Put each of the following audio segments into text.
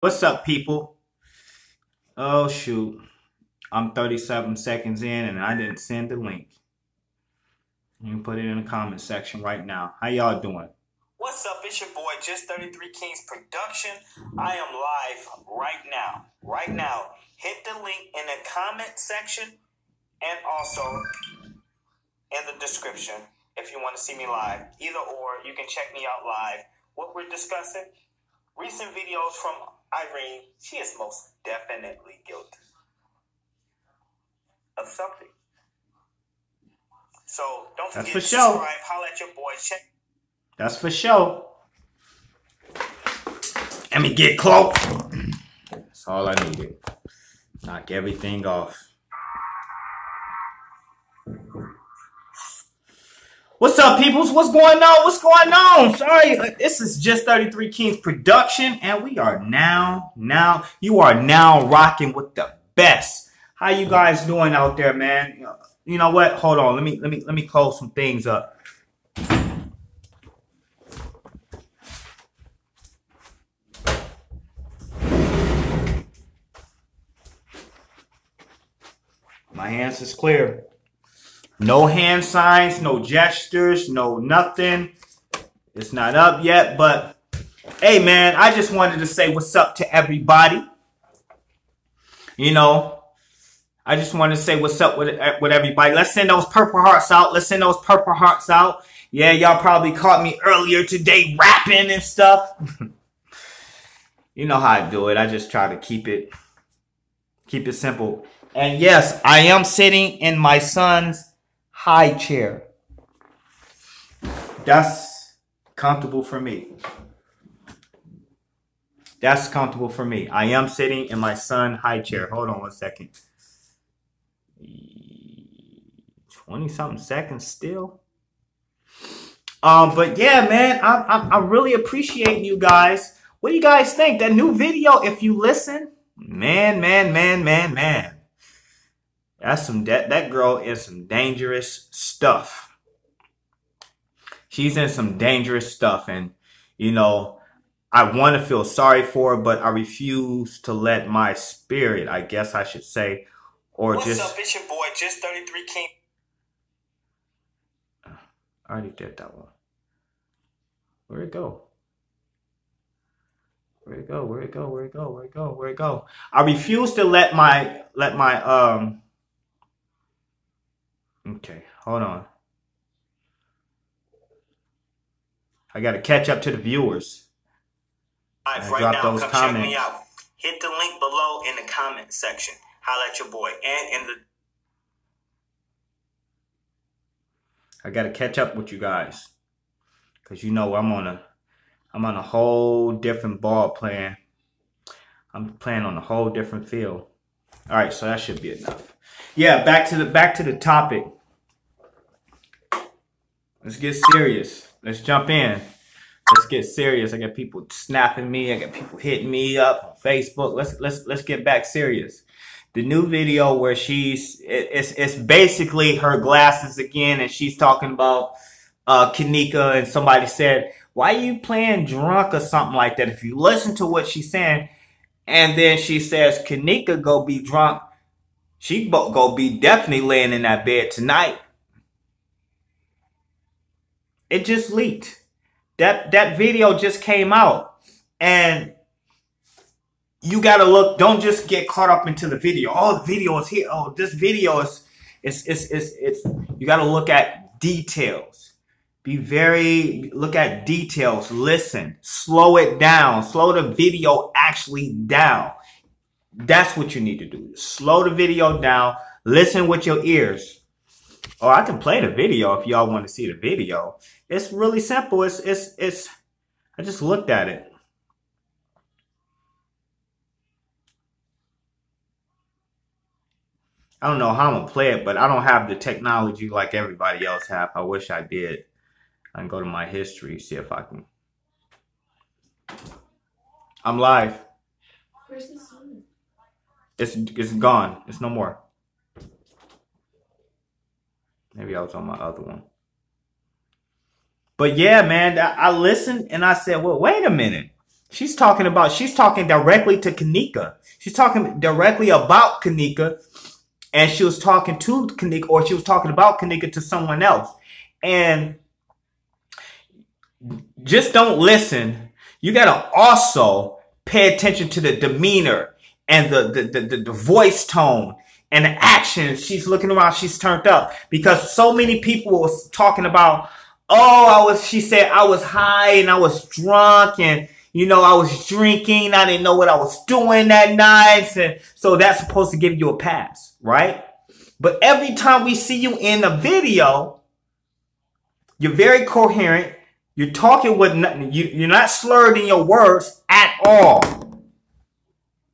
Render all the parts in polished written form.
What's up, people? Oh, shoot. I'm 37 seconds in and I didn't send the link. You can put it in the comment section right now. How y'all doing? What's up? It's your boy, Just 33 Kings Production. I am live right now. Right now. Hit the link in the comment section and also in the description if you want to see me live. Either or, you can check me out live. What we're discussing? Recent videos from Irene. She is most definitely guilty of something. So don't forget to subscribe. Holla at your boy. Check. That's for sure. Let me get close. That's all I needed. Knock everything off. What's up, peoples? What's going on? What's going on? Sorry, this is Just 33 Kings Production, and we are you are now rocking with the best. How you guys doing out there, man? You know what? Hold on. Let me close some things up. My hands is clear. No hand signs, no gestures, no nothing. It's not up yet, but hey, man, I just wanted to say what's up to everybody. You know, I just want to say what's up with everybody. Let's send those purple hearts out. Let's send those purple hearts out. Yeah, y'all probably caught me earlier today rapping and stuff. You know how I do it. I just try to keep it simple. And yes, I am sitting in my son's high chair. That's comfortable for me. That's comfortable for me. I am sitting in my son's high chair. Hold on one second. 20-something seconds still. But yeah, man, I'm really appreciating you guys. What do you guys think? That new video, if you listen, man. That's that girl is some dangerous stuff. She's in some dangerous stuff, and you know, I want to feel sorry for her, but I refuse to let my spirit, I guess I should say, or What's just. What's up? It's your boy, Just 33 King. I already did that one. Where'd it go? Where'd it go? Where'd it go? Where'd it go? Where'd it go? Where'd it go? I refuse to let my Okay, hold on. I got to catch up to the viewers. Right now, those come comments. Check me out. Hit the link below in the comment section. Holla at your boy. And in the... I got to catch up with you guys. Because you know I'm on a whole different ball plan. I'm playing on a whole different field. All right, so that should be enough. Yeah, back to the topic. Let's get serious. Let's jump in. Let's get serious. I got people snapping me. I got people hitting me up on Facebook. Let's get back serious. The new video where it's basically her glasses again, and she's talking about Kenneka, and somebody said, "Why are you playing drunk?" or something like that. If you listen to what she's saying, and then she says Kenneka go be drunk, she go be definitely laying in that bed tonight. It just leaked. That video just came out, and you gotta look. Don't just get caught up into the video. Oh, the video is here. Oh, this video is you gotta look at details. Look at details. Listen. Slow it down. Slow the video actually down. That's what you need to do. Slow the video down. Listen with your ears. Oh, I can play the video if y'all want to see the video. It's really simple. I just looked at it. I don't know how I'm going to play it, but I don't have the technology like everybody else have. I wish I did. I can go to my history, see if I can. I'm live. Where's the sun? It's gone. It's no more. Maybe I was on my other one. But yeah, man, I listened and I said, well, wait a minute. She's talking directly to Kenneka. She's talking directly about Kenneka, and she was talking to Kenneka, or she was talking about Kenneka to someone else. And just don't listen. You gotta also pay attention to the demeanor and the voice tone and the action. She's looking around, she's turned up. Because so many people was talking about, she said I was high and I was drunk and, you know, I was drinking. I didn't know what I was doing that night. And so that's supposed to give you a pass, right? But every time we see you in a video, you're very coherent. You're talking with nothing. You're not slurred in your words at all.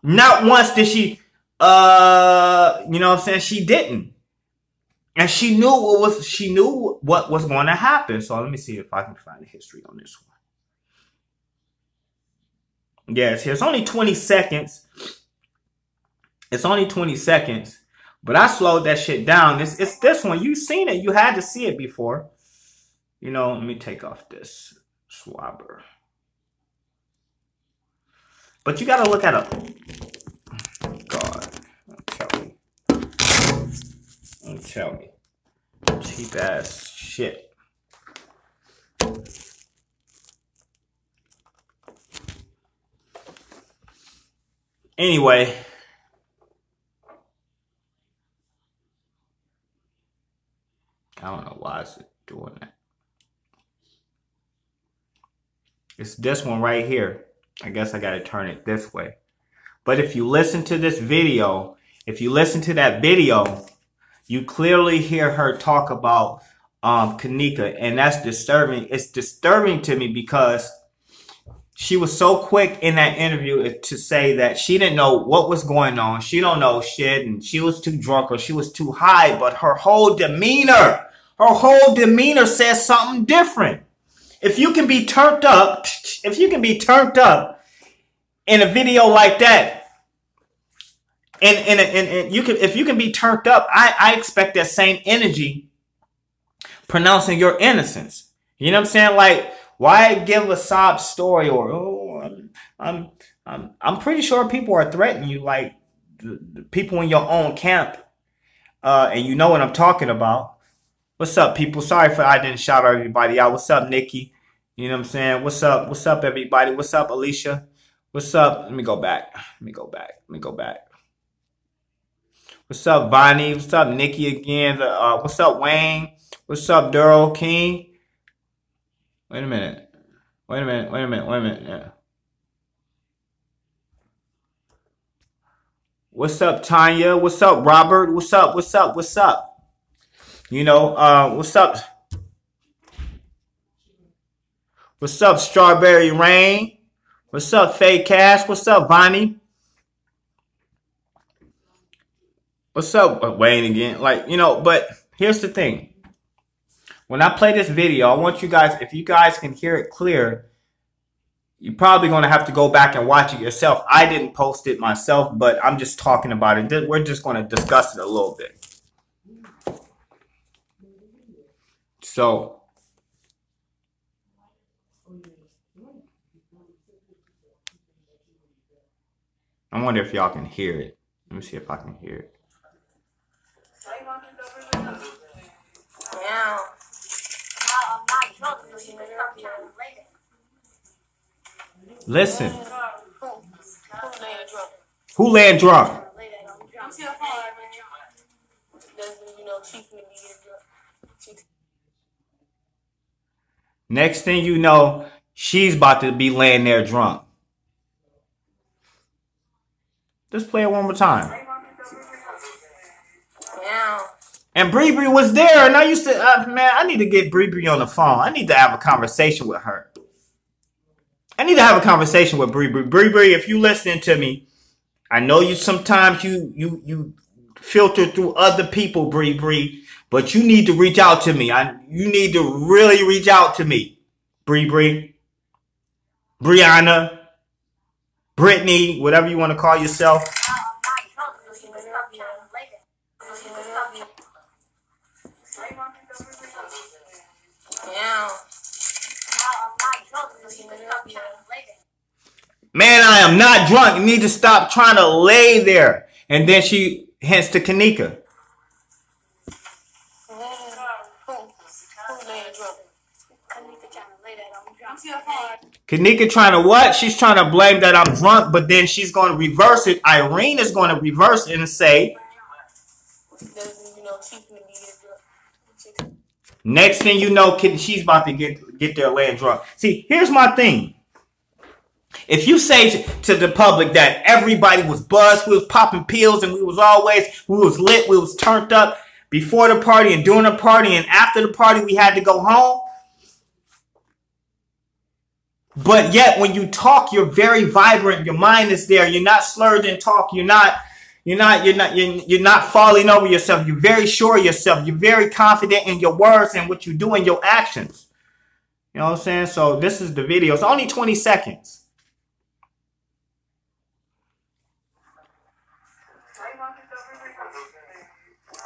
Not once did she, you know what I'm saying? She didn't. And she knew what was going to happen. So let me see if I can find the history on this one. Yes, it's only 20 seconds. It's only 20 seconds. But I slowed that shit down. It's this one. You've seen it. You had to see it before. You know, let me take off this swabber. But you got to look at a... God, don't tell me. Cheap ass shit. Anyway. I don't know why it's doing that. It's this one right here. I guess I gotta turn it this way. But if you listen to this video, if you listen to that video, you clearly hear her talk about Kenneka, and that's disturbing. It's disturbing to me because she was so quick in that interview to say that she didn't know what was going on. She don't know shit, and she was too drunk or she was too high. But her whole demeanor says something different. If you can be turned up, in a video like that, and if you can be turned up, I expect that same energy pronouncing your innocence. You know what I'm saying? Like, why give a sob story or I'm pretty sure people are threatening you, like the people in your own camp, and you know what I'm talking about. What's up, people? Sorry if I didn't shout everybody out. What's up, Nikki? You know what I'm saying? What's up? What's up, everybody? What's up, Alicia? What's up? Let me go back. What's up, Bonnie? What's up, Nikki again? What's up, Wayne? What's up, Daryl King? Wait a minute. Yeah. What's up, Tanya? What's up, Robert? What's up? You know, what's up? What's up, Strawberry Rain? What's up, Faye Cash? What's up, Bonnie? What's up, Wayne again? Like, you know, but here's the thing. When I play this video, I want you guys, if you guys can hear it clear, you're probably going to have to go back and watch it yourself. I didn't post it myself, but I'm just talking about it. We're just going to discuss it a little bit. So, I wonder if y'all can hear it. Let me see if I can hear it. Yeah. Listen. Who laying drunk? Next thing you know, she's about to be laying there drunk. Just play it one more time. Yeah. And Bree Bree was there, and I used to, man, I need to get Bree Bree on the phone. I need to have a conversation with her. I need to have a conversation with Bree Bree. Bree Bree, if you listening to me, I know you sometimes you filter through other people, Bree Bree, but you need to reach out to me. You need to really reach out to me, Bree Bree, Brianna, Brittany, whatever you want to call yourself. Yeah. Man, I am not drunk. You need to stop trying to lay there. And then she hints to Kenneka. Kenneka trying to what? She's trying to blame that I'm drunk, but then she's going to reverse it. Irene is going to reverse it and say, next thing you know, she's about to get there laying drunk. See, here's my thing. If you say to the public that everybody was buzzed, we was popping pills, and we was lit, we was turned up before the party and during the party, and after the party we had to go home. But yet when you talk, you're very vibrant. Your mind is there. You're not slurred in talk. You're not falling over yourself. You're very sure of yourself. You're very confident in your words and what you do in your actions. You know what I'm saying? So this is the video. It's only 20 seconds.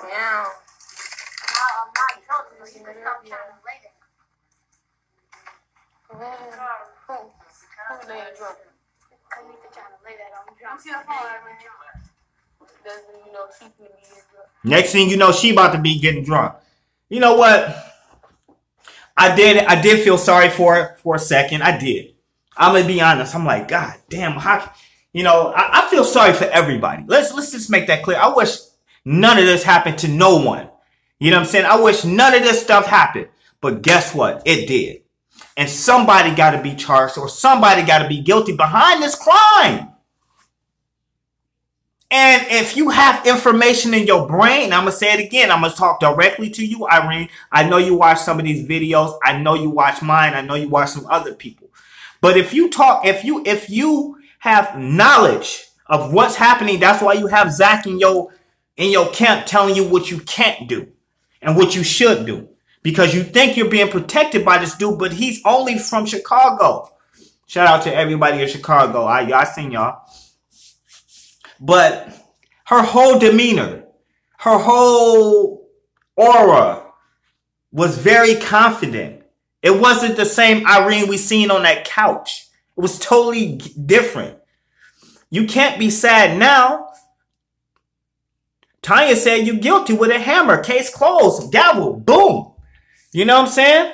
Yeah. Next thing you know, she about to be getting drunk. You know what? I did feel sorry for her for a second. I did. I'm gonna be honest. I'm like, God damn, how? You know, I feel sorry for everybody. Let's just make that clear. I wish none of this happened to no one. You know what I'm saying? I wish none of this stuff happened. But guess what? It did. And somebody got to be charged, or somebody got to be guilty behind this crime. And if you have information in your brain, I'm going to say it again. I'm going to talk directly to you, Irene. I know you watch some of these videos. I know you watch mine. I know you watch some other people. But if you have knowledge of what's happening, that's why you have Zach in your camp telling you what you can't do and what you should do. Because you think you're being protected by this dude, but he's only from Chicago. Shout out to everybody in Chicago. I seen y'all. But her whole demeanor, her whole aura was very confident. It wasn't the same Irene we seen on that couch. It was totally different. You can't be sad now. Tanya said you're guilty with a hammer. Case closed. Gavel. Boom. You know what I'm saying?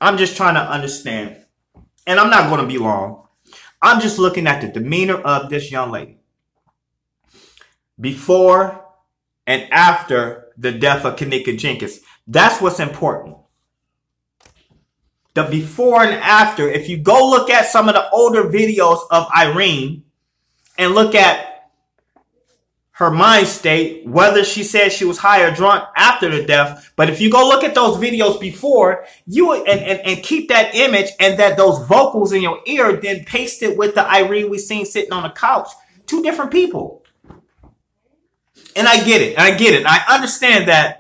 I'm just trying to understand. And I'm not going to be long. I'm just looking at the demeanor of this young lady. Before and after the death of Kenneka Jenkins. That's what's important. The before and after. If you go look at some of the older videos of Irene and look at her mind state, whether she said she was high or drunk after the death. But if you go look at those videos before, you and keep that image and that those vocals in your ear, then paste it with the Irene we seen sitting on the couch. Two different people. And I get it. I understand that.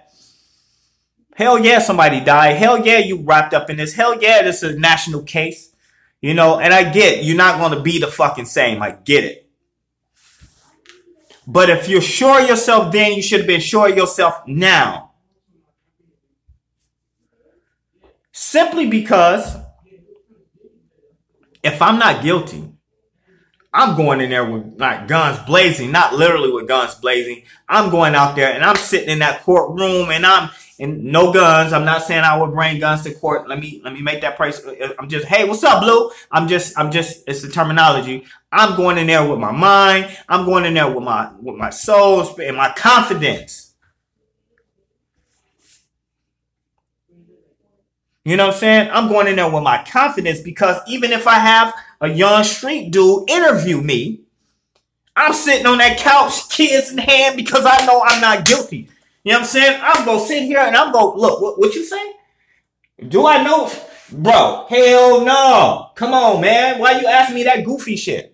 Hell yeah, somebody died. Hell yeah, you wrapped up in this. Hell yeah, this is a national case. You know, and I get you're not going to be the fucking same. I get it. But if you're sure of yourself then, you should have been sure of yourself now. Simply because if I'm not guilty, I'm going in there with like guns blazing, not literally with guns blazing. I'm going out there and I'm sitting in that courtroom and no guns. I'm not saying I would bring guns to court. Let me make that price. I'm just, hey, what's up, Blue? I'm just, it's the terminology. I'm going in there with my mind. I'm going in there with my soul and my confidence. You know what I'm saying? I'm going in there with my confidence because even if I have a young street dude interview me, I'm sitting on that couch, kids in hand, because I know I'm not guilty. You know what I'm saying? I'm going to sit here and I'm going to look. What you say? Do I know? Bro, hell no. Come on, man. Why you asking me that goofy shit?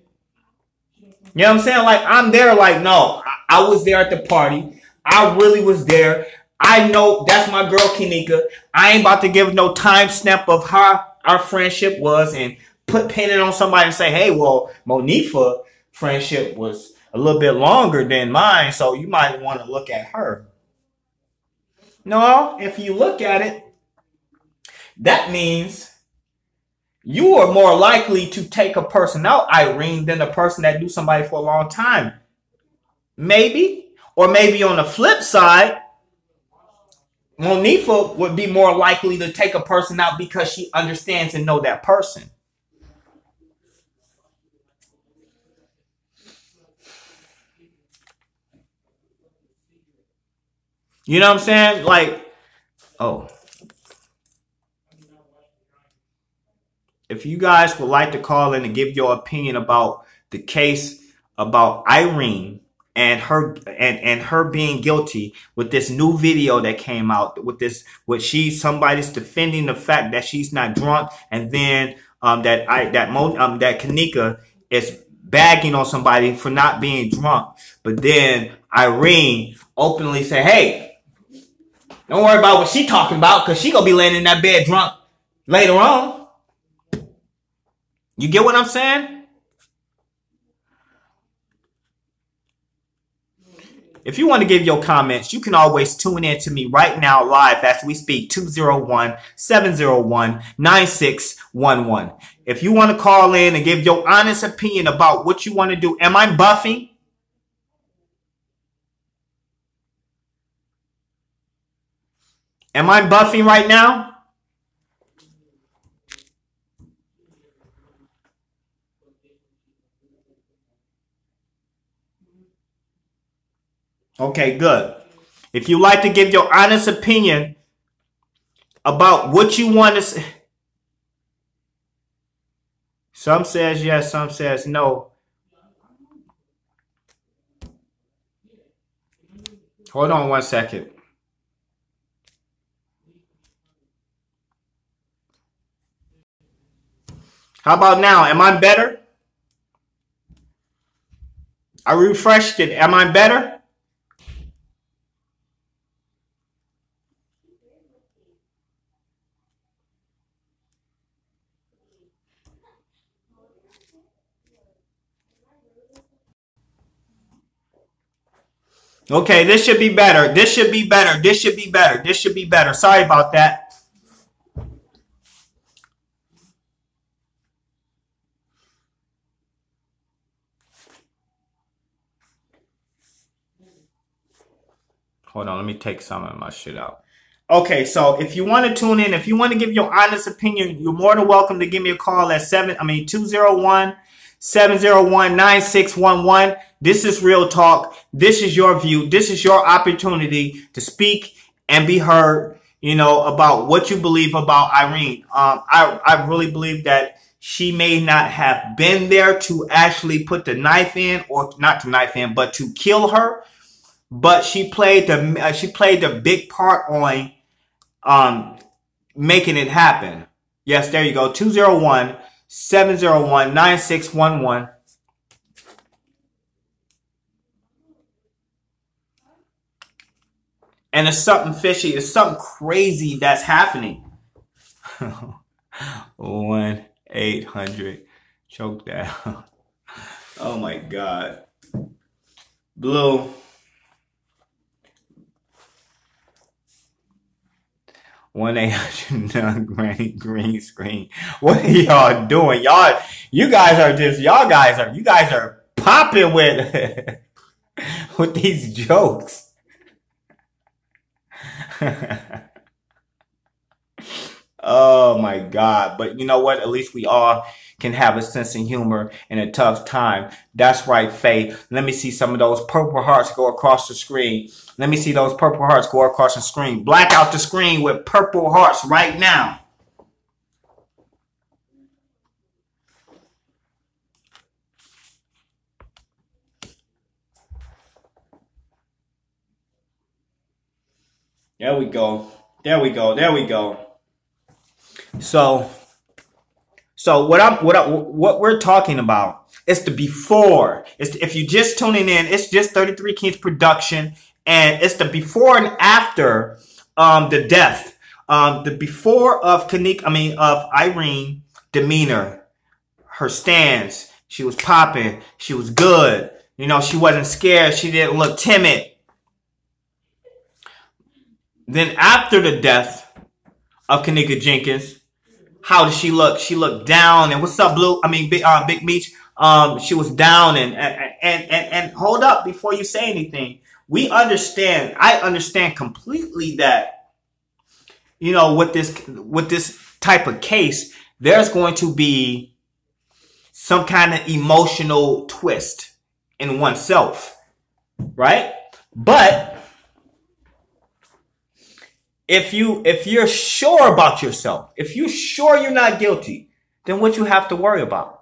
You know what I'm saying? Like, I'm there like, no. I was there at the party. I really was there. I know that's my girl, Kenneka. I ain't about to give no time stamp of how our friendship was and pin it on somebody and say, hey, well, Monifa friendship was a little bit longer than mine, so you might want to look at her. No, if you look at it, that means you are more likely to take a person out, Irene, than a person that knew somebody for a long time. Maybe. Or maybe on the flip side, Monifa would be more likely to take a person out because she understands and know that person. You know what I'm saying? Like, oh. If you guys would like to call in and give your opinion about the case about Irene and her being guilty with this new video that came out with somebody's defending the fact that she's not drunk, and then that Kenneka is bagging on somebody for not being drunk, but then Irene openly say, "Hey, don't worry about what she talking about, because she gonna be laying in that bed drunk later on." You get what I'm saying? If you want to give your comments, you can always tune in to me right now live as we speak, 201-701-9611. If you want to call in and give your honest opinion about what you want to do. Am I buffing? Am I buffing right now? Okay, good. If you like to give your honest opinion about what you want to say. Some says yes, some says no. Hold on one second. How about now? Am I better? I refreshed it. Am I better? Okay, this should be better. This should be better. This should be better. This should be better. Sorry about that. Hold on, let me take some of my shit out. Okay, so if you want to tune in, if you want to give your honest opinion, you're more than welcome to give me a call at 201-701-9611. This is Real Talk. This is your view. This is your opportunity to speak and be heard, you know, about what you believe about Irene. I really believe that she may not have been there to actually put the knife in, or not the knife in, but to kill her. But she played the big part on making it happen. Yes, there you go. 201-701-9611. And it's something fishy. It's something crazy that's happening. 1-800 choke down. Oh my God. Blue. 1-800 granny green screen. What are y'all doing? You guys are popping with with these jokes. Oh my God. But you know what? At least we all can have a sense of humor in a tough time. That's right, Faye. Let me see some of those purple hearts go across the screen. Let me see those purple hearts go across the screen. Black out the screen with purple hearts right now. There we go. There we go. There we go. So what we're talking about is the before. If you're just tuning in, it's just 33 Kings production, and it's the before and after the death. The before of of Irene demeanor, her stance. She was popping. She was good. You know, she wasn't scared. She didn't look timid. Then after the death of Kenneka Jenkins. How did she look? She looked down. And what's up, Blue? I mean, Big Meech. She was down and hold up before you say anything. We understand. I understand completely that, you know, with this type of case, there's going to be some kind of emotional twist in oneself, right? But if you're sure about yourself, if you're sure you're not guilty, then what you have to worry about?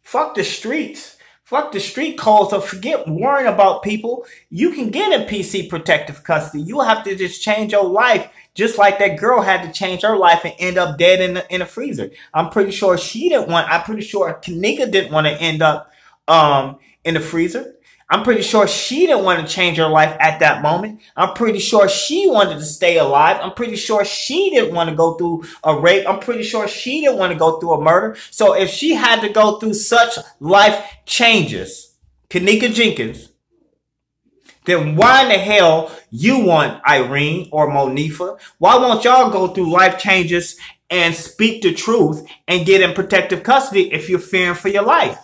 Fuck the streets. Fuck the street calls. So forget worrying about people. You can get in PC protective custody. You have to just change your life, just like that girl had to change her life and end up dead in a freezer. I'm pretty sure Kenneka didn't want to end up in the freezer. I'm pretty sure she didn't want to change her life at that moment. I'm pretty sure she wanted to stay alive. I'm pretty sure she didn't want to go through a rape. I'm pretty sure she didn't want to go through a murder. So if she had to go through such life changes, Kenneka Jenkins, then why in the hell you want Irene or Monifa? Why won't y'all go through life changes and speak the truth and get in protective custody if you're fearing for your life?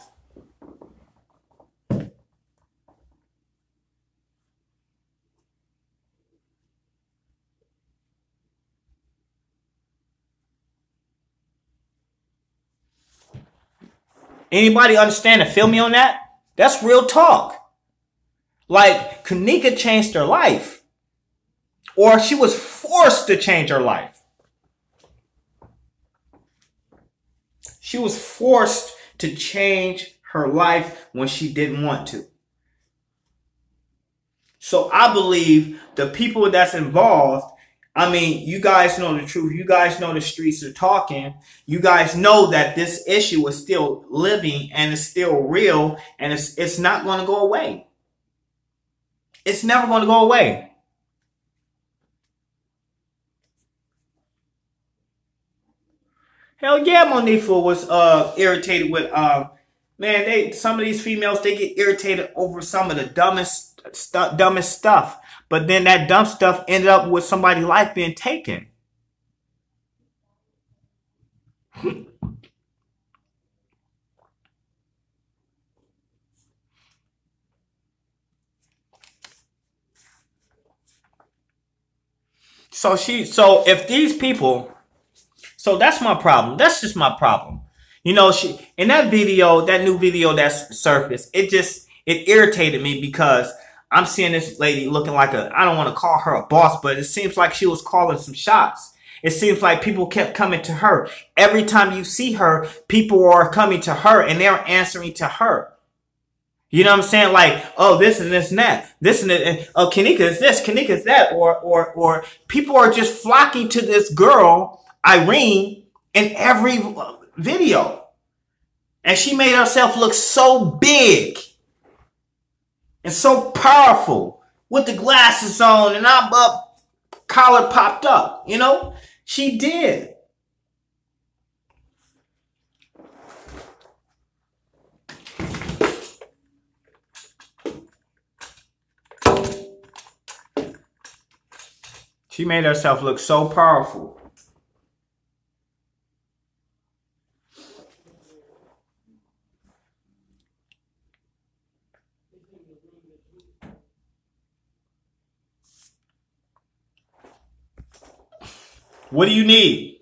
Anybody understand and feel me on that? That's real talk. Like, Kenneka changed her life. Or she was forced to change her life. She was forced to change her life when she didn't want to. So I believe the people that's involved, I mean, you guys know the truth. You guys know the streets are talking. You guys know that this issue is still living and it's still real and it's not going to go away. It's never going to go away. Hell yeah, Monifa was irritated with man. Some of these females, they get irritated over some of the dumbest stuff. But then that dumb stuff ended up with somebody's life being taken. So if these people, so that's my problem. That's just my problem. You know, in that video, that new video that's surfaced, it irritated me because I'm seeing this lady looking like I don't want to call her a boss, but it seems like she was calling some shots. It seems like people kept coming to her. Every time you see her, people are coming to her and they're answering to her. You know what I'm saying? Like, oh, this and this and that. This and that. Oh, Kenneka is this, Kenneka is that. Or people are just flocking to this girl, Irene, in every video. And she made herself look so big and so powerful with the glasses on and I'm up, collar popped up, you know? She did. She made herself look so powerful. What do you need?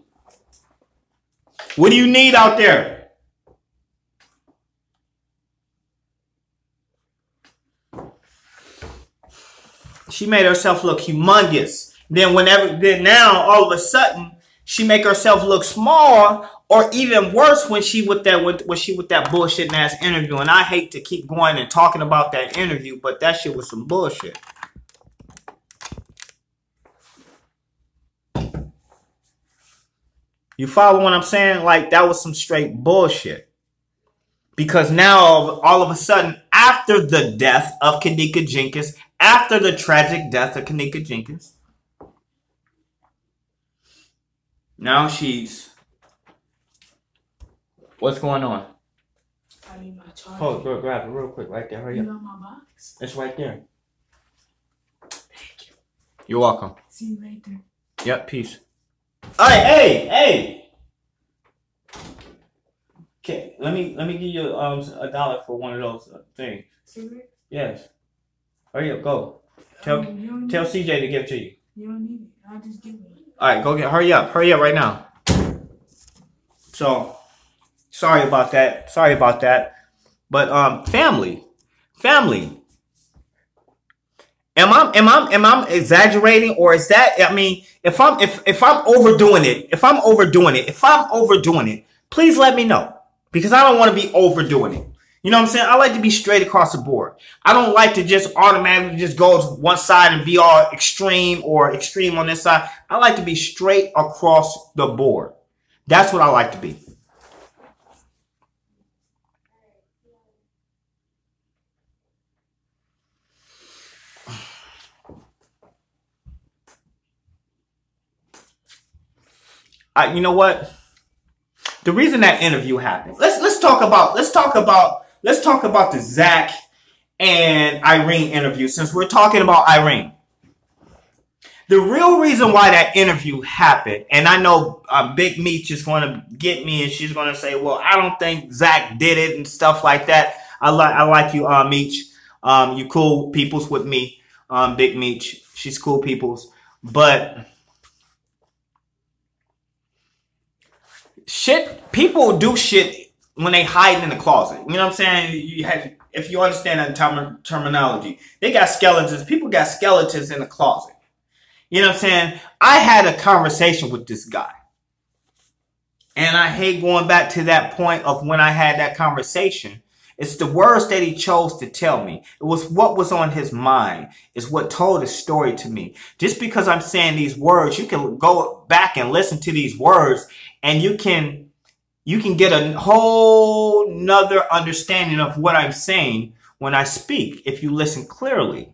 What do you need out there? She made herself look humongous. Then now all of a sudden she make herself look small, or even worse when she with that bullshit ass interview. And I hate to keep going and talking about that interview, but that shit was some bullshit. You follow what I'm saying? Like, that was some straight bullshit. Because now, all of a sudden, after the death of Kenneka Jenkins, after the tragic death of Kenneka Jenkins, now she's... What's going on? I need my charger. Hold, girl, grab it real quick right there. Hurry up. You got my box? It's right there. Thank you. You're welcome. See you later. Yep, peace. All right, hey. Okay, let me give you $1 for one of those things. Cigarette? Yes. Hurry up, go. You don't Tell need it. CJ to give it to you. You don't need it. I'll just give it. All right, go get. Hurry up right now. So, sorry about that. But family. Am I exaggerating, or is that? I mean, if I'm overdoing it, please let me know, because I don't want to be overdoing it. You know what I'm saying? I like to be straight across the board. I don't like to just automatically just go to one side and be all extreme or extreme on this side. I like to be straight across the board. That's what I like to be. You know what? The reason that interview happened. Let's talk about the Zach and Irene interview, since we're talking about Irene. The real reason why that interview happened, and I know Big Meech is going to get me, and she's going to say, "Well, I don't think Zach did it," and stuff like that. I like you, Meech. You cool peoples with me, Big Meech. She's cool peoples, but people do shit when they hide in the closet. You know what I'm saying? If you understand that terminology, they got skeletons. People got skeletons in the closet. You know what I'm saying? I had a conversation with this guy, and I hate going back to that point of when I had that conversation. It's the words that he chose to tell me. It was what was on his mind. It's what told his story to me. Just because I'm saying these words, you can go back and listen to these words, and you can get a whole nother understanding of what I'm saying when I speak, if you listen clearly.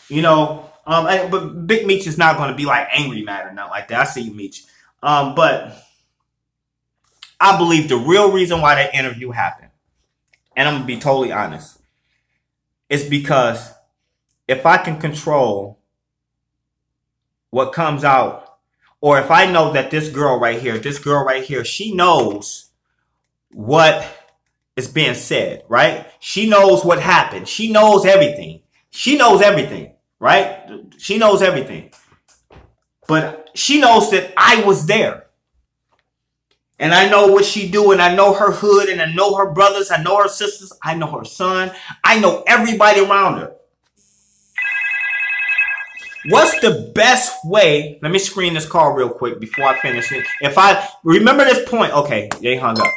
You know, but Big Meech is not going to be like angry mad or nothing like that. I see you, Meech. But I believe the real reason why that interview happened, and I'm going to be totally honest, is because if I can control what comes out, or if I know that this girl right here, she knows what is being said, right? She knows what happened. She knows everything. Right? She knows everything. But she knows that I was there. And I know what she do, and I know her hood, and I know her brothers, I know her sisters, I know her son, I know everybody around her. What's the best way? Let me screen this call real quick before I finish it. If I remember this point, okay, they hung up.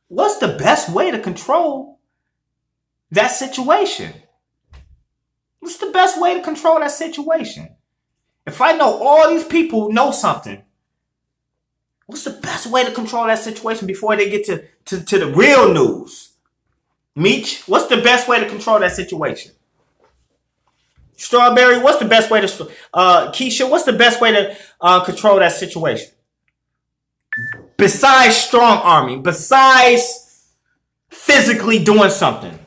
What's the best way to control that situation? What's the best way to control that situation? If I know all these people know something, what's the best way to control that situation before they get to the real news? Meech, what's the best way to control that situation? Strawberry, what's the best way to... Keisha, what's the best way to control that situation? Besides strong arming, besides physically doing something.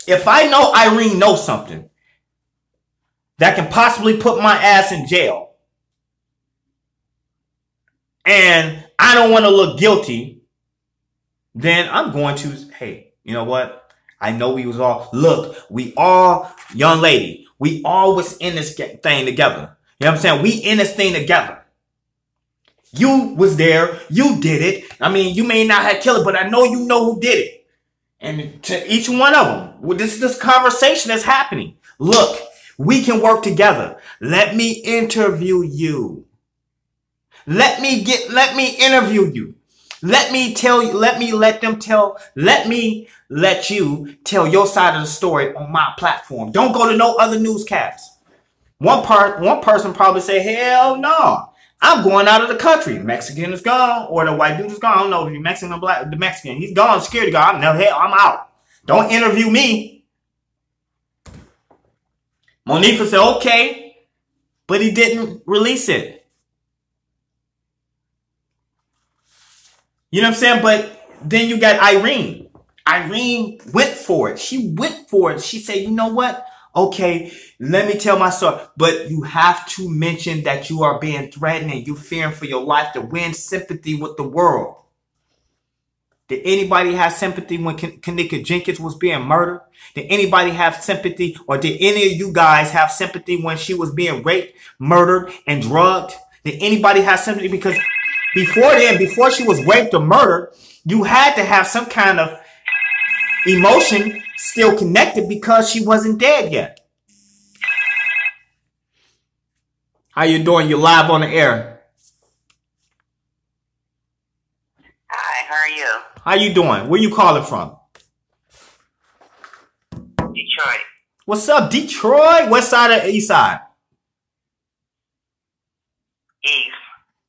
If I know Irene knows something that can possibly put my ass in jail, and I don't want to look guilty, then I'm going to, hey, you know what? I know we all, young lady, we all was in this thing together. You know what I'm saying? We in this thing together. You was there. You did it. I mean, you may not have killed it, but I know you know who did it. And to each one of them, this conversation that's happening. Look, we can work together. Let me interview you. Let me interview you. Let you tell your side of the story on my platform. Don't go to no other newscast. One person probably say, hell no. I'm going out of the country. The Mexican is gone, or the white dude is gone. I don't know if he's Mexican or black. The Mexican, he's gone. Security guard. I'm out. Don't interview me. Monifa said, okay, but he didn't release it. You know what I'm saying? But then you got Irene. Irene went for it. She went for it. She said, you know what? Okay, let me tell my story. But you have to mention that you are being threatened and you fearing for your life to win sympathy with the world. Did anybody have sympathy when Kenneka Jenkins was being murdered? Did anybody have sympathy, or did any of you guys have sympathy when she was being raped, murdered, and drugged? Did anybody have sympathy? Because before then, before she was raped or murdered, you had to have some kind of emotion still connected because she wasn't dead yet. How you doing? You're live on the air. Hi, how are you? How you doing? Where you calling from? Detroit. What's up, Detroit? West side or east side? East.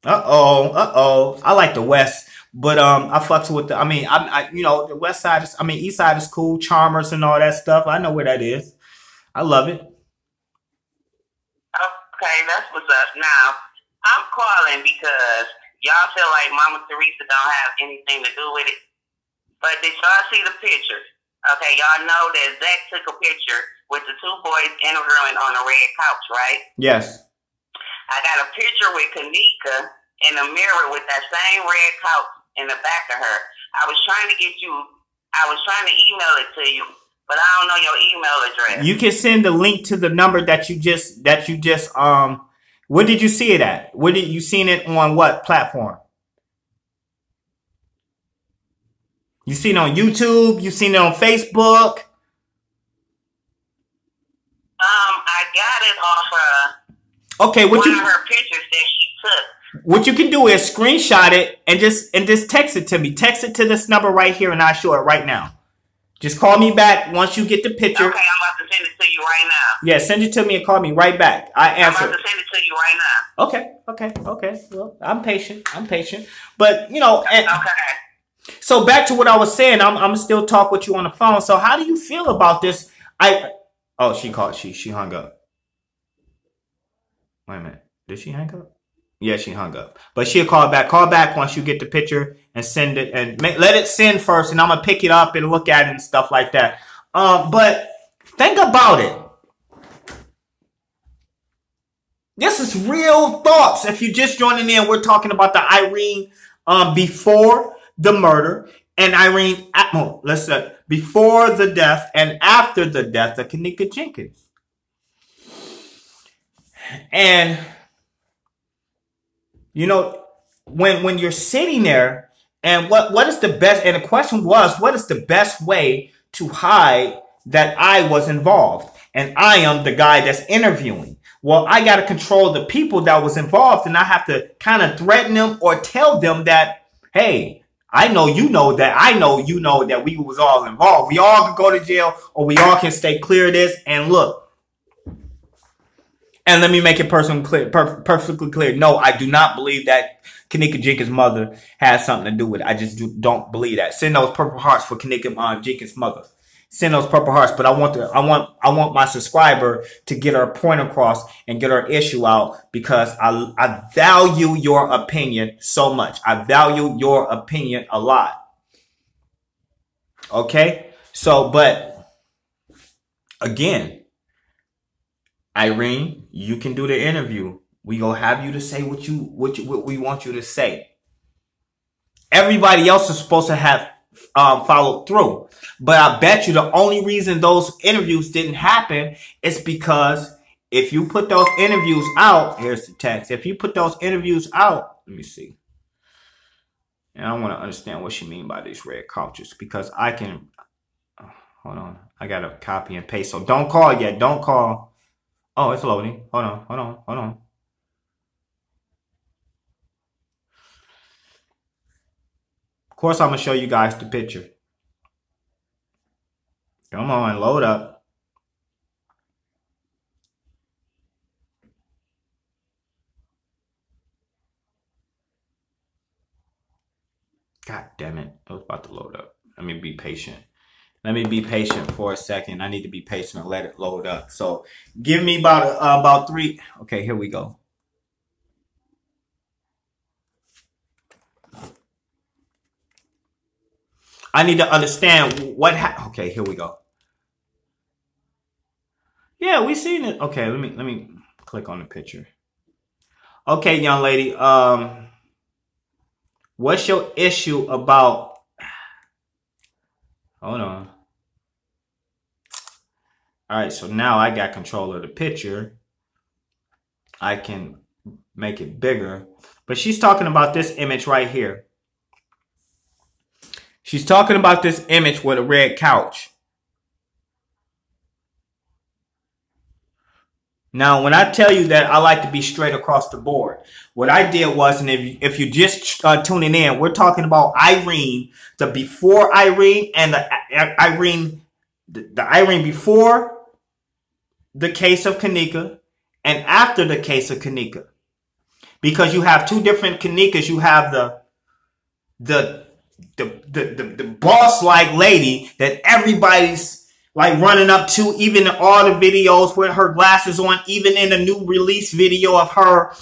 Uh-oh. I like the west, but I fucks with the, you know, the west side is, east side is cool, Charmers and all that stuff. I know where that is. I love it. Okay, that's what's up. Now, I'm calling because y'all feel like Mama Teresa don't have anything to do with it. But did y'all see the picture? Okay, y'all know that Zach took a picture with the two boys interviewing on the red couch, right? Yes. I got a picture with Kenneka in a mirror with that same red couch in the back of her. I was trying to email it to you, but I don't know your email address. You can send the link to the number that you just where did you see it at? Where did you seen it on what platform? You seen it on YouTube? You seen it on Facebook? I got it off okay, one of her pictures that she took. What you can do is screenshot it and just text it to me. Text it to this number right here, and I'll show it right now. Just call me back once you get the picture. Okay, I'm about to send it to you right now. Yeah, send it to me and call me right back. I answer. I'm about to send it to you right Okay. now. Well, I'm patient. But you know, and Okay. so back to what I was saying. I'm still talk with you on the phone. So how do you feel about this? She called. She hung up. Wait a minute. Did she hang up? Yeah, she hung up. But she'll call back. Call back once you get the picture and send it, and let it send first, and I'm gonna pick it up and look at it and stuff like that. But think about it. This is real thoughts. If you're just joining in, we're talking about the Irene before the murder and Irene before the death and after the death of Kenneka Jenkins. And you know, when you're sitting there, and what is the best? And the question was, what is the best way to hide that I was involved and I am the guy that's interviewing? Well, I got to control the people that was involved, and I have to kind of threaten them or tell them that, hey, I know you know that we was all involved. We all could go to jail, or we all can stay clear of this. And look. And let me make it perfectly clear. No, I do not believe that Kenneka Jenkins' mother has something to do with it. I just don't believe that. Send those purple hearts for Kenneka Jenkins' mother. Send those purple hearts. But I want my subscriber to get her point across and get her issue out, because I value your opinion so much. I value your opinion a lot. Okay? So, but again, Irene, you can do the interview. We gonna have you to say what we want you to say. Everybody else is supposed to have followed through, but I bet you the only reason those interviews didn't happen is because if you put those interviews out, here's the text. If you put those interviews out, let me see. And I want to understand what she mean by these red couches, because I can. Hold on, I gotta copy and paste. So don't call yet. Don't call. Oh, it's loading. Hold on. Of course, I'm going to show you guys the picture. Come on, load up. God damn it. It was about to load up. Let me be patient. Let me be patient for a second. I need to be patient and let it load up. So give me about 3. Okay, here we go. I need to understand what okay, here we go. Yeah, we seen it. Okay, let me click on the picture. Okay, young lady. What's your issue about? Hold on. All right, so now I got control of the picture. I can make it bigger. But she's talking about this image right here. She's talking about this image with a red couch. Now, when I tell you that I like to be straight across the board, what I did was, and if you just tuning in, we're talking about Irene, the before Irene and the Irene before the case of Kenneka and after the case of Kenneka. Because you have two different Kennekas. You have the boss-like lady that everybody's like running up to, even in all the videos with her glasses on, even in the new release video of her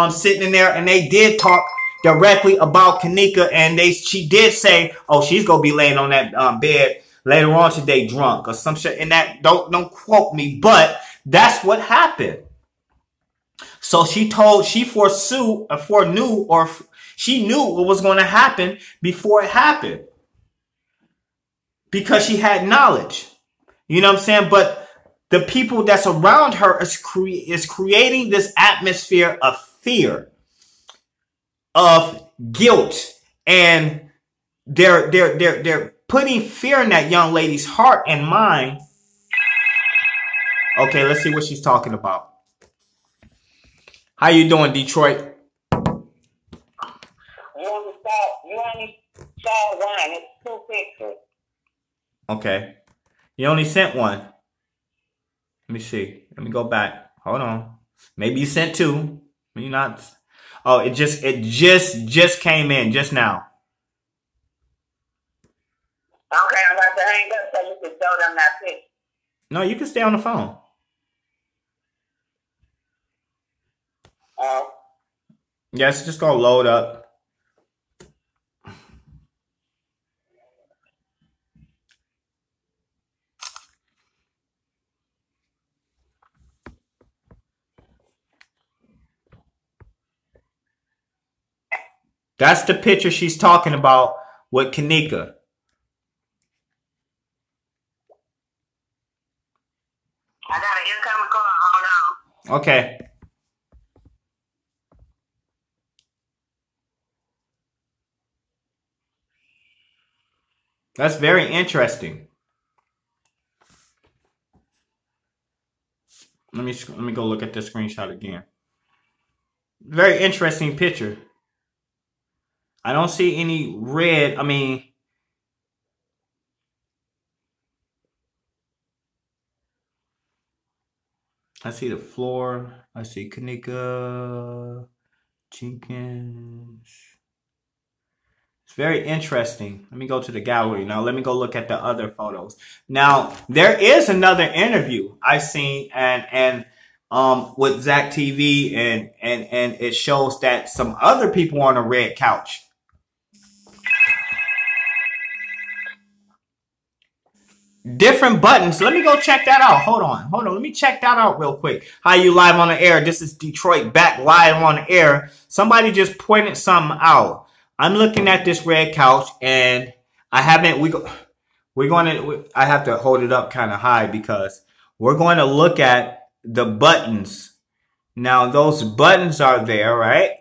sitting in there, and they did talk directly about Kenneka, and she did say, oh, she's gonna be laying on that bed later on today drunk or some shit. And that don't quote me, but that's what happened. So she knew what was going to happen before it happened, because she had knowledge. You know what I'm saying? But the people that's around her is creating this atmosphere of fear, of guilt, and they're putting fear in that young lady's heart and mind. Okay, let's see what she's talking about. How you doing, Detroit? You only saw one. It's 2 pictures. Okay. You only sent one. Let me see. Let me go back. Hold on. Maybe you sent 2. Maybe not. Oh, it just came in just now. Okay, I'm about to hang up so you can show them that picture. No, you can stay on the phone. Yes, just gonna load up. That's the picture she's talking about with Kenneka. I got an incoming call. Hold on. Okay. That's very interesting. Let me go look at this screenshot again. Very interesting picture. I don't see any red. I mean, I see the floor. I see Kenneka, Jenkins. It's very interesting. Let me go to the gallery now. Let me go look at the other photos. Now, there is another interview I seen and with Zach TV, and it shows that some other people on a red couch. Different buttons. Let me go check that out. Hold on. Let me check that out real quick. Hi, you live on the air. This is Detroit back live on the air. Somebody just pointed something out. I'm looking at this red couch, and I haven't. I have to hold it up kind of high because we're going to look at the buttons. Now, those buttons are there, right?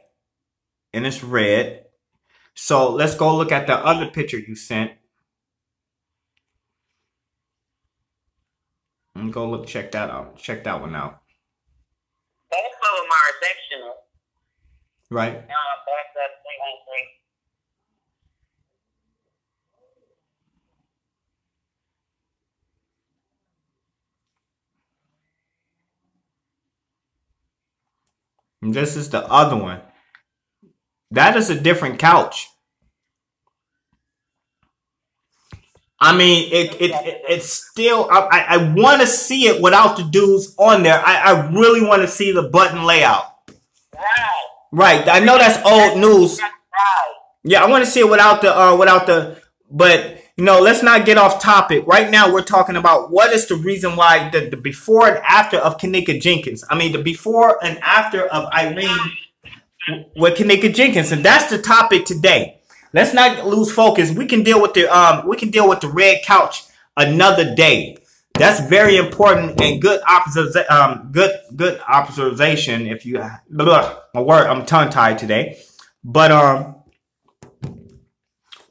And it's red. So let's go look at the other picture you sent. Let me go check that out. Check that one out. Both of them are sectional. Right. Now, that's that thing I say. And this is the other one. That is a different couch. I mean, it's still, I want to see it without the dudes on there. I really want to see the button layout. Right. I know that's old news. Yeah, I want to see it without the, but let's not get off topic. Right now, we're talking about what is the reason why the before and after of Kenneka Jenkins. I mean, the before and after of Irene with Kenneka Jenkins, and that's the topic today. Let's not lose focus. We can deal with the red couch another day. That's very important and good good observation. If you I'm tongue tied today, but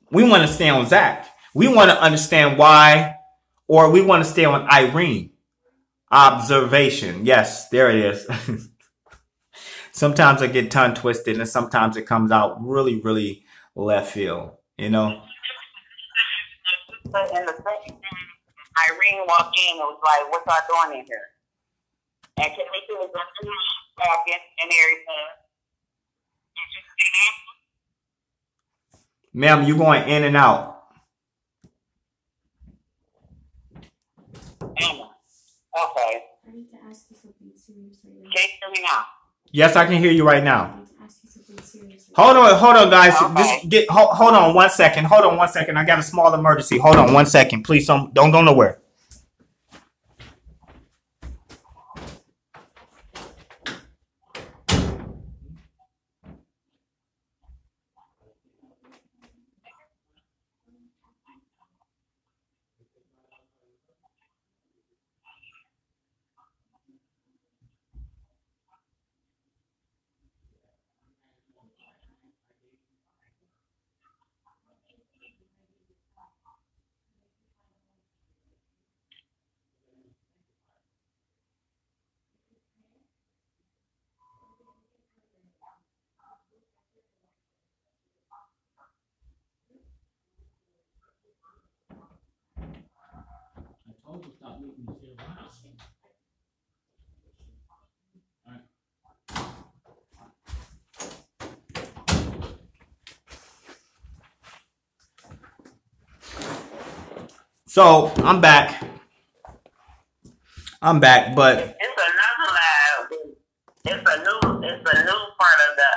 we want to stay on Zach. We want to understand why, or we want to stay on Irene. Observation. Yes, there it is. Sometimes I get tongue twisted, and sometimes it comes out really, really left field. But in the second Irene walked in and was like, "What y'all doing in here?" And Kenneka was just talking and everything. Ma'am, you going in and out. Emma. Okay. I need to ask you something serious right now. Can you hear me now? Yes, I can hear you right I now. need to ask you something serious. Hold on, guys. Okay. Just hold on 1 second. Hold on 1 second. I got a small emergency. Hold on 1 second, please. Don't go nowhere. So I'm back, but It's another live. It's a new part of the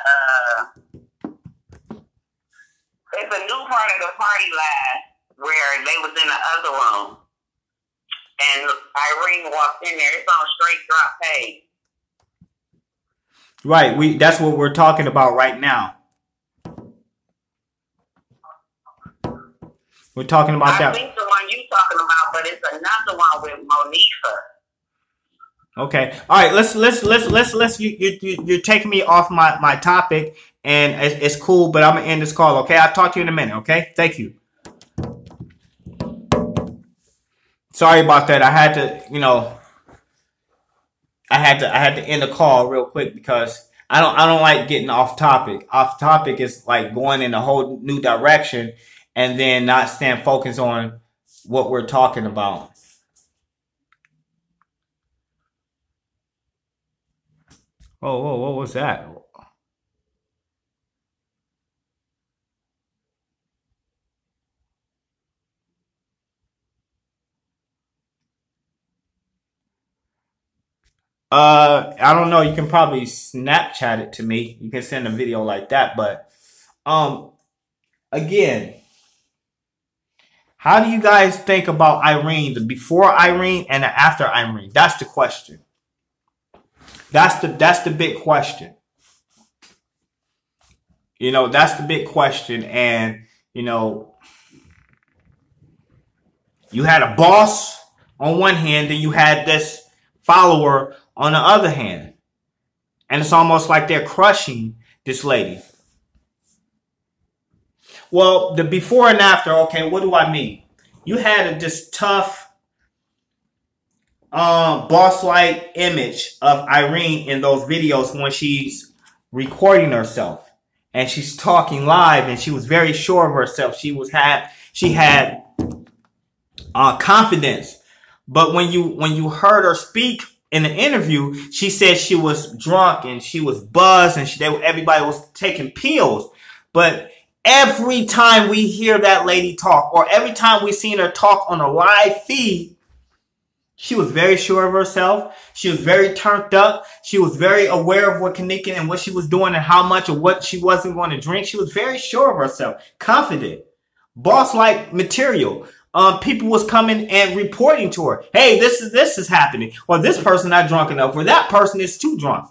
it's a new part of the party live where they was in the other room and Irene walked in there. It's on straight drop page. right, that's what we're talking about right now. We're talking about I that. think the one you talking about, but it's another one with Monisha. Okay. All right. Let's. You're taking me off my topic, and it's cool. But I'm gonna end this call. Okay. I'll talk to you in a minute. Okay. Thank you. Sorry about that. I had to. I had to end the call real quick because I don't like getting off topic. Off topic is like going in a whole new direction, and then not staying focused on what we're talking about. Oh, what was that? I don't know. You can probably Snapchat it to me. You can send a video like that, but again, how do you guys think about Irene, the before Irene and the after Irene? That's the question. That's the big question. That's the big question. And, you had a boss on one hand, and you had this follower on the other hand. And it's almost like they're crushing this lady. Well, the before and after, okay, what do I mean? You had this tough, boss-like image of Irene in those videos when she's recording herself and she's talking live, and she was very sure of herself. She had confidence. But when you heard her speak in the interview, she said she was drunk and she was buzzed and everybody was taking pills. But every time we hear that lady talk, or every time we seen her talk on a live feed, she was very sure of herself. She was very turned up. She was very aware of what Kenneka and what she was doing and how much of what she wasn't going to drink. She was very sure of herself, confident. Boss-like material. People was coming and reporting to her, hey, this is happening, or this person not drunk enough, or that person is too drunk.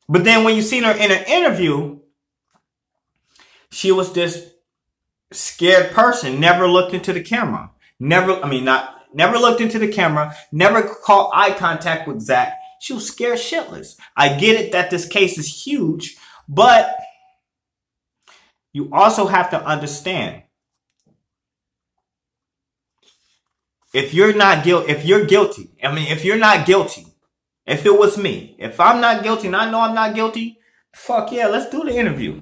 But then when you seen her in an interview, she was this scared person, never looked into the camera. Never looked into the camera, never caught eye contact with Zach. She was scared shitless. I get it that this case is huge, but you also have to understand, if you're guilty, if you're not guilty, if it was me, if I'm not guilty and I know I'm not guilty, fuck yeah, let's do the interview.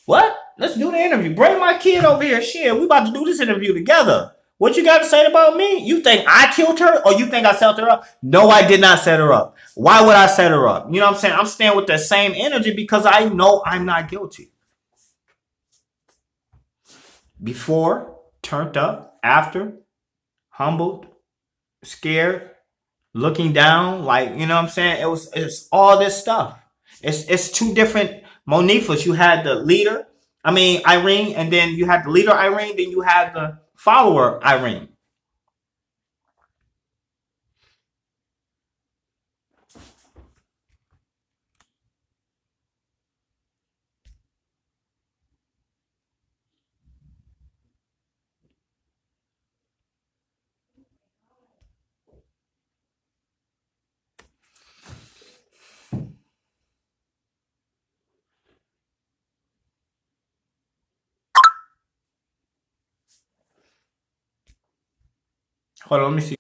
What? Let's do the interview. Bring my kid over here. Shit, we about to do this interview together. What you got to say about me? You think I killed her, or you think I set her up? No, I did not set her up. Why would I set her up? You know what I'm saying? I'm staying with that same energy because I know I'm not guilty. Before, turned up. After, humbled, scared, looking down. Like, you know what I'm saying? It's all this stuff. It's two different Monifas. You had the leader, Irene, and then you had the leader, Irene, then you had the follower, Irene. Hold on, let me see.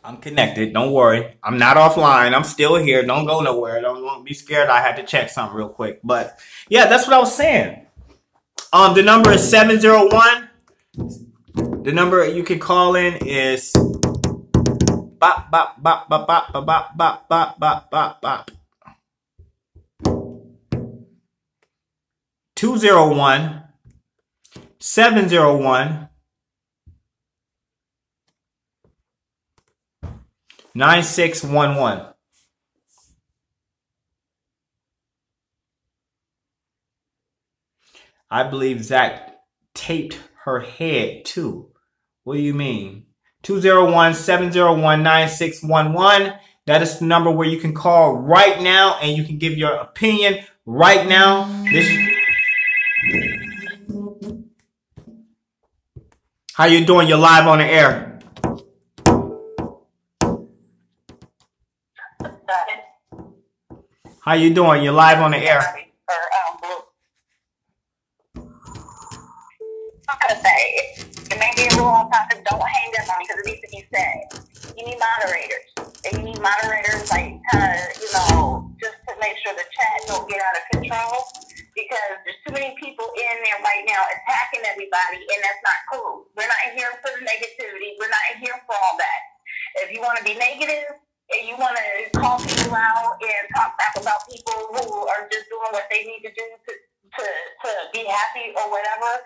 I'm connected. Don't worry. I'm not offline. I'm still here. Don't go nowhere. Don't be scared. I had to check something real quick. But yeah, that's what I was saying. The number is 701. The number you can call in is bop bop bop bop bop bop bop bop bop bop bop. 201 701 9611. I believe Zach taped her head too. What do you mean? 201-701-9611. That is the number where you can call right now and you can give your opinion right now. How you doing? You're live on the air. How you doing? You're live on the air. I'm gonna say it may be a little off topic. Don't hang up on me because it needs to be said. You need moderators, and you need moderators like just to make sure the chat don't get out of control, because there's too many people in there right now attacking everybody, and that's not cool. We're not here for the negativity. We're not here for all that. If you want to be negative and you want to call people out and talk crap about people who are just doing what they need to do to be happy or whatever,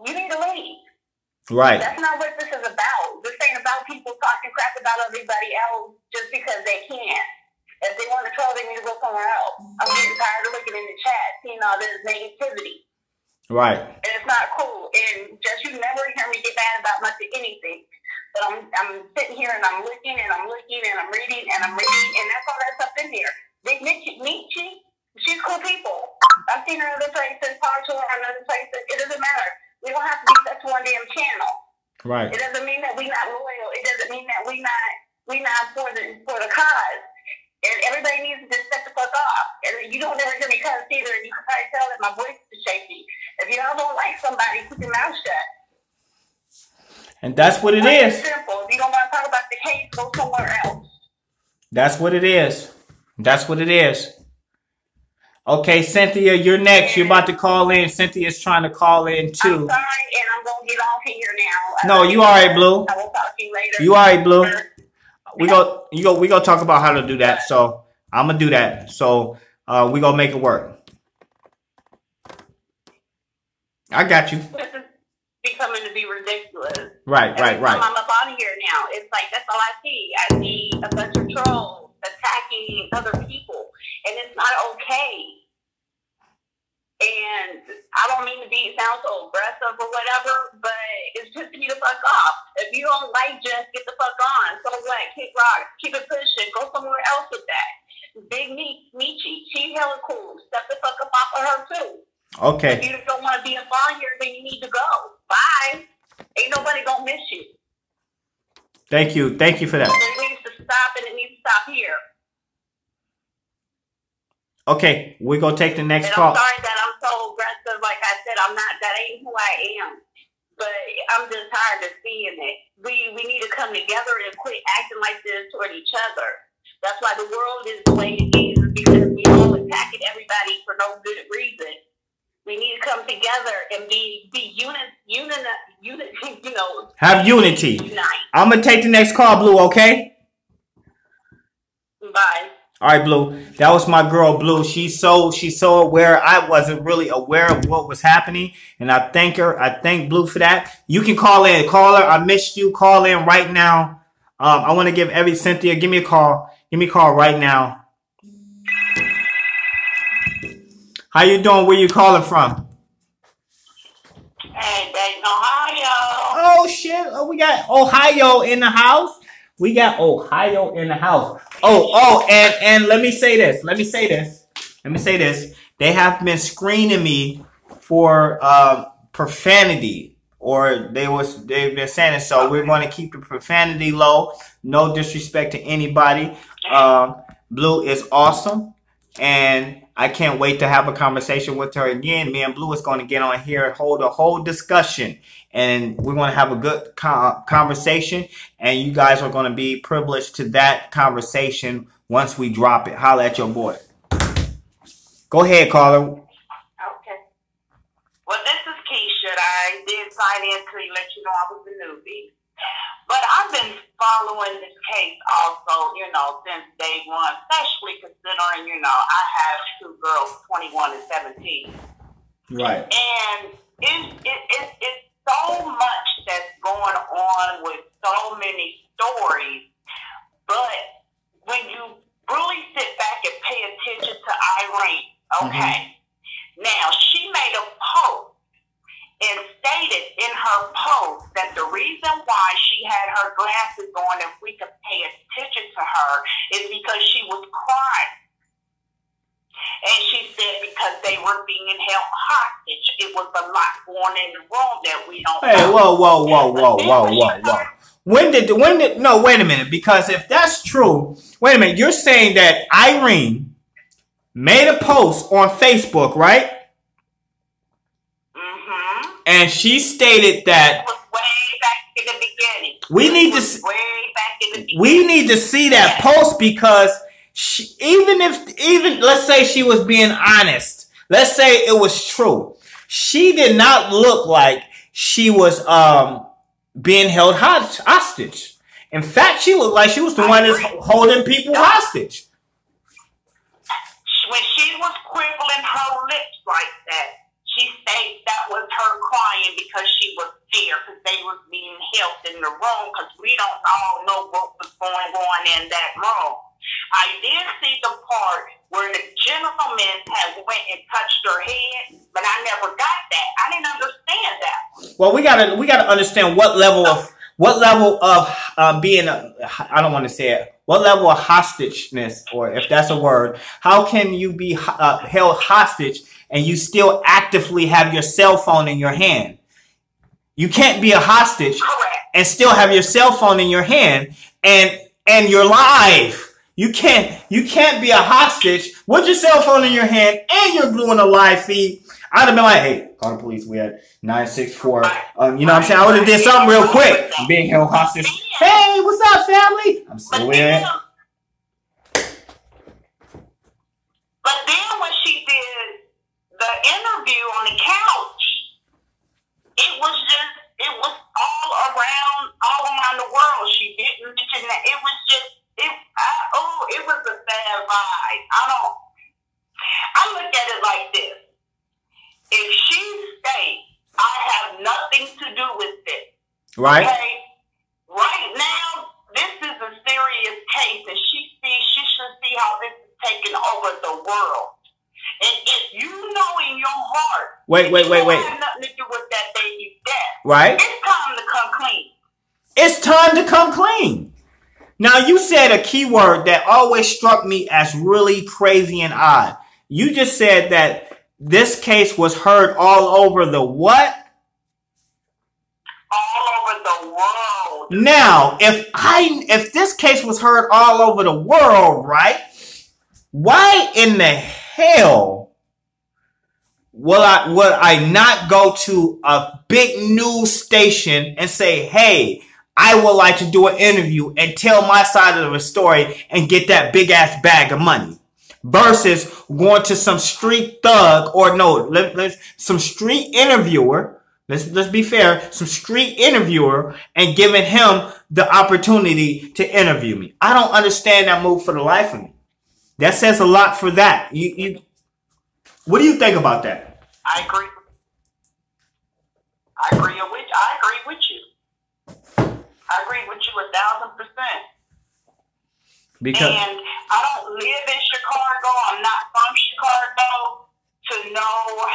you need to leave. Right. That's not what this is about. This ain't about people talking crap about everybody else just because they can. If they want to troll, they need to go somewhere else. I'm getting tired of looking in the chat, seeing all this negativity. Right. And it's not cool. And just you never hear me get mad about much of anything. But I'm sitting here and I'm looking and I'm looking and I'm reading and I'm reading, and that's all that's up in here. They meet she. She's cool people. I've seen her other places, talked to her in other places. It doesn't matter. We don't have to be such one damn channel. Right. It doesn't mean that we're not loyal. It doesn't mean that we not for the cause. And everybody needs to just step the fuck off. And you don't ever hear me cuss either. And you can probably tell that my voice is shaky. If y'all don't like somebody, keep your mouth shut. And that's what it is. It's simple. If you don't want to talk about the case, go somewhere else. That's what it is. That's what it is. Okay, Cynthia, you're next. You're about to call in. Cynthia's trying to call in too. I'm sorry, and I'm going to get off here now. No, you all right, Blue. I will talk to you later. You all right, Blue? We go talk about how to do that. So I'm gonna do that. So we gonna make it work. I got you. This is becoming to be ridiculous. Right. I'm up out of here now. It's like that's all I see. I see a bunch of trolls attacking other people, and it's not okay. And And I don't mean to sound so aggressive or whatever, but it's pissing me the fuck off. If you don't like Jess, get the fuck on. So what? Kick rock, keep it pushing, go somewhere else with that. Big Michi, she hella cool. Step the fuck up off of her too. Okay. If you don't want to be involved here, then you need to go. Bye. Ain't nobody gonna miss you. Thank you. Thank you for that. So it needs to stop, and it needs to stop here. Okay, we're gonna take the next And call. I'm sorry that I'm so aggressive. Like I said, I'm not. That ain't who I am. But I'm just tired of seeing it. We need to come together and quit acting like this toward each other. That's why the world is the way it is, because we all attacking everybody for no good reason. We need to come together and be you know. Have unity. Unite. I'm gonna take the next call, Blue. Okay. Bye. All right, Blue. That was my girl, Blue. She's so aware. I wasn't really aware of what was happening, and I thank her. I thank Blue for that. You can call in, caller. I missed you. Call in right now. I want to give Cynthia. Give me a call. Give me a call right now. How you doing? Where you calling from? Hey, Dayton, Ohio. Oh shit! Oh, we got Ohio in the house. We got Ohio in the house. And let me say this. They have been screening me for profanity, or they've been saying it. So we're going to keep the profanity low. No disrespect to anybody. Blue is awesome, and I can't wait to have a conversation with her again. Me and Blue is going to get on here and hold a whole discussion. And we're going to have a good conversation. And you guys are going to be privileged to that conversation once we drop it. Holla at your boy. Go ahead, caller. Okay. Well, this is Keisha. I did sign in to let you know I was a newbie. But I've been following this case also, since day one, especially considering, I have two girls, 21 and 17. Right. And it's so much that's going on with so many stories. But when you really sit back and pay attention to Irene, okay, now she made a post and stated in her post that the reason why she had her glasses on, if we could pay attention to her, is because she was crying. And she said because they were being held hostage. It was a lot going in the room that we don't know. Hey, whoa. When did, no, wait a minute. Because if that's true, wait a minute. You're saying that Irene made a post on Facebook, right? And she stated that it was way back in the beginning. We need to see that post, because even let's say she was being honest. Let's say it was true. She did not look like she was being held hostage. In fact, she looked like she was the one that's holding people hostage. When she was quibbling her lips like that, she stated that was her crying because she was scared because they was being held in the room, because we don't all know what was going on in that room. I did see the part where the gentleman had went and touched her head, but I never got that. I didn't understand that. Well, we gotta understand what level of being I don't want to say it. What level of hostageness, or if that's a word, how can you be held hostage and you still actively have your cell phone in your hand? You can't be a hostage and still have your cell phone in your hand and you're live. You can't be a hostage with your cell phone in your hand and you're doing a live feed. I'd have been like, hey, call the police. We had 964. You know what I'm saying? I would have did something real quick. Being held hostage. Hey, what's up, family? I'm still in. But then when she did the interview on the couch, it was all around the world. She didn't mention that. It was just, it was a bad vibe. I look at it like this. If she stays, I have nothing to do with it. Right. Okay? Right now, this is a serious case, and she should see how this is taking over the world. And if you know in your heart, Wait. you don't have nothing to do with that baby's death. Right? It's time to come clean. It's time to come clean. Now, you said a key word that always struck me as really crazy and odd. You just said that this case was heard all over the what? All over the world. Now, if this case was heard all over the world, right? Why in the hell would I not go to a big news station and say, hey, I would like to do an interview and tell my side of the story and get that big ass bag of money, versus going to some street thug or some street interviewer. Let's be fair, some street interviewer, and giving him the opportunity to interview me. I don't understand that move for the life of me. That says a lot for that. What do you think about that? I agree. I agree with you. I agree with you 1,000%. And I don't live in Chicago. I'm not from Chicago to know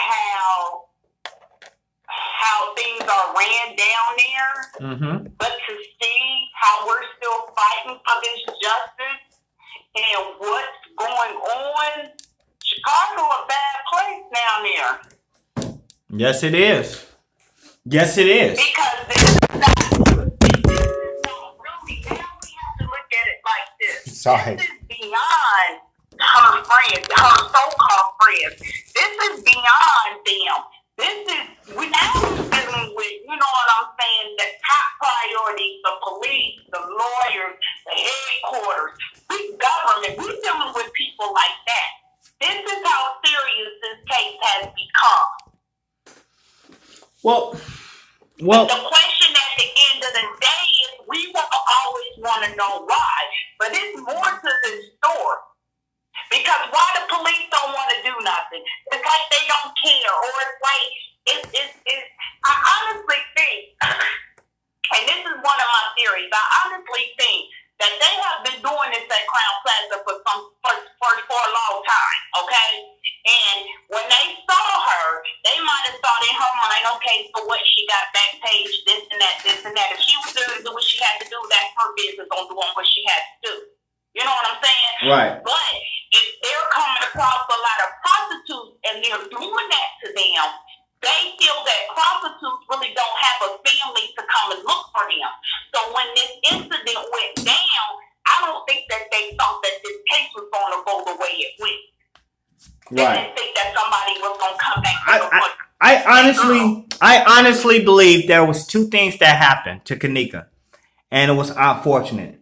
how things are ran down there. Mm-hmm. But to see how we're still fighting for this justice and what's going on, Chicago a bad place down there. Yes, it is. Yes, it is. Because this is not really, now we have to look at it like this. Sorry. This is beyond her friends, her so-called friends. This is beyond them. We're now dealing with, you know what I'm saying, the top priorities, the police, the lawyers, the headquarters, the government. We're dealing with people like that. This is how serious this case has become. Well, the question at the end of the day is, we will always want to know why, but it's more to this story. Because why the police don't want to do nothing? It's like they don't care, or it's like I honestly think, and this is one of my theories, I honestly think that they have been doing this at Crown Plaza for a long time, okay? And when they saw her, they might have thought in her mind, okay, so what, she got back page, this and that. If she was doing what she had to do, that's her business on doing what she had to do. You know what I'm saying? Right. But if they're coming across a lot of prostitutes and they're doing that to them, they feel that prostitutes really don't have a family to come and look for them. So when this incident went down, I don't think that they thought that this case was going to go the way it went. They didn't think that somebody was going to come back. I honestly believe there was two things that happened to Kenneka, and it was unfortunate.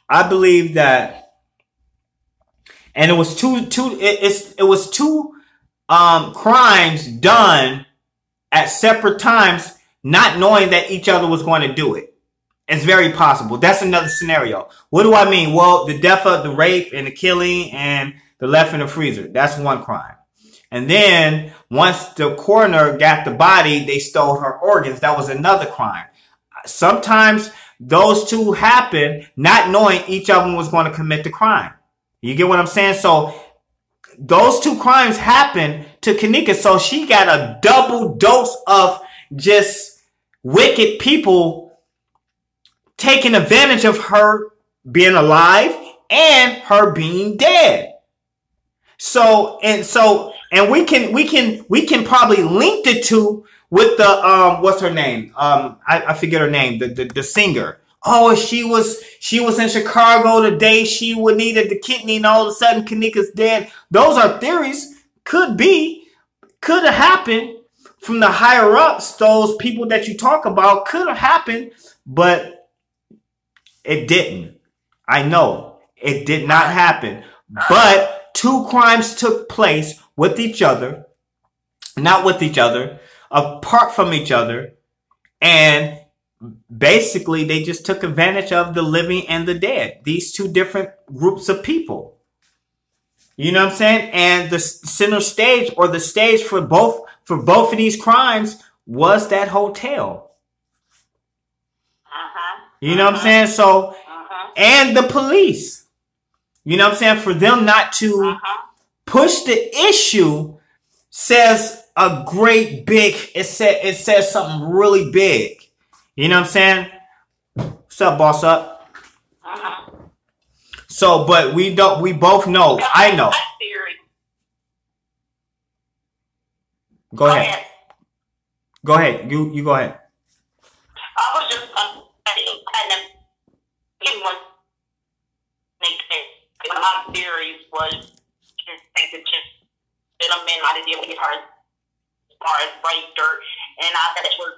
I believe that, and it was two crimes done at separate times, not knowing that each other was going to do it. It's very possible. That's another scenario. What do I mean? Well, the death of the rape and the killing and the left in the freezer. That's one crime. And then once the coroner got the body, they stole her organs. That was another crime. Sometimes those two happen not knowing each of them was going to commit the crime. You get what I'm saying? So those two crimes happened to Kenneka. So she got a double dose of just wicked people taking advantage of her being alive and her being dead. And we can probably link the two with the what's her name? I forget her name. The singer. Oh, she was in Chicago the day she would needed the kidney, and all of a sudden Kenneka's dead. Those are theories. Could have happened from the higher ups. Those people that you talk about could have happened, but it didn't. I know it did not happen. But two crimes took place with each other, not with each other, apart from each other, and basically they just took advantage of the living and the dead. These two different groups of people. You know what I'm saying? And the center stage, or the stage for both of these crimes, was that hotel. You know what I'm saying? So, and the police. You know what I'm saying? For them not to Push the issue says a great big. It says something really big. You know what I'm saying? What's up, boss up? So, but we don't. We both know. I know. Go ahead. Go ahead. You go ahead. I was just my theories was just gentlemen might have did with her as far as raped her, and I said it was,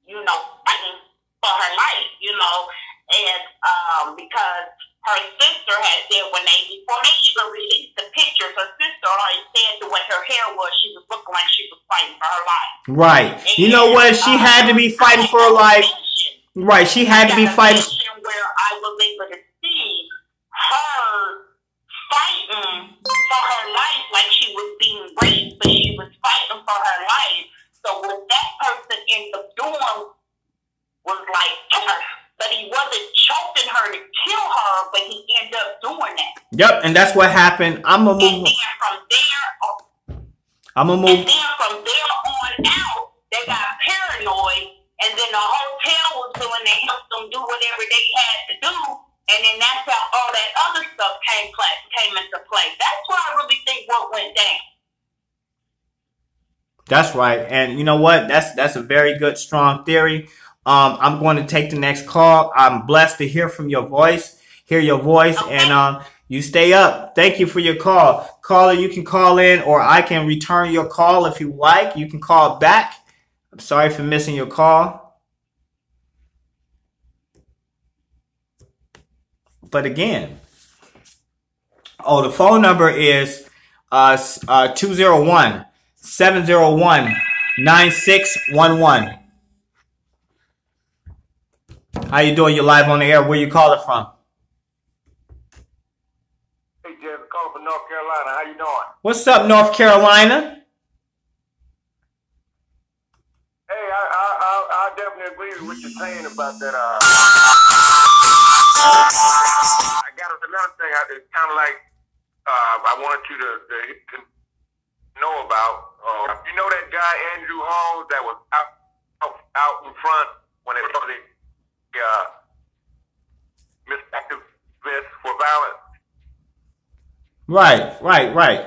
fighting for her life, and because her sister had said before they even released the pictures, her sister already said the way her hair was, she was looking like she was fighting for her life. Right. And, you know what? She had to be fighting for her life. Right. She had to be fighting. Where I was able to see her fighting for her life, like she was being raped, but she was fighting for her life. So what that person ended up doing was like, but he wasn't choking her to kill her, but he ended up doing that. Yep, and that's what happened. I'm gonna move. And then from there on out, they got paranoid, and then the hotel was willing to help them do whatever they had to do, and then that's how all that other stuff came into play. That's why I really think what went down. That's right, and you know what? That's a very good, strong theory. I'm going to take the next call. I'm blessed to hear your voice, okay. And you stay up. Thank you for your call. Caller, you can call in, or I can return your call if you like. You can call back. I'm sorry for missing your call. But again, the phone number is 201-701-9611. How you doing? You're live on the air. Where you calling from? Hey, Jeff, calling from North Carolina. How you doing? What's up, North Carolina? Hey, I definitely agree with what you're saying about that. I got another thing. It's kind of like I wanted you to know about. You know that guy Andrew Holmes that was out in front when they were the misactivist for violence. Right.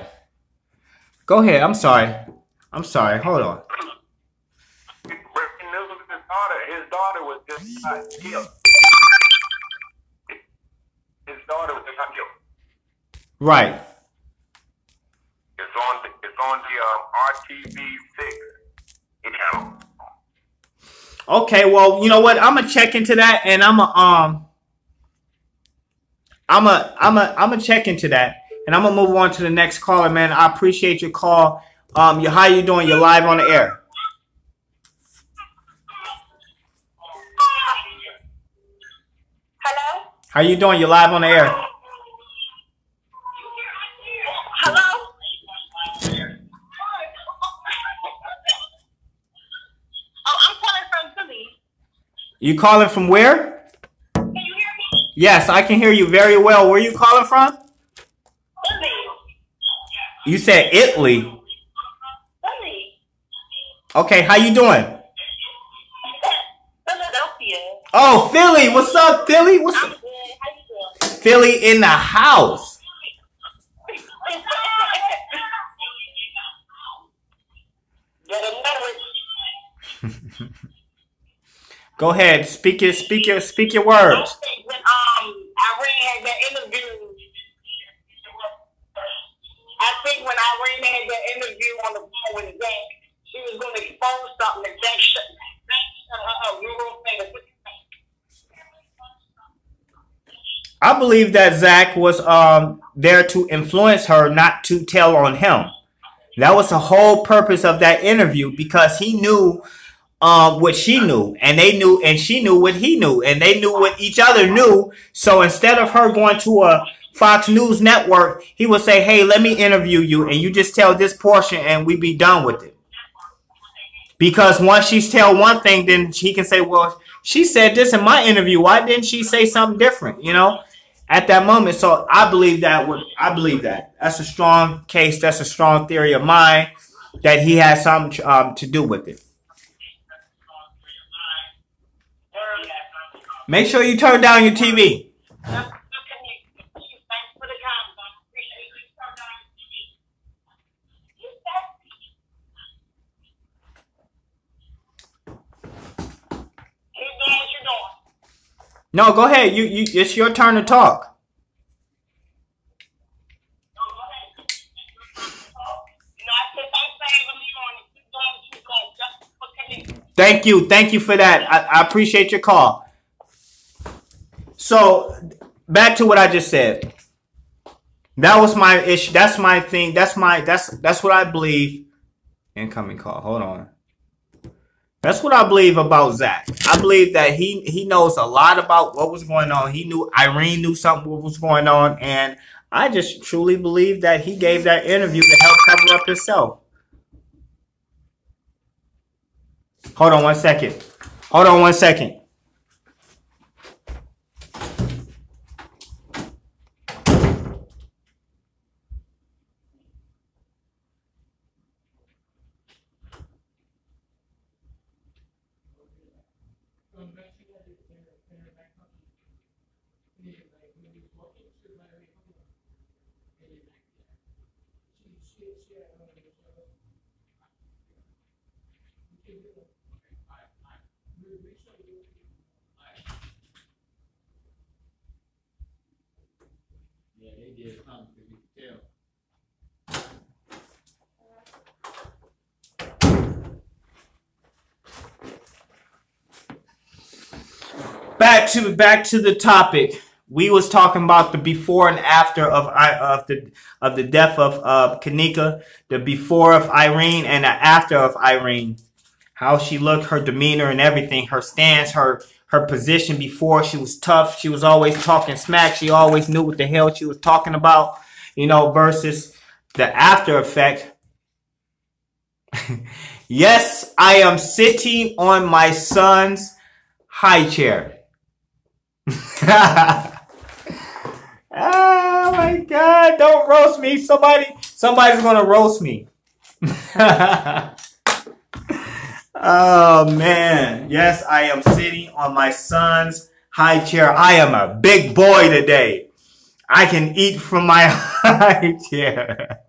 Go ahead. I'm sorry. Hold on. His daughter was just killed. Right. It's on the RTV6 channel. Okay, well, you know what? I'm gonna check into that, and I'm gonna check into that, and I'm gonna move on to the next caller, man. I appreciate your call. How you doing? You're live on the air. Hello? How you doing? You're live on the air. Hello? Oh, I'm calling from Philly. You calling from where? Can you hear me? Yes, I can hear you very well. Where are you calling from? Philly. You said Italy. Philly. Okay, how you doing? Philadelphia. Oh, Philly. What's up, Philly? What's up? I'm good. How you doing? Philly in the house. Go ahead. Speak your words. When Irene had that interview, I think when Irene had that interview on the phone with Zach, she was going to expose something that Zach shut her. I believe that Zach was there to influence her, not to tell on him. That was the whole purpose of that interview, because he knew what she knew, and they knew, and she knew what he knew, and they knew what each other knew. So instead of her going to a Fox News network, he would say, "Hey, let me interview you, and you just tell this portion, and we be done with it." Because once she tell one thing, then he can say, "Well, she said this in my interview. Why didn't she say something different?" You know. at that moment. So I believe that. That's a strong case. That's a strong theory of mine that he has something to do with it. Make sure you turn down your TV. No, go ahead. You it's your turn to talk. Thank you for that. I appreciate your call. So back to what I just said. That was my issue. That's my thing. That's what I believe. Incoming call. Hold on. That's what I believe about Zach. I believe that he knows a lot about what was going on. He knew Irene knew something what was going on, and I just truly believe that he gave that interview to help cover up himself. Hold on one second. Yeah, they did something because you could tell. Back to the topic. We was talking about the before and after of the death of Kenneka, the before of Irene and the after of Irene. How she looked, her demeanor and everything, her stance, her position before. She was tough. She was always talking smack. She always knew what the hell she was talking about, versus the after effect. Yes, I am sitting on my son's high chair. Oh my God, don't roast me. Somebody's gonna roast me. Oh man, yes, I am sitting on my son's high chair. I am a big boy today. I can eat from my high chair.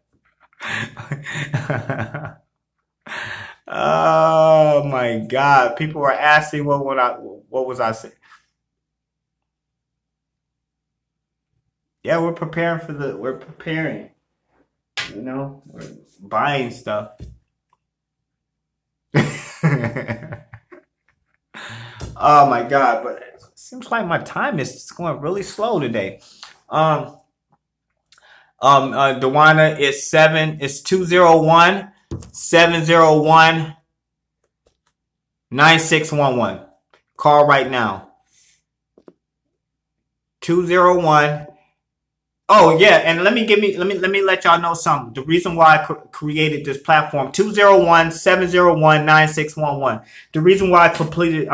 Oh my God, people were asking what was I saying? Yeah, we're preparing, we're buying stuff. Oh my God, but it seems like my time is going really slow today. Dewana is 201-701-9611. Call right now. 201. Oh yeah, and let me let y'all know something. The reason why I created this platform, 201-701-9611. The reason why I completed.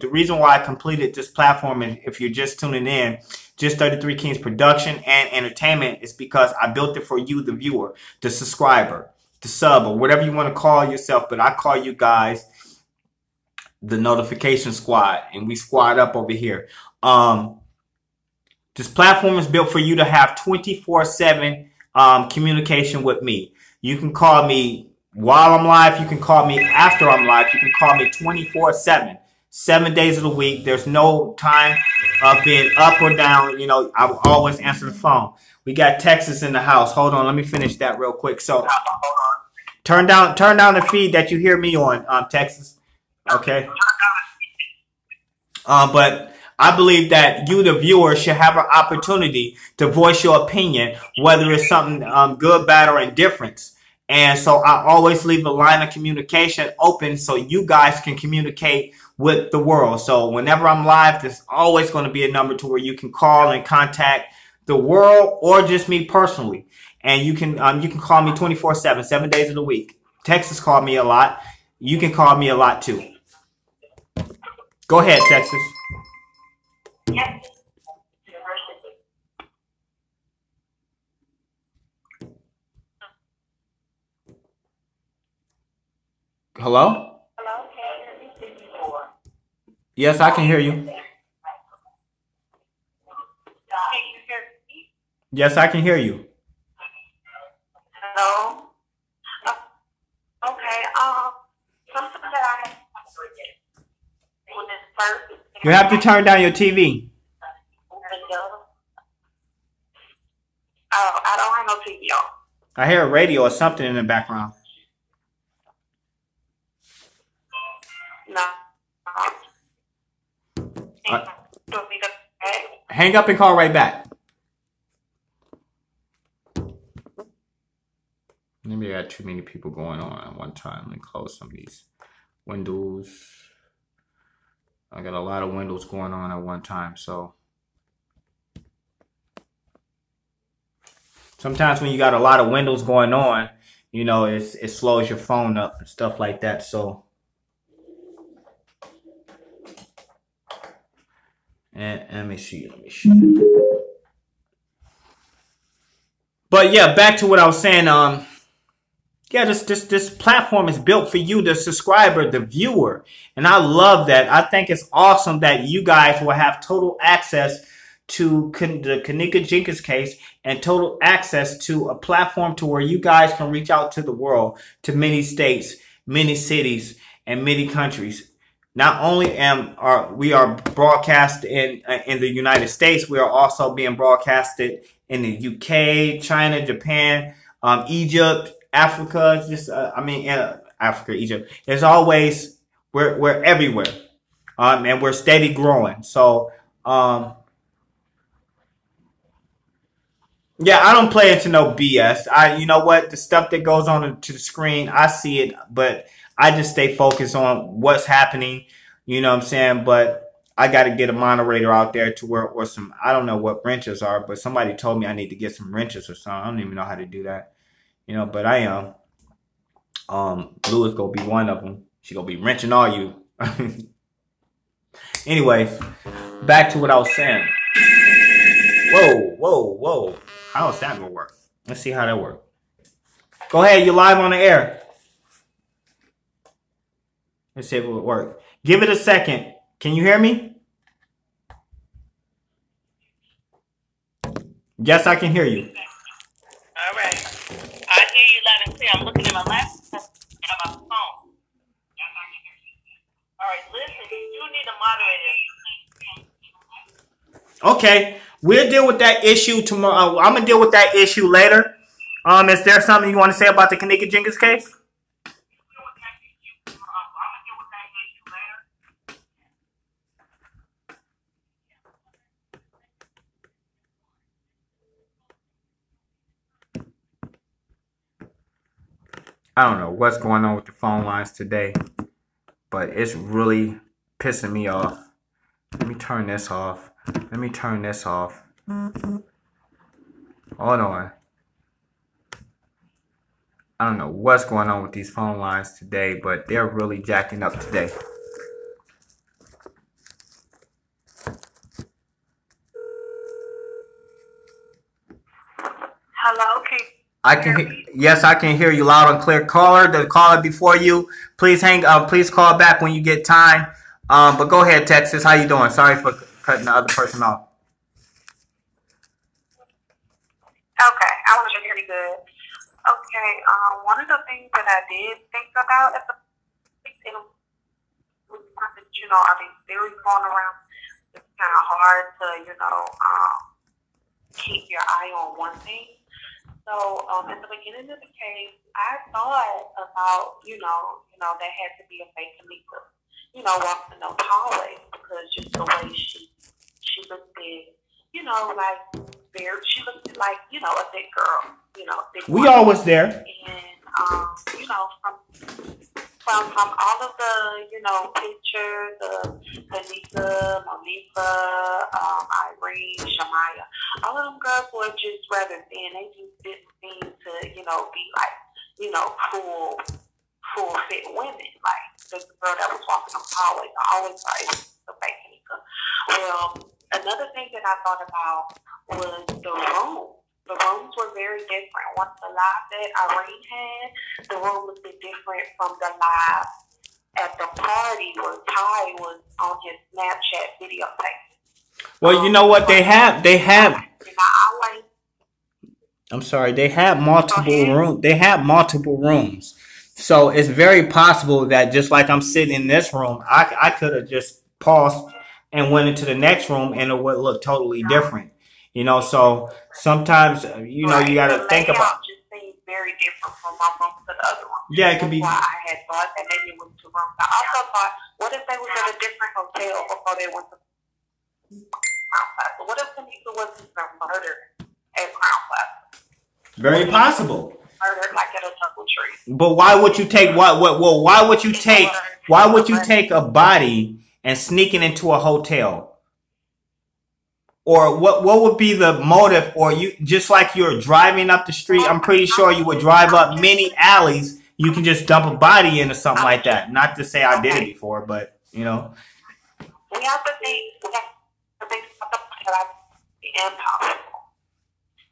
The reason why I completed this platform, and if you're just tuning in, Just 33 Kings production and entertainment, is because I built it for you, the viewer, the subscriber, the sub, or whatever you want to call yourself. But I call you guys the notification squad, and we squad up over here. This platform is built for you to have 24/7 communication with me. You can call me while I'm live. You can call me after I'm live. You can call me 24/7, 7 days of the week. There's no time being up or down. I will always answer the phone. We got Texas in the house. Hold on, let me finish that real quick. So turn down the feed that you hear me on, Texas. Okay. But I believe that you, the viewer, should have an opportunity to voice your opinion, whether it's something good, bad, or indifference. And so I always leave a line of communication open so you guys can communicate with the world. So whenever I'm live, there's always going to be a number to where you can call and contact the world or just me personally. And you can call me 24/7, 7 days of the week. Texas called me a lot. You can call me a lot too. Go ahead, Texas. Yes. Hello? Hello, can you hear me? Yes, I can hear you. Can you hear me? Yes, I can hear you. Hello? Okay, something that I when this first You have to turn down your TV. I don't have no TV on. I hear a radio or something in the background. No. Hang up and call right back. Maybe I got too many people going on at one time. Let me close some of these windows. I got a lot of windows going on at one time, so sometimes when you got a lot of windows going on, you know, it slows your phone up and stuff like that. So, and let me see. But yeah, back to what I was saying. Yeah, this platform is built for you, the subscriber, the viewer. And I love that. I think it's awesome that you guys will have total access to the Kenneka Jenkins case and total access to a platform to where you guys can reach out to the world, to many states, many cities, and many countries. Not only are we broadcast in the United States, we are also being broadcasted in the UK, China, Japan, Egypt, Africa, Africa, Egypt. There's always, we're everywhere. And we're steady growing. So, yeah, I don't play into no BS. You know what? The stuff that goes on to the screen, I see it, but I just stay focused on what's happening. You know what I'm saying? But I got to get a moderator out there to where, or some, I don't know what wrenches are, but somebody told me I need to get some wrenches or something. I don't even know how to do that. You know, but I am. Blue is going to be one of them. She going to be wrenching all you. Anyways, back to what I was saying. Whoa. How is that going to work? Let's see how that works. Go ahead. You're live on the air. Let's see if it will work. Give it a second. Can you hear me? Yes, I can hear you. All right. I hear you loud and clear. I'm looking at my laptop and my phone. All right, listen, you need a moderator. Okay. We'll deal with that issue tomorrow. I'm going to deal with that issue later. Is there something you want to say about the Kenneka Jenkins case? I don't know what's going on with the phone lines today, but it's really pissing me off. Let me turn this off. Hold on. I don't know what's going on with these phone lines today, but they're really jacking up today. Hello, Yes, I can hear you loud and clear. The caller before you, please please call back when you get time. But go ahead, Texas. How you doing? Sorry for cutting the other person off. Okay, I was pretty good. Okay, one of the things that I did think about at the all these theories going around, it's kind of hard to, keep your eye on one thing. So, at the beginning of the case, I thought about, there had to be a fake Kenneka, walking in those hallways because just the way she looked big, like she looked like, a big girl, We always there. And, from all of the, pictures of Kenneka, Monica, Irene, Shamaya, all of them girls were just rather thin. They just didn't seem to, be like, full fit women. Like the girl that was walking on the hallway, I always thought the fake Kenneka. Well, another thing that I thought about was the room. The rooms were very different. Once the live that Irene had, the room was a bit different from the live at the party where Ty was on his Snapchat videotape. Well, you know what they have? I'm sorry. They have multiple rooms. They have multiple rooms. So it's very possible that just like I'm sitting in this room, I could have just paused and went into the next room and it would look totally different. You know, so sometimes, you know, you got to think about. Just seems very different from one room to the other room. Yeah, it could be. That's why I had thought that maybe it was two rooms. I also thought, what if they was at a different hotel before they went to Crown Plaza? What if Kenneka wasn't murdered at Crown Plaza? Very possible. Murdered like at a Doubletree. But why would you take why would you take a body and sneak it into a hotel? Or what would be the motive? Or you just like you're driving up the street, I'm pretty sure you would drive up many alleys. You can just dump a body in or something like that. Not to say I did it before, but you know. We have to think about the impossible.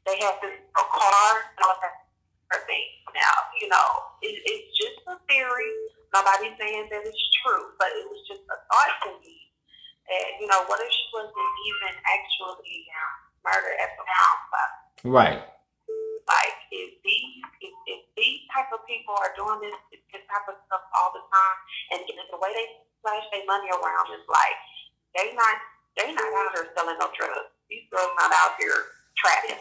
They have this car and all that thing. Now, you know, it's just a theory. Nobody's saying that it's true, but it was just a thought to me. And, you know, what if she wasn't even actually murdered at the Crown Plaza? Right. Like, if these type of people are doing this type of stuff all the time, and the way they splash their money around is like, they not out here selling no drugs. These girls not out here trapping.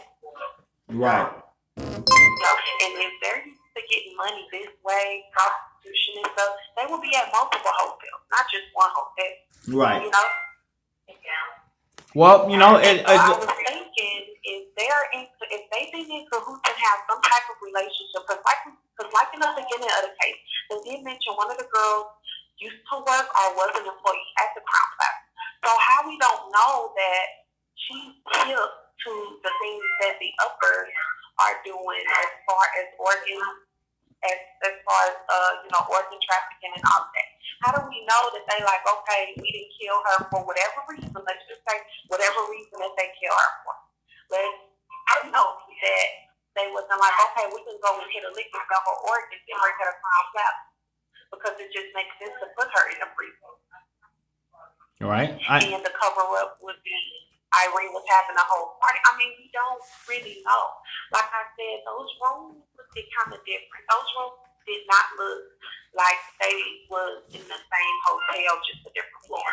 Right. So, and if they're used to getting money this way, prostitution and stuff, they will be at multiple hotels, not just one hotel. Right. You know? Well, you know, I was thinking if they've been in cahoots and have some type of relationship, because like in the beginning of the case, they did mention one of the girls used to work or was an employee at the Crown Plaza. So how we don't know that she's hip to the things that the uppers are doing as far as organ trafficking and all that. How do we know that they like, okay, we didn't kill her for whatever reason? Let's just say whatever reason that they kill her for. I know that they wasn't like, okay, we can go and hit a lick with her organs and bring her to Crown Plaza, because it just makes sense to put her in a freezer. Right. And the cover up would be Irene was having a whole party. I mean, we don't really know. Like I said, those rooms looked kind of different. Those rooms did not look like they was in the same hotel, just a different floor.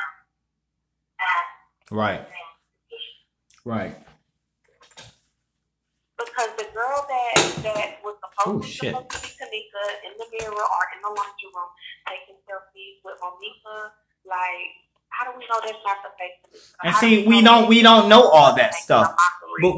Right. Right. Because the girl that was supposed to be Kenneka in the mirror or in the laundry room taking selfies with Monica, like, how do we know that's not the fake? And see, we don't know all that stuff. But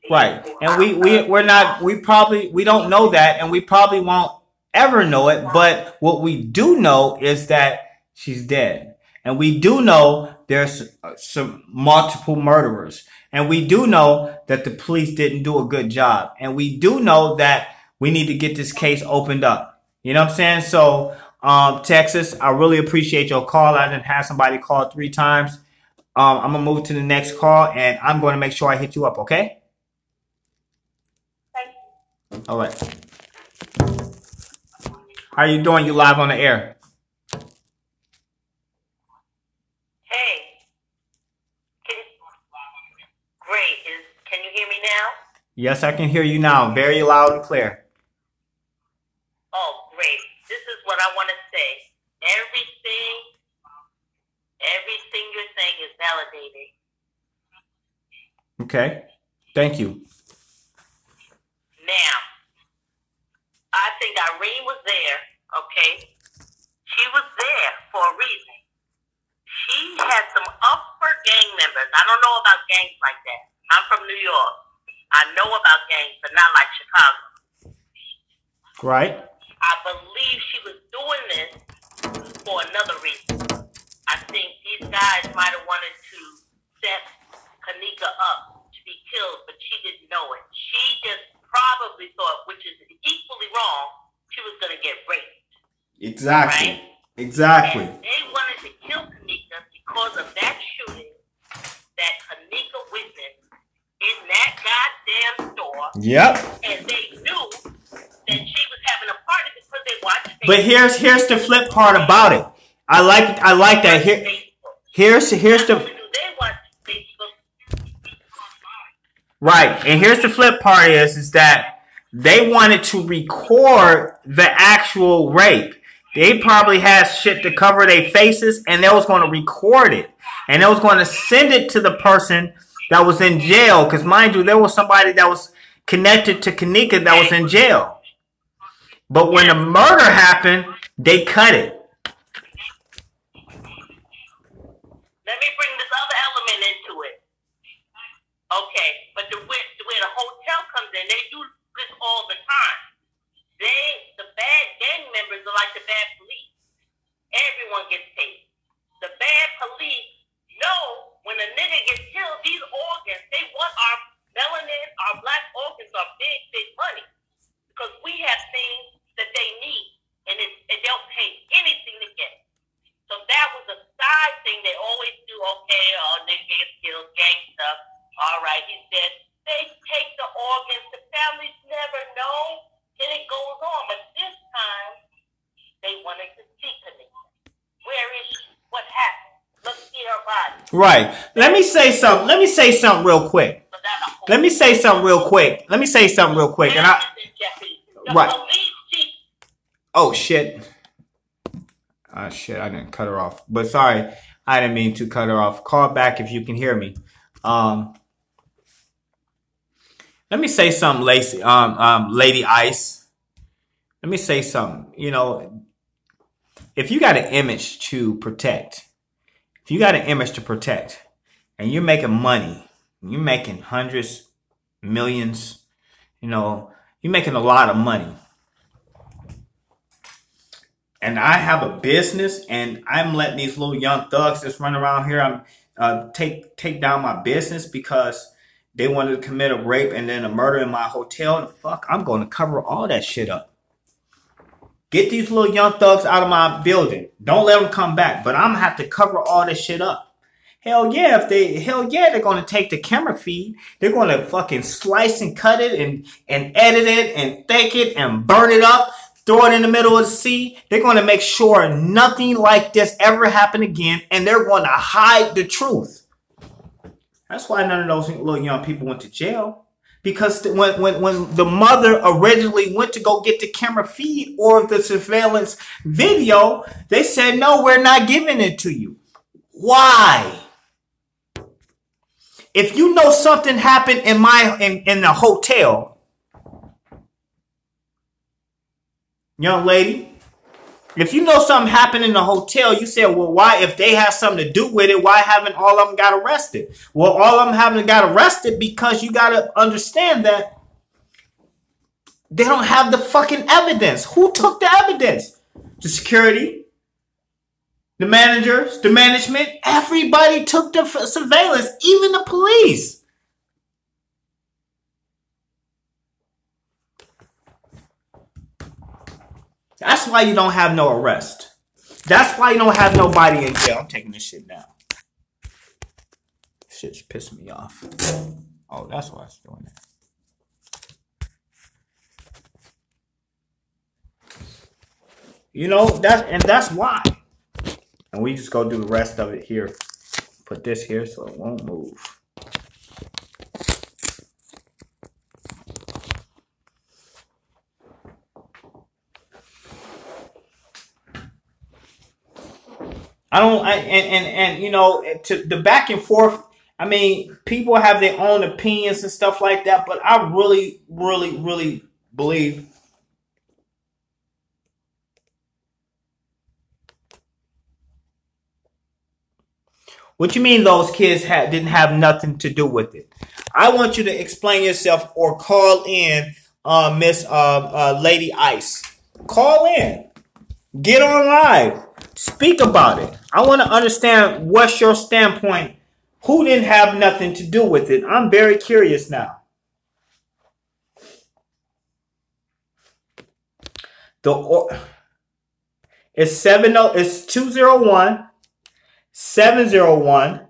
right. And we don't know that, and we probably won't ever know it. But what we do know is that she's dead. And we do know there's some multiple murderers. And we do know that the police didn't do a good job. And we do know that we need to get this case opened up. You know what I'm saying? So, Texas, I really appreciate your call. I didn't have somebody call 3 times. I'm going to move to the next call, and I'm going to make sure I hit you up, okay? All right. How you doing? You live on the air. Hey. Great. Can you hear me now? Yes, I can hear you now. Very loud and clear. Oh, great. This is what I want to say. Everything you're saying is validating. Okay. Thank you. Now, I think Irene was there, okay? She was there for a reason. She had some upper gang members. I don't know about gangs like that. I'm from New York. I know about gangs, but not like Chicago. Right. I believe she was doing this for another reason. I think these guys might have wanted to set Kenneka up to be killed, but she didn't know it. She just probably thought, which is equally wrong, she was going to get raped. Exactly. Right? Exactly. And they wanted to kill Kenneka because of that shooting that Kenneka witnessed in that goddamn store. Yep. And they knew that she was having a party because they watched. But here's the flip part about it. I like that. Here's the right, and here's the flip part is that they wanted to record the actual rape. They probably had shit to cover their faces, and they was going to record it, and they was going to send it to the person that was in jail. Because mind you, there was somebody that was connected to Kenneka that was in jail. But when the murder happened, they cut it. Let me bring this other element into it. Okay, but where the hotel comes in, they do this all the time. The bad gang members are like the bad police. Everyone gets paid. The bad police know when a nigga gets killed, these organs, they want our melanin, our black organs are big, big money. Because we have things that they need, and they'll pay anything to get it. So that was a side thing they always do. Okay, nigga gets killed, gang stuff. All right, he's dead. They take the organs. The families never know. And it goes on. But this time, they wanted to see Kenneka. Where is she? What happened? Let's see her body. Right. Let me say something real quick. And right. Oh, shit. Shit, I didn't cut her off. But sorry, I didn't mean to cut her off. Call back if you can hear me. Let me say something, Lady Ice. Let me say something. You know, if you got an image to protect, and you're making money, you're making hundreds, millions, you know, you're making a lot of money. And I have a business, and I'm letting these little young thugs just run around here. I'm take down my business because they wanted to commit a rape and then a murder in my hotel. And fuck, I'm going to cover all that shit up. Get these little young thugs out of my building. Don't let them come back. But I'm going to have to cover all this shit up. Hell yeah, they're going to take the camera feed. They're going to fucking slice and cut it and edit it and fake it and burn it up. Throw it in the middle of the sea. They're going to make sure nothing like this ever happened again. And they're going to hide the truth. That's why none of those little young people went to jail. Because when the mother originally went to go get the camera feed or the surveillance video, they said, no, we're not giving it to you. Why? If you know something happened in the hotel, young lady, if you know something happened in the hotel, you said, well, why, if they have something to do with it, why haven't all of them got arrested? Well, all of them haven't got arrested because you got to understand that they don't have the fucking evidence. Who took the evidence? The security, the managers, the management, everybody took the surveillance, even the police. That's why you don't have no arrest. That's why you don't have nobody in jail. I'm taking this shit down. Shit's pissing me off. Oh, that's why I was doing that. You know, that's why. And we just go do the rest of it here. Put this here so it won't move. You know, to the back and forth, I mean, people have their own opinions and stuff like that, but I really, really, really believe what you mean those kids didn't have nothing to do with it? I want you to explain yourself or call in Miss Lady Ice. Call in. Get on live. Speak about it. I want to understand what's your standpoint. Who didn't have nothing to do with it? I'm very curious now. It's 201 701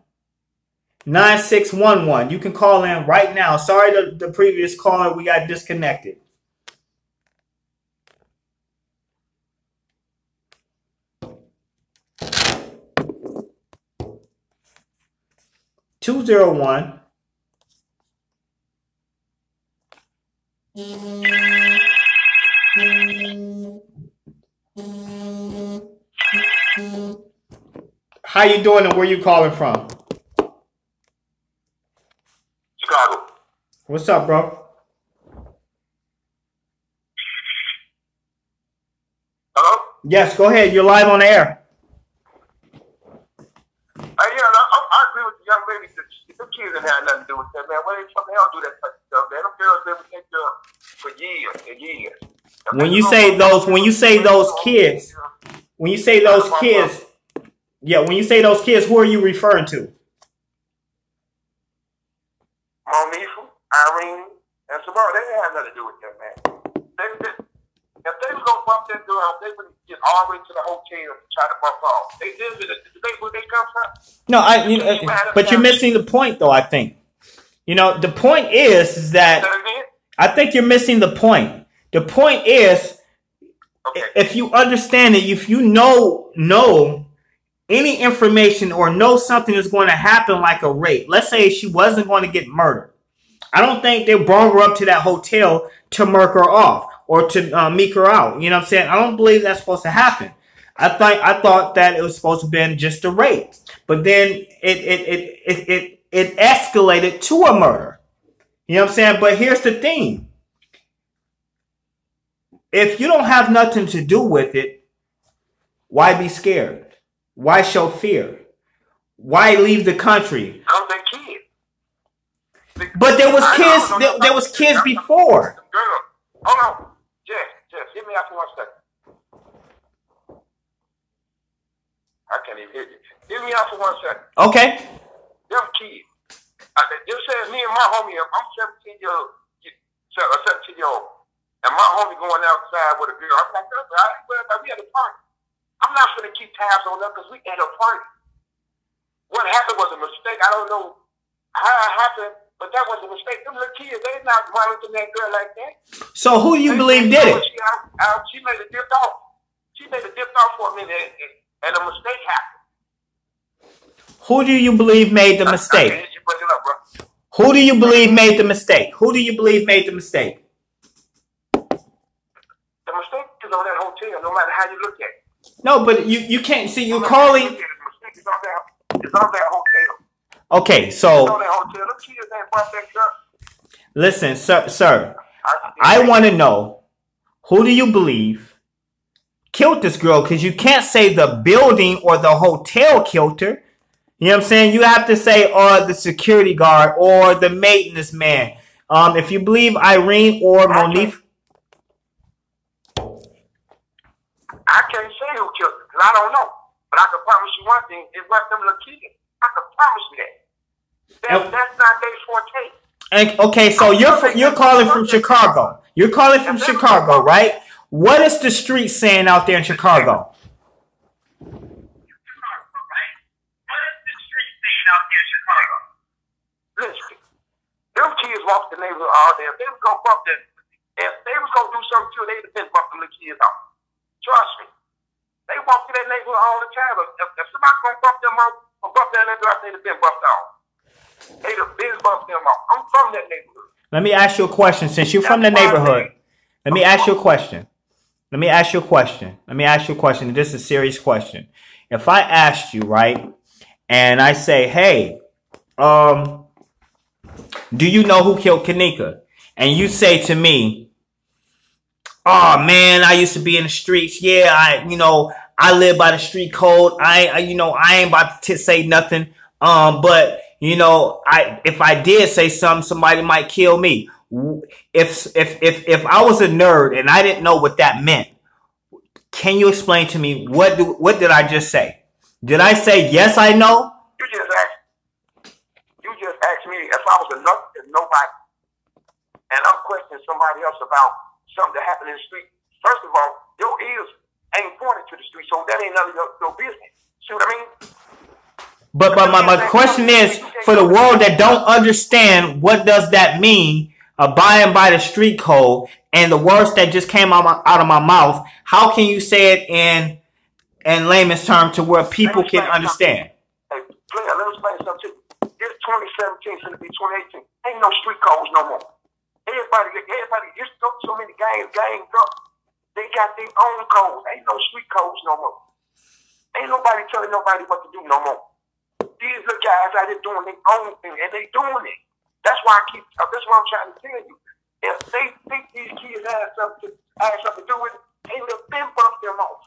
9611. You can call in right now. Sorry, the previous caller, we got disconnected. (201) How you doing and where you calling from? Chicago. What's up, bro? Hello? Yes, go ahead. You're live on the air. I agree with the young lady. The kids didn't have nothing to do with that, man. Why they something else do that type of stuff, man? Them girls been with that girl for years and years. When you say those kids, when you say those kids, who are you referring to? Monifa, Irene, and Samara, they didn't have nothing to do with that, man. If they was gonna bump that girl, they would get all the way to the hotel and try to bump off. They did where they come from. No, but you're missing the point, though. I think, the point is that I think you're missing the point. The point is, if you understand it, if you know any information or know something is going to happen, like a rape. Let's say she wasn't going to get murdered. I don't think they brought her up to that hotel to murk her off or to meek her out. You know what I'm saying? I don't believe that's supposed to happen. I thought that it was supposed to have been just a rape, but then it escalated to a murder. You know what I'm saying? But here's the thing: if you don't have nothing to do with it, why be scared? Why show fear? Why leave the country? Because they're kids. But there was kids. There was kids before. Girl, hold on, Jess, hit me out for 1 second. I can't even hear you. Hit me out for 1 second. Okay. Them kids. You said me and my homie. I'm 17 years old, and my homie going outside with a girl. I'm like, we at a party. I'm not going to keep tabs on them because we at a party. What happened was a mistake. I don't know how it happened, but that was a mistake. Them little kids, they not monitoring that girl like that. So who do you believe did it? She made a dip off. She made a dip off for a minute, and a mistake happened. Who do you believe made the mistake? You bring it up, bro. Who do you believe made the mistake? Who do you believe made the mistake? The mistake is on that hotel, no matter how you look at it. No, but you can't see. You're calling. It's on that hotel. Okay, so it's on that hotel. Look, kids ain't brought that girl. Listen, sir. I want to know, who do you believe killed this girl? Because you can't say the building or the hotel killed her. You know what I'm saying? You have to say, the security guard or the maintenance man. If you believe Irene or Monifa. I can't say who killed her, because I don't know. But I can promise you one thing. It wasn't them little kids. I can promise you that. That's not their forte. Okay, so you're calling from Chicago. You're calling from Chicago, right? What is the street saying out there in Chicago? Listen, them kids walk the neighborhood all day. If they was gonna bump them, if they was gonna do something to it, they'd have been bumping the kids off. Trust me. They walk through that neighborhood all the time. If somebody's gonna bump them off or bump down that door, they'd have been bumped off. They'd have been bumped them off. I'm from that neighborhood. Let me ask you a question. Since you're from the neighborhood, let me ask you a question. Let me ask you a question. This is a serious question. If I asked you, right, and I say, hey, do you know who killed Kenneka? And you say to me, oh man, I used to be in the streets. Yeah, I live by the street code. I ain't about to say nothing. But if I did say something, somebody might kill me. If I was a nerd and I didn't know what that meant, can you explain to me what did I just say? Did I say yes? I know. You just asked me if I was a nobody, and I'm questioning somebody else about something that happened in the street. First of all, your ears ain't pointed to the street, so that ain't none of your business. See what I mean? But my question is, for the world that don't understand, what does that mean? Abiding by the street code and the words that just came out of my mouth. How can you say it in layman's terms to where people can understand? Hey, player, let me explain something to you. It's 2017, it's gonna be 2018. Ain't no street codes no more. Everybody, it's so many gangs up. They got their own codes. Ain't no street codes no more. Ain't nobody telling nobody what to do no more. These little guys out here doing their own thing, and they doing it. That's why that's what I'm trying to tell you. If they think these kids had something to do with it, they would have been bumped them off.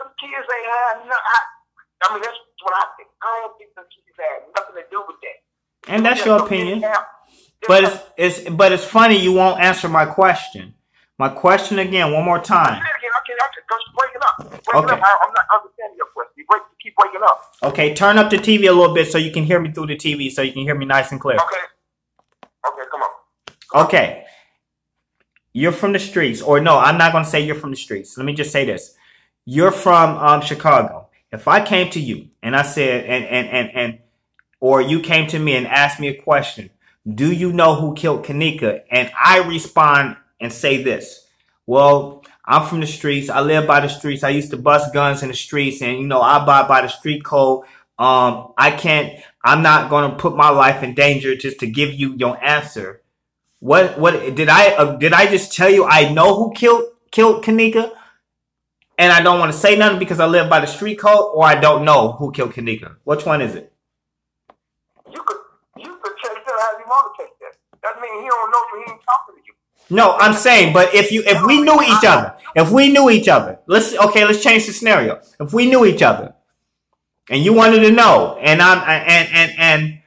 Them kids ain't had nothing. I mean, that's what I think. I don't think the kids had nothing to do with that. And that's your opinion. But it's funny you won't answer my question. My question again, one more time. Okay, just break it up. I'm not understanding your question. You keep breaking up. Okay, turn up the TV a little bit so you can hear me through the TV, so you can hear me nice and clear. Okay, come on. Okay. You're from the streets. Or no, I'm not going to say you're from the streets. Let me just say this. You're from Chicago. If I came to you and I said, or you came to me and asked me a question, do you know who killed Kenneka? And I respond and say this. Well, I'm from the streets. I live by the streets. I used to bust guns in the streets, and I abide by the street code. I'm not going to put my life in danger just to give you your answer. What did I just tell you? I know who killed Kenneka, and I don't want to say nothing because I live by the street code, or I don't know who killed Kenneka. Which one is it? You could take that how you want to take that. That means he don't know you. He ain't talking to you. No, I'm saying, but if we knew each other, let's change the scenario. If we knew each other, and you wanted to know, and I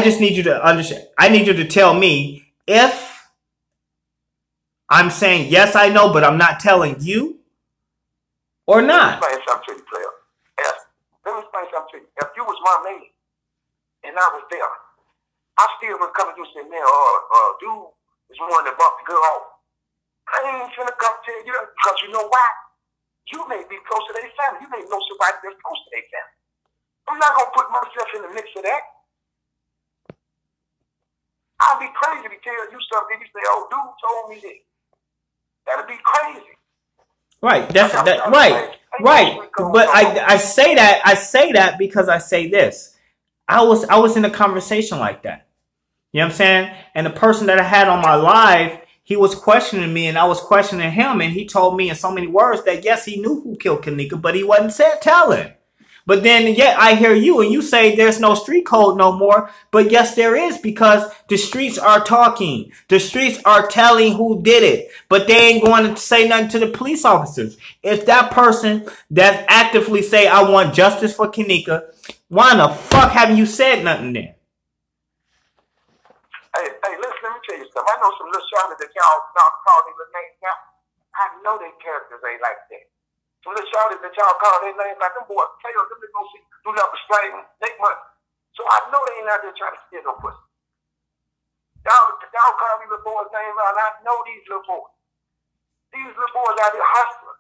just need you to understand. I need you to tell me if I'm saying yes, I know, but I'm not telling you, or not. Let me explain something to you, player. Let me explain something to you. If you was my lady, and I was there, I still would come to you and say, man, dude is one that bumped the girl. I ain't finna come tell you that because you know why? You may be close to their family. You may know somebody that's close to their family. I'm not gonna put myself in the mix of that. I'll be crazy to tell you something. You say, "Oh, dude told me this." That'd be crazy. Right. Right. But I say that because I say this. I was in a conversation like that. You know what I'm saying? And the person that I had on my live, he was questioning me and I was questioning him, and he told me in so many words that yes, he knew who killed Kenneka, but he wasn't telling. But then yet I hear you and you say there's no street code no more. But yes, there is, because the streets are talking. The streets are telling who did it. But they ain't going to say nothing to the police officers. If that person that actively say, I want justice for Kenneka, why the fuck haven't you said nothing then? Hey, listen, let me tell you something. I know some little shorties that y'all call their little names now. I know their characters ain't like that. Some little shorties that y'all call their names like them boys, tell them they gonna see, do nothing, slave, make money. So I know they ain't out there trying to steal no pussy. Y'all call these little boys names out, and I know these little boys. These little boys out there hustling.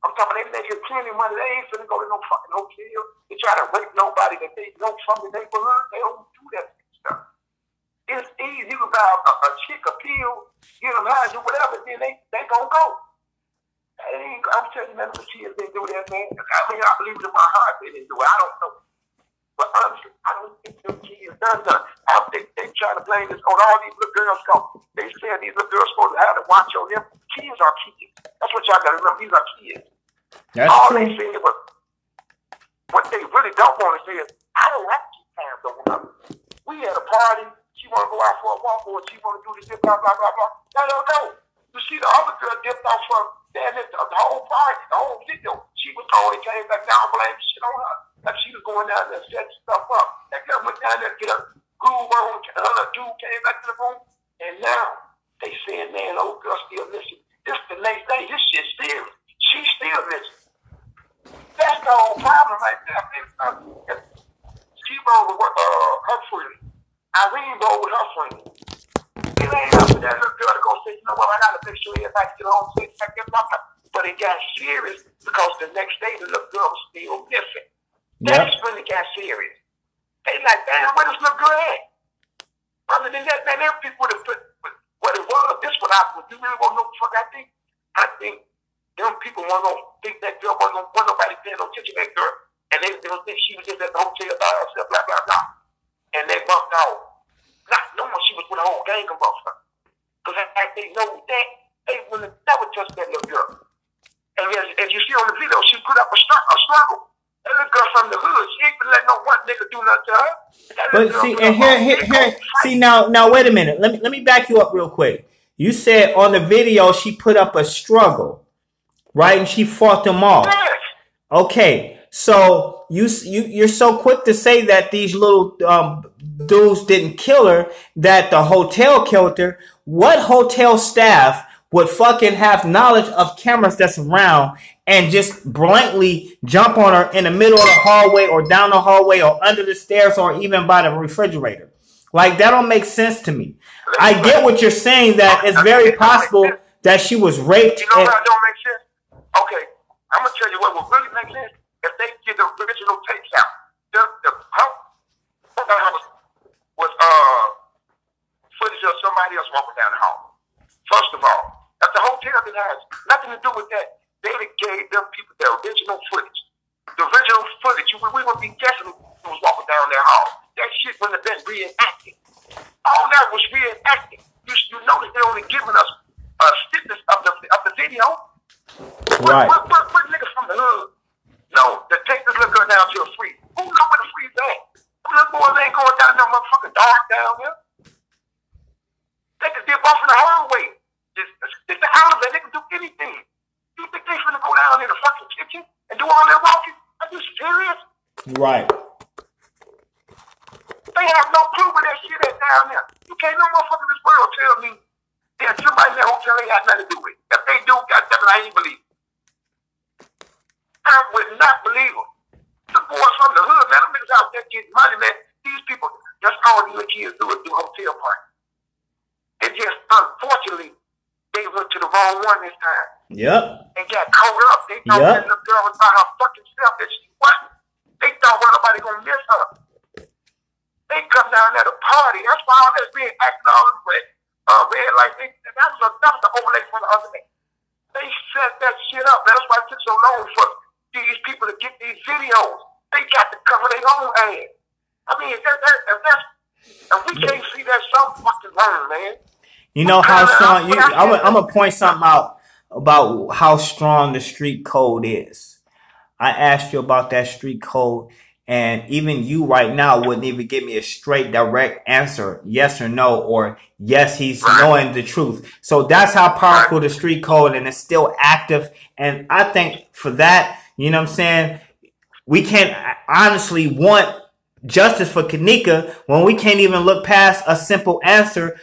I'm talking, they making plenty of money. They ain't finna go to no fucking hotel. They try to rape nobody that they know from the neighborhood. They don't do that stuff. It's easy. You can buy a chick a pill, get them high, do whatever, then they gonna go. I'm telling you, man, the kids didn't do that, man. I mean, I believe it in my heart they didn't do it. I don't know. But honestly, I don't think them kids done. I think they try to blame this on all these little girls. They said these little girls supposed to have to watch on them. Kids are kids. That's what y'all gotta remember. These are kids. That's all true. they said was, what they really don't want to say is, I don't have to keep tabs on her. We had a party. She want to go out for a walk, or she want to do this, blah, blah, blah, blah. I don't know. You see, the other girl dipped off from the whole party, the whole video. She was told and came back down, blame shit on her. Like she was going down there setting stuff up. That girl went down there to get a groove on, her dude came back to the room, and now they saying, man, old girl still missing. This the next day, this shit's still, she's still missing. That's the whole problem right there. She rolled with her friend. Irene rolled with her friend. It ain't up to that little girl to go say, you know what, I gotta make sure everybody get home safe. But it got serious because the next day the little girl was still missing. That's when it got serious. They like, damn, where this little girl at? Other than that, man, every people would have put what it was. This what I would. You really want to know what the fuck I think? I think them people weren't going to think that girl wasn't nobody paying no attention to that girl. And they don't think she was just at the hotel by herself, blah, blah, blah. And they bumped out. Not knowing she was with a whole gang of motherfuckers. Because they know that they would have never touched that little girl. And as you see on the video, she put up a struggle. That little girl from the hood, she ain't been letting no one nigga do nothing to her. But see, and here, see now, wait a minute. Let me back you up real quick. You said on the video she put up a struggle, right? And she fought them off. Yes. Okay, so you're so quick to say that these little dudes didn't kill her, that the hotel killed her. What hotel staff would fucking have knowledge of cameras that's around and just blankly jump on her in the middle of the hallway or down the hallway or under the stairs or even by the refrigerator? Like, that don't make sense to me. I get what you're saying, that it's very possible that she was raped. You know what don't make sense? Okay, I'm going to tell you what would really make sense. If they get the original tapes out, the was footage of somebody else walking down the hall. First of all, if the hotel that has nothing to do with that, they gave them people their original footage. The original footage, we would be guessing who was walking down their hall. That shit wouldn't have been reenacted. All that was reenacted. You notice they only giving us a snippet of the video. Right. What niggas from the hood? No, they take this little girl down to a free. Who know where the free's at? Them little boys ain't going down no motherfucking dark down there. They can dip off in the hallway. It's the elevator. They can do anything. You think they finna go down in the fucking kitchen and do all that walking? Are you serious? Right. They have no clue where that shit is down there. You can't no motherfucker in this world tell me that somebody in that hotel ain't had nothing to do with it. If they do, goddamn it, I ain't believe it. I would not believe it. The boys from the hood, man, them niggas out there getting money, man. These people, that's all these little kids do is do hotel parties. It just, unfortunately, they went to the wrong one this time. Yep. And got caught up. They thought that little girl was by her fucking self that she wasn't. They thought nobody gonna miss her. They come down there to party. That's why all that's being acting all red like that was the overlay from the other day. They set that shit up. That's why it took so long for these people to get these videos. They got to cover their own ass. I mean, if we can't see that, something fucking wrong, man. You know how strong. I'm gonna point something out about how strong the street code is. I asked you about that street code, and even you right now wouldn't even give me a straight, direct answer, yes or no, or yes, he's knowing the truth. So that's how powerful the street code, and it's still active. And I think for that, you know what I'm saying, we can't honestly want justice for Kenneka when we can't even look past a simple answer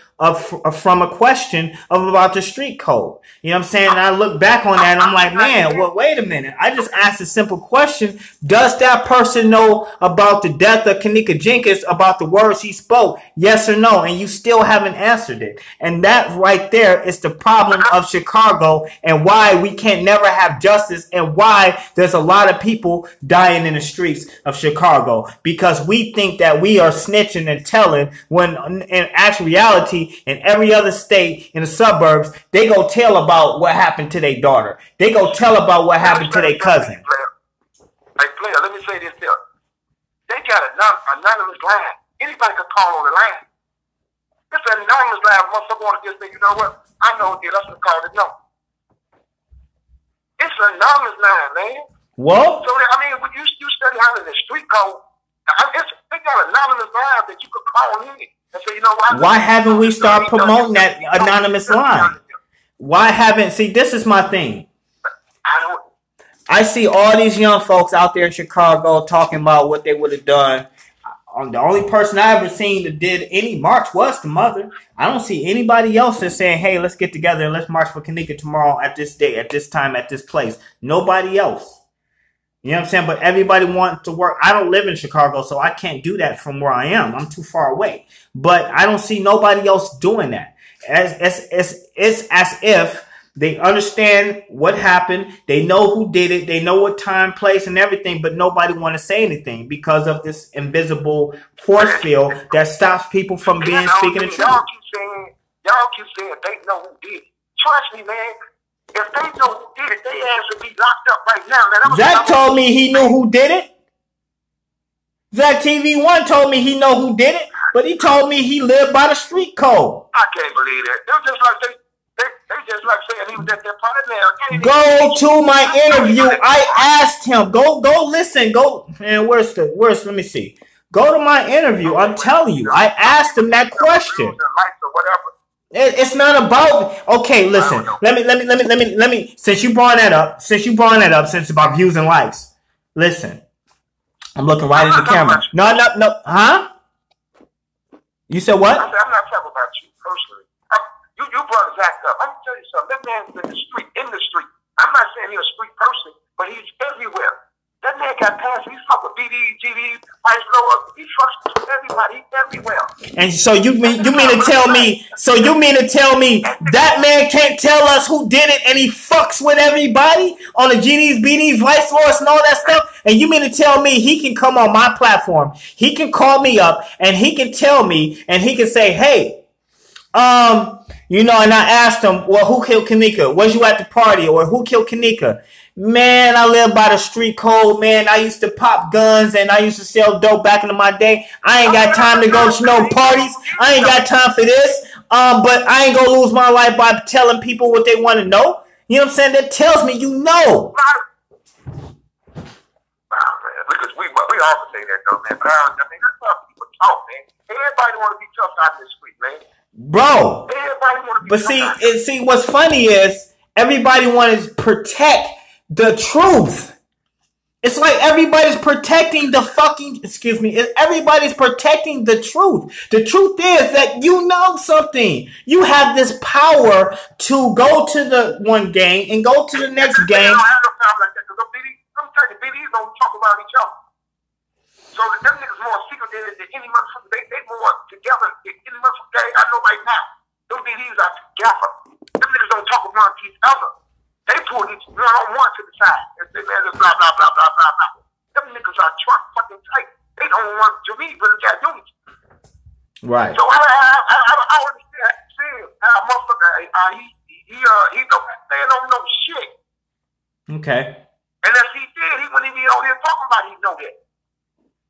from a question about the street code. You know what I'm saying? And I look back on that and I'm like, man, well, wait a minute. I just asked a simple question. Does that person know about the death of Kenneka Jenkins, about the words he spoke? Yes or no? And you still haven't answered it. And that right there is the problem of Chicago and why we can't never have justice and why there's a lot of people dying in the streets of Chicago, because we think that we are snitching and telling when in actual reality in every other state in the suburbs, they go tell about what happened to their daughter. They go tell about what happened to their cousin. Hey, player, let me say this here. They got an anonymous line. Anybody can call on the line. It's an anonymous line. Motherfucker want to just say, you know what? I know it. I'm going to call it. No. It's an anonymous line, man. What? So, I mean, when you study how the street code, they got anonymous lines that you could call in. So, you know, why haven't we started promoting that anonymous line? Why haven't? See, this is my thing. I see all these young folks out there in Chicago talking about what they would have done. The only person I ever seen that did any march was the mother. I don't see anybody else that's saying, hey, let's get together and let's march for Kenneka tomorrow at this day, at this time, at this place. Nobody else. You know what I'm saying? But everybody wants to work. I don't live in Chicago, so I can't do that from where I am. I'm too far away. But I don't see nobody else doing that. It's as if They understand what happened. They know who did it. They know what time, place, and everything, but nobody want to say anything because of this invisible force field that stops people from speaking the truth. Y'all keep saying they know who did it. Trust me, man. If they know who did it, they ass would be locked up right now, man. Zach told me he knew who did it. Zach TV1 told me he know who did it, but he told me he lived by the street code. I can't believe that. They just like they just like saying he was at their party now. Go to my interview. I asked him. Go listen. Go, man, where's let me see. Go to my interview. I'm telling you. I asked him that question. It's not about, okay, listen. Let me since you brought that up, since it's about views and likes. Listen. I'm looking right at the camera. No. Huh? You said what? I'm not talking about you personally. You brought Zach up. Let me tell you something. That man's in the street. I'm not saying he's a street person, but he's everywhere. That man got past. He's fucking BD, GD, Vice Lord. He fucks with everybody. He's everywhere. And so you mean to tell me? So you mean to tell me that man can't tell us who did it, and he fucks with everybody on the GDs, BDs, Vice Lords, and all that stuff? And you mean to tell me he can come on my platform? He can call me up, and he can tell me, and he can say, "Hey, and I asked him, well, who killed Kenneka? Was you at the party? Or who killed Kenneka? Man, I live by the street code, man. I used to pop guns and I used to sell dope back in my day. I ain't got time to go to no parties. I ain't got time for this. But I ain't gonna lose my life by telling people what they want to know. You know what I'm saying? That tells me you know. Because we all say that though, man. But I mean, that's how people talk, man. Everybody want to be tough out in the street, man. Bro, but see, what's funny is everybody wants to protect the truth. It's like everybody's protecting everybody's protecting the truth. The truth is that you know something. You have this power to go to the one gang and go to the next gang. I don't have no time like that because I'm telling you, BDs don't talk about each other. So them niggas more secret than any motherfucker. They more together than any motherfucker gang I know right now. Them BDs are together. Them niggas don't talk amongst each other. They pull each one to the side and say, man, this blah, blah, blah, blah, blah, blah. Them niggas are trust fucking tight. They don't want to be really got unity. Right. So I understand seeing how a motherfucker, he don't know shit. Okay. And if he did, he wouldn't even be out here talking about he know that.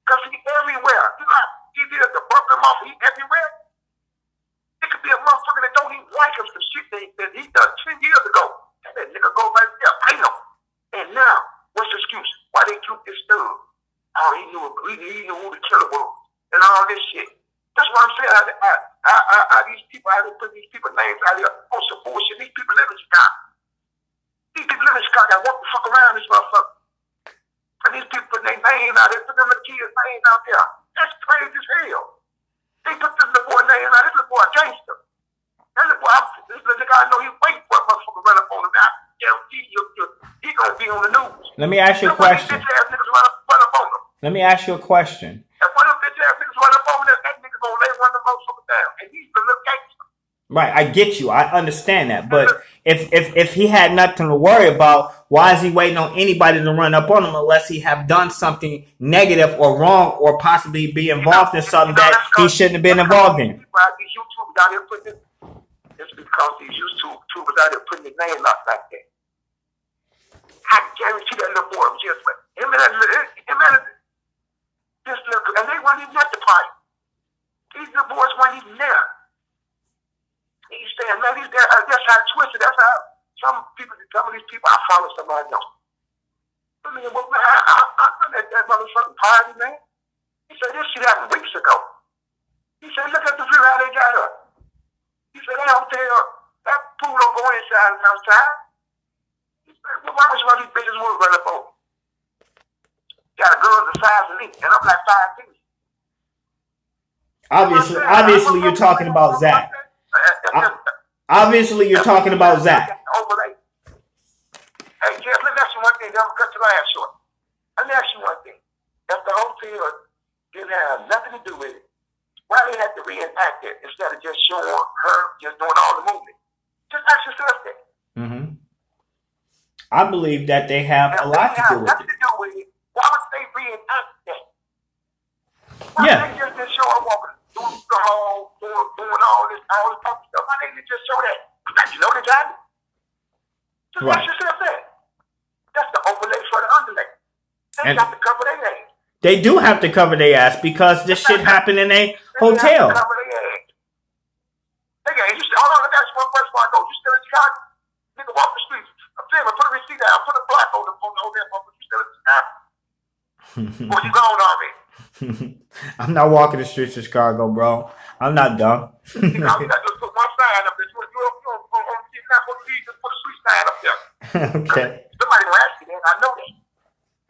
Because he's everywhere. You know, he did to bump him off. He everywhere. It could be a motherfucker that don't even like him for shit that he done 10 years ago. And that nigga go right there. I know. And now, what's the excuse? Why they took this dude? Oh, he knew who the killer was. And all this shit. That's what I'm saying. These people, how they put these people names out here on some bullshit. These people live in Chicago. These people live in Chicago. Got walk the fuck around this motherfucker. And these people put their name out there, put them kids' names out there. That's crazy as hell. They put this little boy name out. This little boy a gangster. That little boy, this little nigga, I know he wait for a motherfucker run up on him. I guarantee you, he gonna be on the news. Let me ask you a question. Bitch ass niggas run up on him. Let me ask you a question. And one of them bitch ass niggas run up on him, that nigga gonna lay one of them motherfuckers down. And he's the little gangster. Right, I get you. I understand that. But if he had nothing to worry about, why is he waiting on anybody to run up on him unless he have done something negative or wrong or possibly be involved in something that he shouldn't have been involved in? These YouTubers out here putting it's because these YouTubers out here putting their name out like that. I guarantee that little boy was just like him and this little, and they weren't even at the party. These little boys weren't even there. He's saying, man, he's there. That's how twisted. That's how some of these people I follow, some I don't. I mean, well, I'm at that motherfucking party, man. He said, this shit happened weeks ago. He said, look at the view how they got up. He said, they don't tell that pool don't go inside and outside. He said, well, why was one of these bitches would run up on me? Got a girl the size of me, and I'm like 5'2". Obviously, you're talking about Zach. Obviously, you're talking about Zach. Hey, Jeff, let me ask you one thing. I'm going to cut your ass short. Let me ask you one thing. If the hotel didn't have nothing to do with it, why they had to reenact it instead of just showing her just doing all the movement? Just ask yourself that. Mm-hmm. I believe that they have a lot to do with it. Why would they reenact that? Why Yeah. they just show her walking through the hall, doing all this type of stuff? Why they just show that? You know the guy? Just Right. ask yourself that. That's the overlay for the underlay. They got to cover their ass. They do have to cover their ass because this shit happened in a hotel. They have to cover their ass. Nigga, you still, hold on, that's one place where I go. You still in Chicago? Nigga, walk the streets. I'm saying, put a receipt down. Put a block on the hotel. You still in Chicago? Or you gone already? I'm not walking the streets of Chicago, bro. I'm not dumb. You got to just put one sign up there. You just put a street sign up there. Okay. Somebody gonna ask you that. I know that.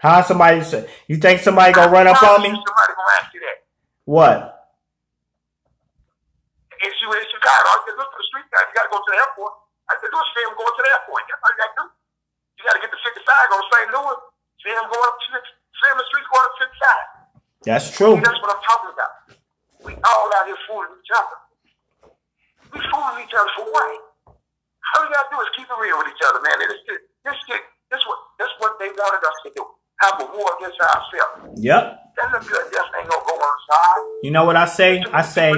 How somebody say? You think somebody gonna run up on me? Somebody gonna ask you that. What? If you in Chicago, I said, look for the street sign. You gotta go to the airport. I said, do a see him going to the airport. That's all you gotta do. You gotta get the 55, go to St. Louis. See him going up to the streets going up 55. That's true. See, that's what I'm talking about. We all out here fooling each other. We fooling each other for what? All we gotta do is keep it real with each other, man. This what they wanted us to do. Have a war against ourselves. Yep. That look good. Just ain't gonna go on the side. You know what I say? I say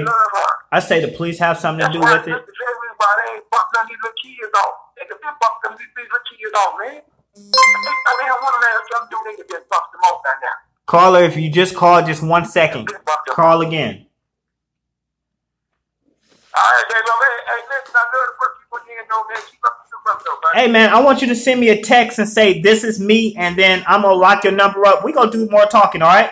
the police have something to do with it. Everybody ain't bucked none of these little kids off. They could be bucked them these little kids off, man. They don't want a man to do. They could just buck them off right now. Caller, if you just called just 1 second, call again. All right, hey, listen, I know the first people here know, man. Keep up the stuff, though, man. Hey, man, I want you to send me a text and say, this is me, and then I'm going to lock your number up. We're going to do more talking, all right?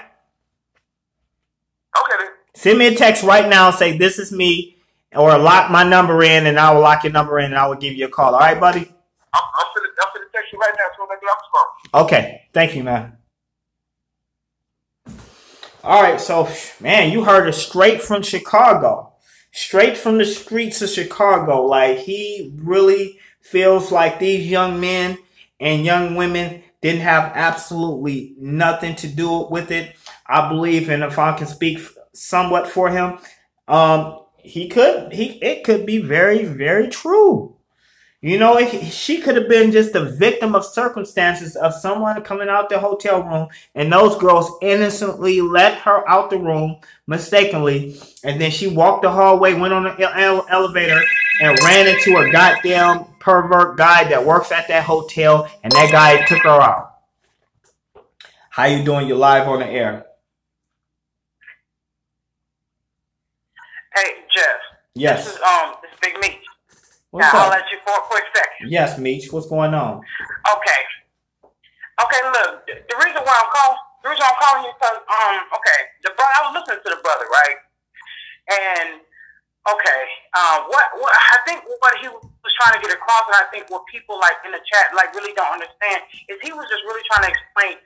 Okay, then. Send me a text right now and say, this is me, or lock my number in, and I will lock your number in, and I will give you a call. All right, buddy? I'm finna text you right now so I get off the phone. Okay. Thank you, man. All right, so, man, you heard it straight from Chicago. Straight from the streets of Chicago. Like, he really feels like these young men and young women didn't have absolutely nothing to do with it. I believe, and if I can speak somewhat for him, it could be very, very true. You know, she could have been just a victim of circumstances of someone coming out the hotel room and those girls innocently let her out the room mistakenly. And then she walked the hallway, went on the elevator and ran into a goddamn pervert guy that works at that hotel. And that guy took her out. How you doing? You're live on the air. Hey, Jeff. Yes. This is Big Meech. What's I'll up? let you for a quick second. Yes, Meech. What's going on? Okay, look, the reason why I'm calling you is because, the brother, I was listening to the brother, right? And, what I think what he was trying to get across, and I think what people, like, in the chat, like, really don't understand, is he was just really trying to explain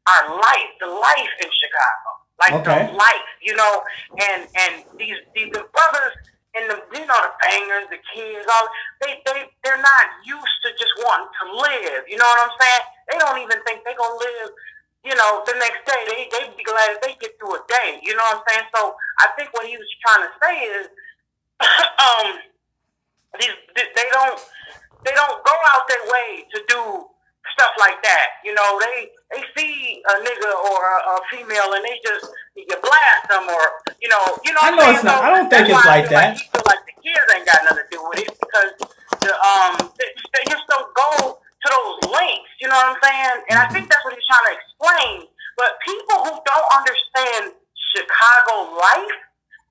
our life, the life in Chicago. Like, the life, you know, and these brothers, and the bangers, the kids, they're not used to just wanting to live. You know what I'm saying? They don't even think they're gonna live, the next day. They be glad if they get through a day. You know what I'm saying? So I think what he was trying to say is, they don't go out their way to do stuff like that. You know, they see a nigga or a female and they just blast them, or you know. I know it's not. I don't think it's like that. He feel like the kids ain't got nothing to do with it because they just don't go to those lengths. You know what I'm saying? And I think that's what he's trying to explain. But people who don't understand Chicago life,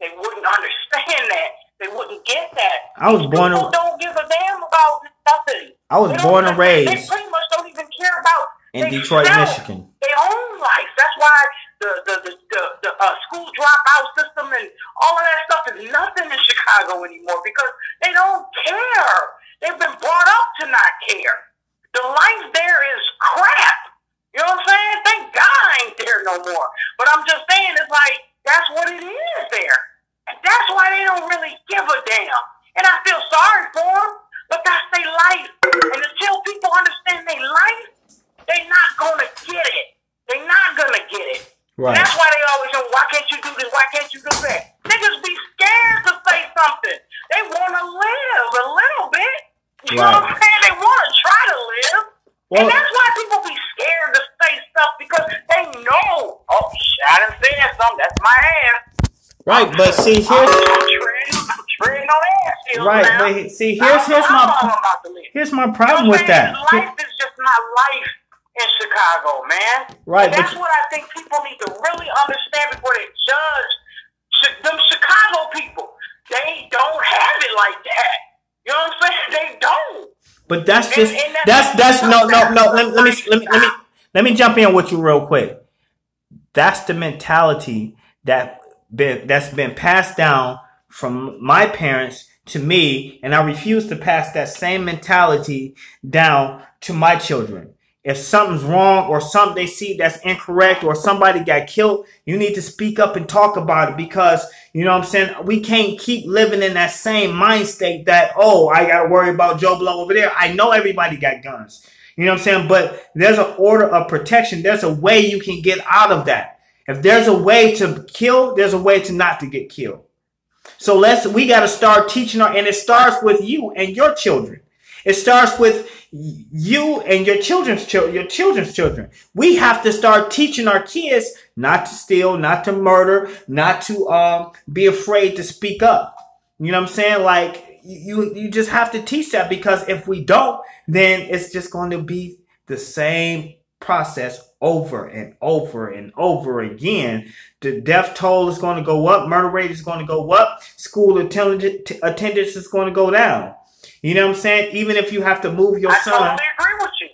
they wouldn't understand that. They wouldn't get that. People don't give a damn about nothing. I was born and raised. They pretty much don't even care about in Detroit, Michigan. Their own life. That's why the school dropout system and all of that stuff is nothing in Chicago anymore because they don't care. They've been brought up to not care. The life there is crap. You know what I'm saying? Thank God I ain't there no more. But I'm just saying, it's like, that's what it is there. And that's why they don't really give a damn. And I feel sorry for them, but that's their life. And until people understand their life, they're not going to get it. They're not going to get it. Right. And that's why they always say, why can't you do this? Why can't you do that? Niggas be scared to say something. They want to live a little bit. You know what I'm saying? They want to try to live. Well, and that's why people be scared to say stuff because they know. Oh, I done said something. That's my ass. Right, but see, here's I'm treading on ass heels right, now. but see, here's my problem with that. Life is just not life in Chicago, man. Right, and that's what I think people need to really understand before they judge them Chicago people. They don't have it like that. You know what I'm saying? They don't. But that's just that's no. Let me jump in with you real quick. That's the mentality that's been passed down from my parents to me, and I refuse to pass that same mentality down to my children. If something's wrong or something they see that's incorrect or somebody got killed, you need to speak up and talk about it because, you know what I'm saying, we can't keep living in that same mind state that, oh, I got to worry about Joe Blow over there. I know everybody got guns. You know what I'm saying? But there's an order of protection. There's a way you can get out of that. If there's a way to kill, there's a way to not to get killed. So we got to start teaching and it starts with you and your children. It starts with you and your children's children. We have to start teaching our kids not to steal, not to murder, not to be afraid to speak up. You know what I'm saying? Like you just have to teach that because if we don't, then it's just going to be the same process over and over and over again. The death toll is going to go up. Murder rate is going to go up. School attendance is going to go down. You know what I'm saying? Even if you have to move your son. I totally agree with you.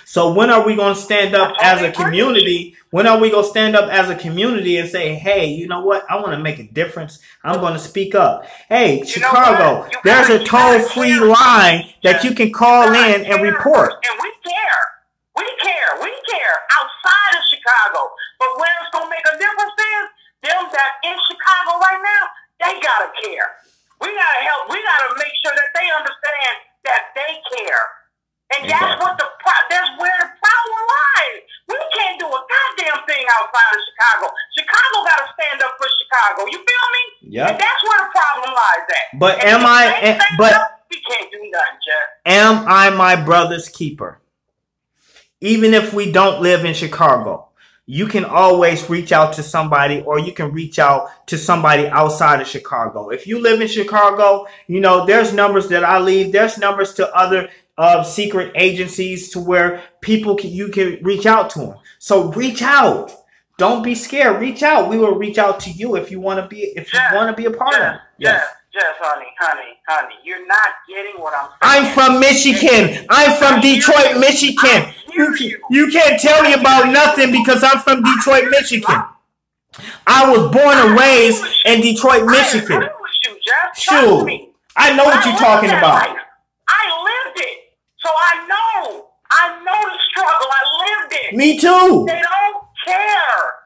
So when are we going to stand up as a community? When are we going to stand up as a community and say, hey, you know what? I want to make a difference. I'm going to speak up. Hey, Chicago, there's a toll-free line that you can call in and report. And we care. We care outside of Chicago. But where it's going to make a difference is them that in Chicago right now, they got to care. We gotta help. We gotta make sure that they understand that they care, and that's where the problem lies. We can't do a goddamn thing outside of Chicago. Chicago gotta stand up for Chicago. You feel me? Yeah. And that's where the problem lies at. But we can't do nothing, Jeff. Am I my brother's keeper? Even if we don't live in Chicago. You can always reach out to somebody or you can reach out to somebody outside of Chicago. If you live in Chicago, you know, there's numbers that I leave. There's numbers to other secret agencies to where you can reach out to them. So reach out. Don't be scared. Reach out. We will reach out to you if you want to be a part of it. Yes. Yes, honey, you're not getting what I'm saying. I'm from Michigan. I'm from Detroit, Michigan. You can't tell me about nothing because I'm from Detroit, Michigan. I was born and raised in Detroit, Michigan. I agree with you, Jeff. Sure. I know what you're talking about. I lived it. So I know the struggle. I lived it. Me too. They don't care.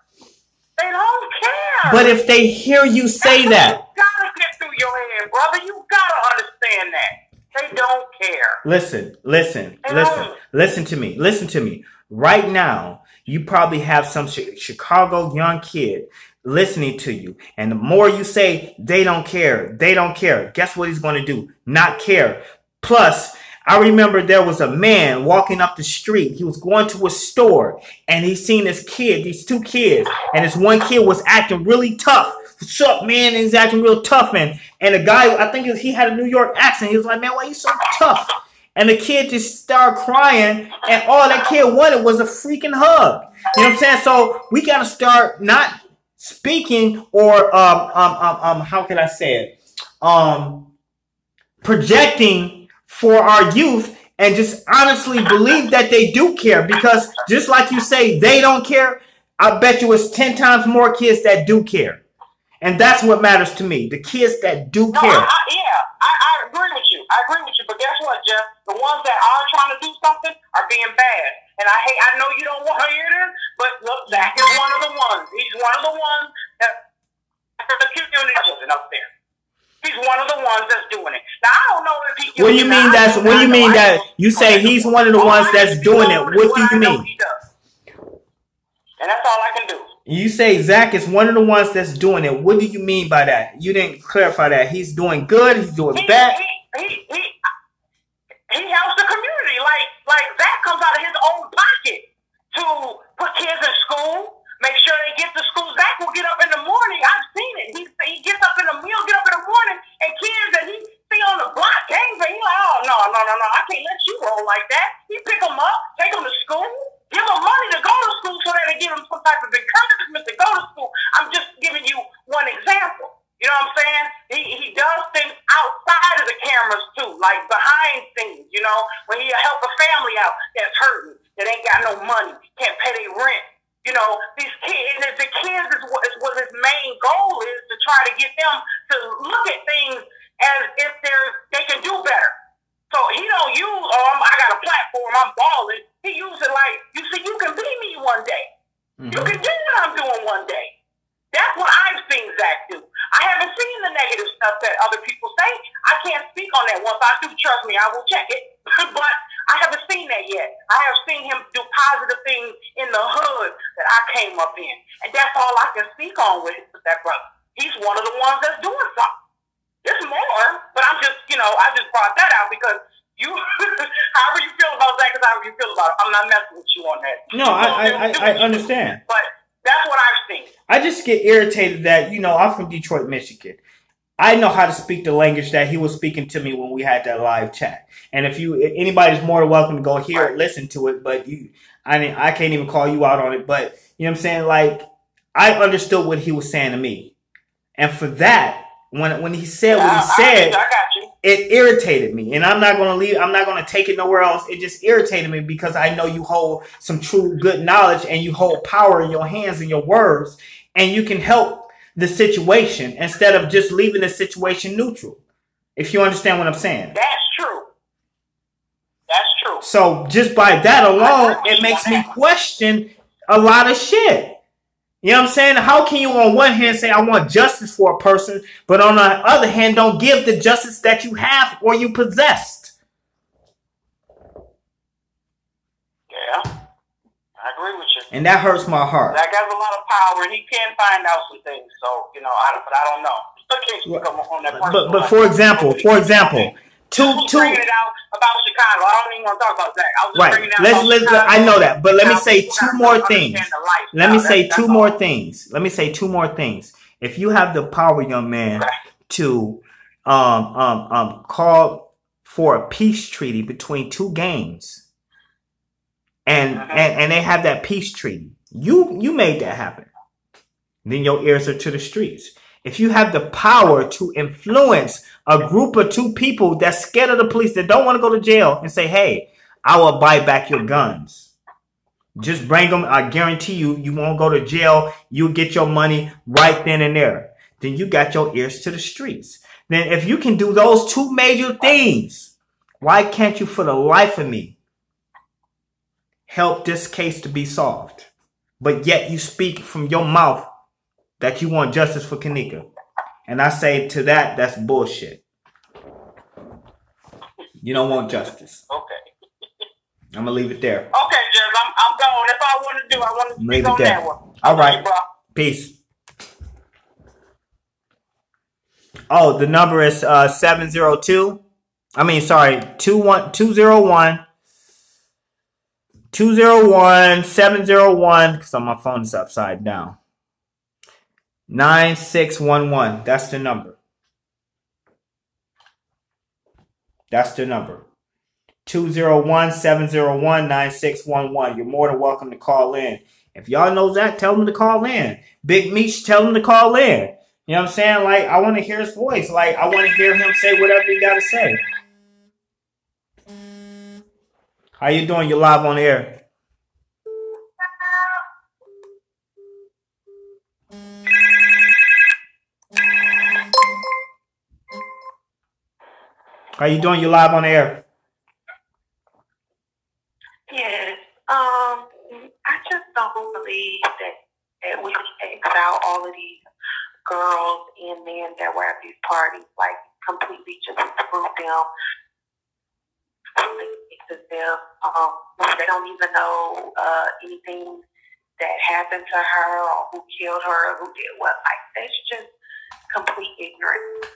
They don't care. But if they hear you say that. You gotta get through your head, brother. You gotta understand that. They don't care. Listen to me. Right now, you probably have some Chicago young kid listening to you. And the more you say, they don't care. Guess what he's going to do? Not care. Plus, I remember there was a man walking up the street. He was going to a store and he seen these two kids. And this one kid was acting really tough. What's up, man? And he's acting real tough. And the guy, I think he had a New York accent. He was like, man, why you so tough? And the kid just started crying. And all that kid wanted was a freaking hug. You know what I'm saying? So we got to start not speaking or, how can I say it? Projecting for our youth and just honestly believe that they do care, because just like you say, they don't care. I bet you it's 10 times more kids that do care. And that's what matters to me. The kids that do care. I agree with you. But guess what, Jeff? The ones that are trying to do something are being bad. And I know you don't want to hear this, but look, Zach is one of the ones. He's one of the ones that the community children up there. He's one of the ones that's doing it. Now I don't know if he. What do you mean that you say he's one of the ones that's doing it? What do you mean? And that's all I can do. You say Zach is one of the ones that's doing it. What do you mean by that? You didn't clarify that. He's doing good. He's doing bad. He helps the community. Like Zach comes I can't let you roll like that. You pick them up, take them to school, give them money to go to school so that they give them some type of encouragement to go to school. I'm just giving you one example. You know what I'm saying? He does things outside of the cameras too, like behind scenes, you know, when he help a family out that's hurting, that ain't got no money, can't pay their rent. You know, these kids, and the kids is what his main goal is, to try to get them to look at things as if they can do better. So he don't use, I got a platform, I'm balling. He uses it like, you see, you can be me one day. Mm-hmm. You can do what I'm doing one day. That's what I've seen Zach do. I haven't seen the negative stuff that other people say. I can't speak on that. Once I do, trust me, I will check it. But I haven't seen that yet. I have seen him do positive things in the hood that I came up in. And that's all I can speak on with that brother. He's one of the ones that's doing something. There's more, but I'm just, I just brought that out because you, however you feel about Zach, however you feel about it, I'm not messing with you on that. No, I understand. But that's what I've seen. I just get irritated that, I'm from Detroit, Michigan. I know how to speak the language that he was speaking to me when we had that live chat. And if anybody's more than welcome to go hear it, listen to it. But I can't even call you out on it. But you know what I'm saying? Like, I understood what he was saying to me. And for that, when he said what he said, I got you. It irritated me. And I'm not going to leave. I'm not going to take it nowhere else. It just irritated me because I know you hold some true good knowledge and you hold power in your hands and your words. And you can help the situation instead of just leaving the situation neutral. If you understand what I'm saying. That's true. That's true. So just by that alone, it makes me question a lot of shit. You know what I'm saying? How can you on one hand say I want justice for a person, but on the other hand don't give the justice that you have or you possessed? Yeah, I agree with you. And that hurts my heart. That guy's a lot of power, and he can find out some things. So, but I don't know. I can't speak on that person. But for example, bringing it out about Chicago. I don't even want to talk about that. I was just bringing it out about Chicago. I know that, but let me say two more things. Let me say two more things. If you have the power, young man, to call for a peace treaty between two gangs, and they have that peace treaty, you made that happen. Then your ears are to the streets. If you have the power to influence a group of two people that's scared of the police, that don't want to go to jail, and say, hey, I will buy back your guns. Just bring them. I guarantee you won't go to jail. You'll get your money right then and there. Then you got your ears to the streets. Then if you can do those two major things, why can't you, for the life of me, help this case to be solved? But yet you speak from your mouth that you want justice for Kenneka. And I say to that, that's bullshit. You don't want justice. Okay. I'm going to leave it there. Okay, Jeff, I'm going. That's all I want to do. I want to speak on that one. All right. Peace. Oh, the number is 201 701, because my phone is upside down. 9611. That's the number. 201-701-9611. You're more than welcome to call in. If y'all know that, tell them to call in. Big Meech, tell them to call in. You know what I'm saying? Like, I want to hear his voice. Like, I want to hear him say whatever he got to say. How you doing? You're live on the air. How you doing? You live on the air. Yes. I just don't believe that we can X out all of these girls and men that were at these parties, like completely just exclude them. They don't even know anything that happened to her or who killed her or who did what. Like, that's just complete ignorance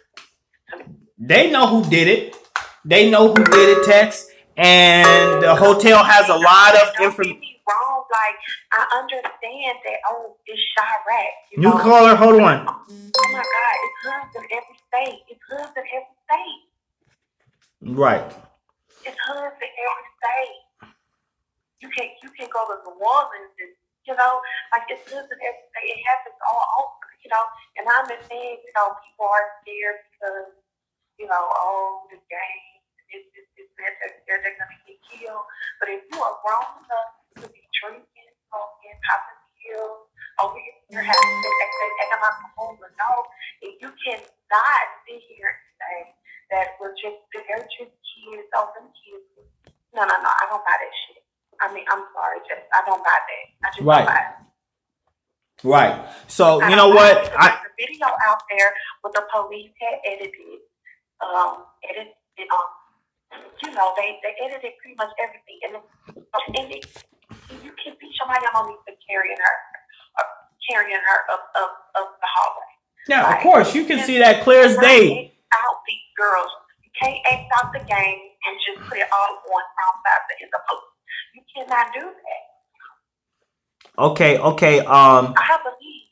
to me. They know who did it. They know who did it, Tex. And the hotel has a lot of information. Don't get me wrong. Like, I understand that, it's Chirac. You call her. Hold on. Oh, my God. It's hoods in every state. Right. It's can go to New Orleans and, you know, like it's just every day. It happens all over, you know. And I understand, you know, people are scared because, you know, oh, the game, they're going to get killed. But if you are grown enough to be drinking, smoking, popping pills, over here having alcohol, no, and you cannot sit here and say that they're just kids, oh, them kids. No, I don't buy that shit. I mean, I'm sorry, I don't buy that. I just don't buy it. Right. So, you know what? There's a video out there with the police had edited, you know, they edited pretty much everything. And you can see somebody on these carrying her up the hallway. Yeah, like, of course. You can see that clear as day. Out these girls. You can't X out the game and just put it all on outside in the post. You cannot do that. Okay. I believe.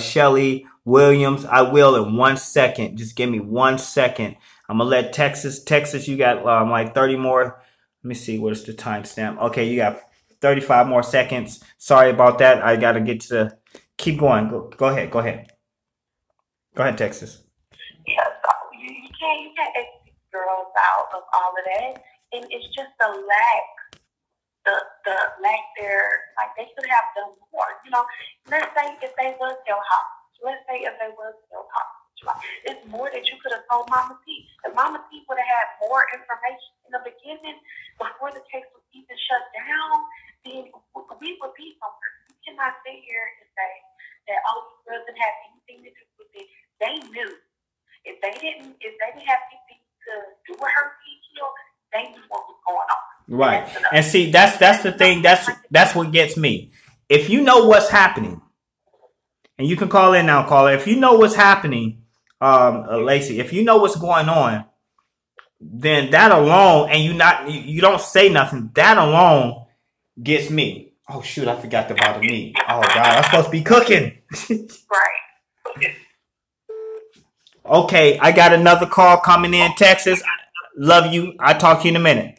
Shelly Williams. I will in 1 second. Just give me 1 second. I'm gonna let Texas. You got like 30 more. Let me see. What is the timestamp? Okay, you got 35 more seconds. Sorry about that. I gotta get to. Keep going. Go ahead. Go ahead, Texas. Yeah, so you can't X these girls out of all of that, and it's just the lack there. Like they should have done more. You know, let's say if they was still hot. It's more that you could have told Mama T. If Mama T would have had more information in the beginning before the case was even shut down, then we would be somewhere. You cannot sit here and say that these girls didn't have anything to do with it. They knew. If they didn't have anything to do with her being killed, they knew what was going on. Right. And see, that's the thing. That's what gets me. If you know what's happening, and you can call in now, caller. If you know what's happening, Lacey, if you know what's going on, then that alone, and you don't say nothing, that alone gets me. Oh shoot, I forgot to buy the meat. Oh God, I'm supposed to be cooking. Right. Okay, I got another call coming in, Texas. Love you. I'll talk to you in a minute.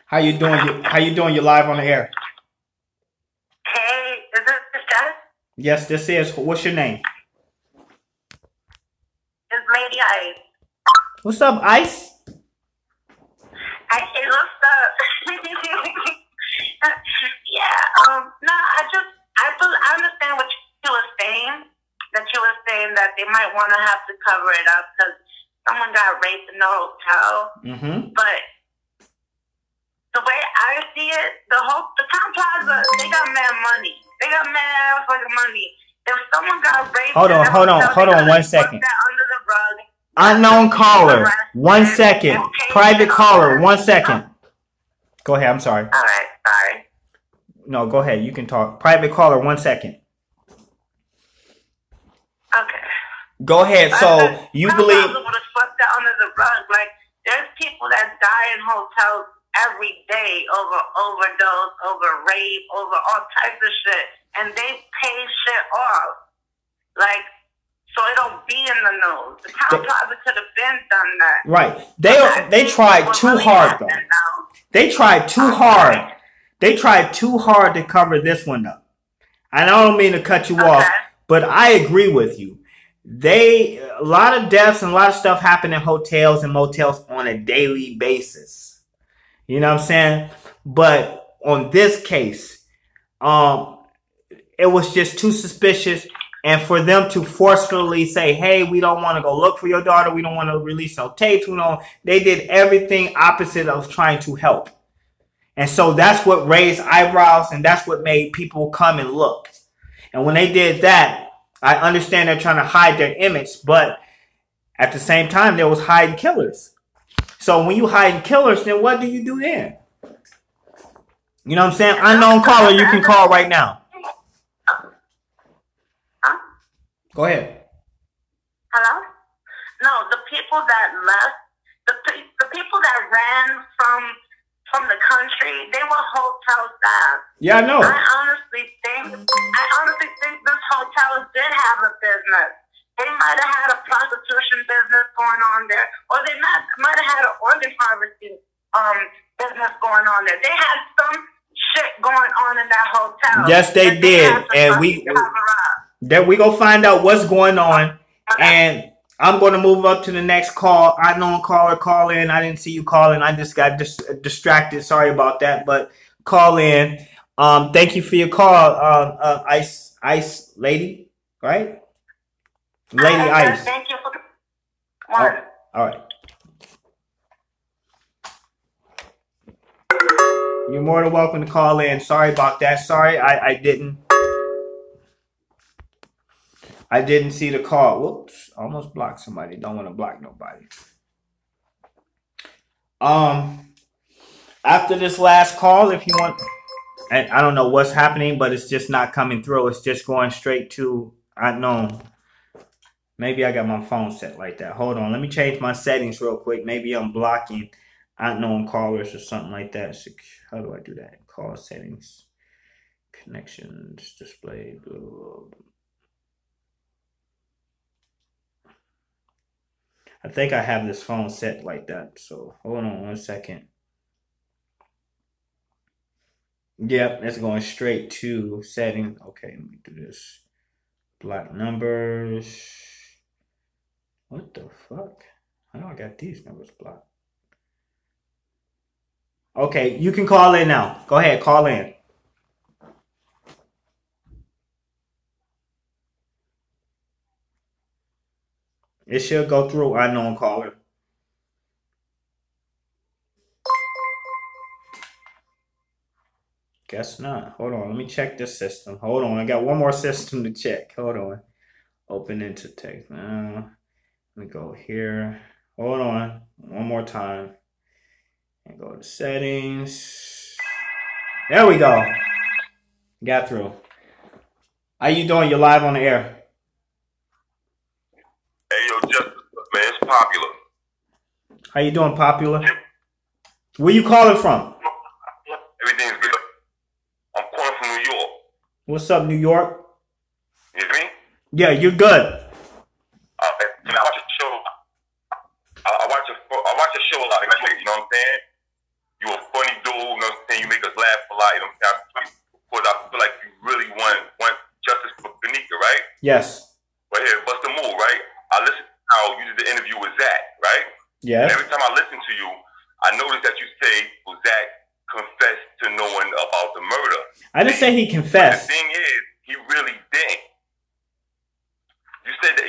How you doing? You're live on the air. Hey, is this Jess? Yes, this is. What's your name? It's Lady Ice. What's up, Ice? Hey, what's up? Yeah, no, I understand what you were saying. That you were saying that they might want to have to cover it up because someone got raped in the hotel. Mm-hmm. But the way I see it, the Town Plaza, they got mad money. They got mad fucking money. If someone got raped, hold on, 1 second. That under the rug. Unknown caller. 1 second. Private caller. 1 second. Go ahead. I'm sorry. All right. Sorry. No, go ahead. You can talk. Private caller. 1 second. Okay. Go ahead. So you believe? Would have swept that under the rug. Like there's people that die in hotels every day over overdose, over rape, over all types of shit, and they pay shit off. Like so it don't be in the news. The Town Plaza could have been done that. Right. They tried too hard though. They tried too hard. They tried too hard to cover this one up. And I don't mean to cut you off. But I agree with you. A lot of deaths and a lot of stuff happen in hotels and motels on a daily basis. You know what I'm saying? But on this case, it was just too suspicious. And for them to forcefully say, hey, we don't want to go look for your daughter. We don't want to release no tapes. They did everything opposite of trying to help. And so that's what raised eyebrows and that's what made people come and look. And when they did that, I understand they're trying to hide their image, but at the same time, there was hiding killers. So when you hiding killers, then what do you do then? You know what I'm saying? Unknown caller, you can call right now. Go ahead. Hello? No, the people that left, the people that ran from the country, they were hotel staff. Yeah, I know. I honestly think this hotel did have a business. They might have had a prostitution business going on there, or they might have had an organ harvesting business going on there. They had some shit going on in that hotel. Yes, they did, and we gonna find out what's going on. And I'm going to move up to the next call. Unknown caller, call in. I didn't see you calling. I just got distracted. Sorry about that, but call in. Thank you for your call, Ice Lady, right? Lady Ice. Thank you for the all right. You're more than welcome to call in. Sorry about that. Sorry, I didn't see the call. Whoops, almost blocked somebody. Don't want to block nobody. After this last call, if you want, and I don't know what's happening, but it's just not coming through. It's just going straight to unknown. Maybe I got my phone set like that. Hold on, let me change my settings real quick. Maybe I'm blocking unknown callers or something like that. So how do I do that? Call settings, connections, display, blah, blah, blah. I think I have this phone set like that. So hold on 1 second. Yep, it's going straight to setting. Okay, let me do this. Block numbers. What the fuck? How do I got these numbers blocked? Okay, you can call in now. Go ahead, call in. It should go through unknown caller. Guess not. Hold on. Let me check this system. Hold on. I got one more system to check. Hold on. Open into text. Let me go here. Hold on. One more time. And go to settings. There we go. Got through. How you doing? You're live on the air. Hey, yo, Justice, man, it's Popular. How you doing, Popular? Where you calling from? Everything's good. I'm calling from New York. What's up, New York? You hear me? Yeah, you're good. I watch a show. I watch a show a lot. You know what I'm saying? You a funny dude. You know what I'm saying? You make us laugh a lot. You know what I'm saying? I feel like you really want justice for Kenneka, right? Yes. Right here, bust the move, right? I listened to how you did the interview with Zach, right? Yes. And every time I listen to you, I notice that you say, well, Zach confessed to knowing about the murder. I didn't say he confessed. The thing is, he really didn't. You said that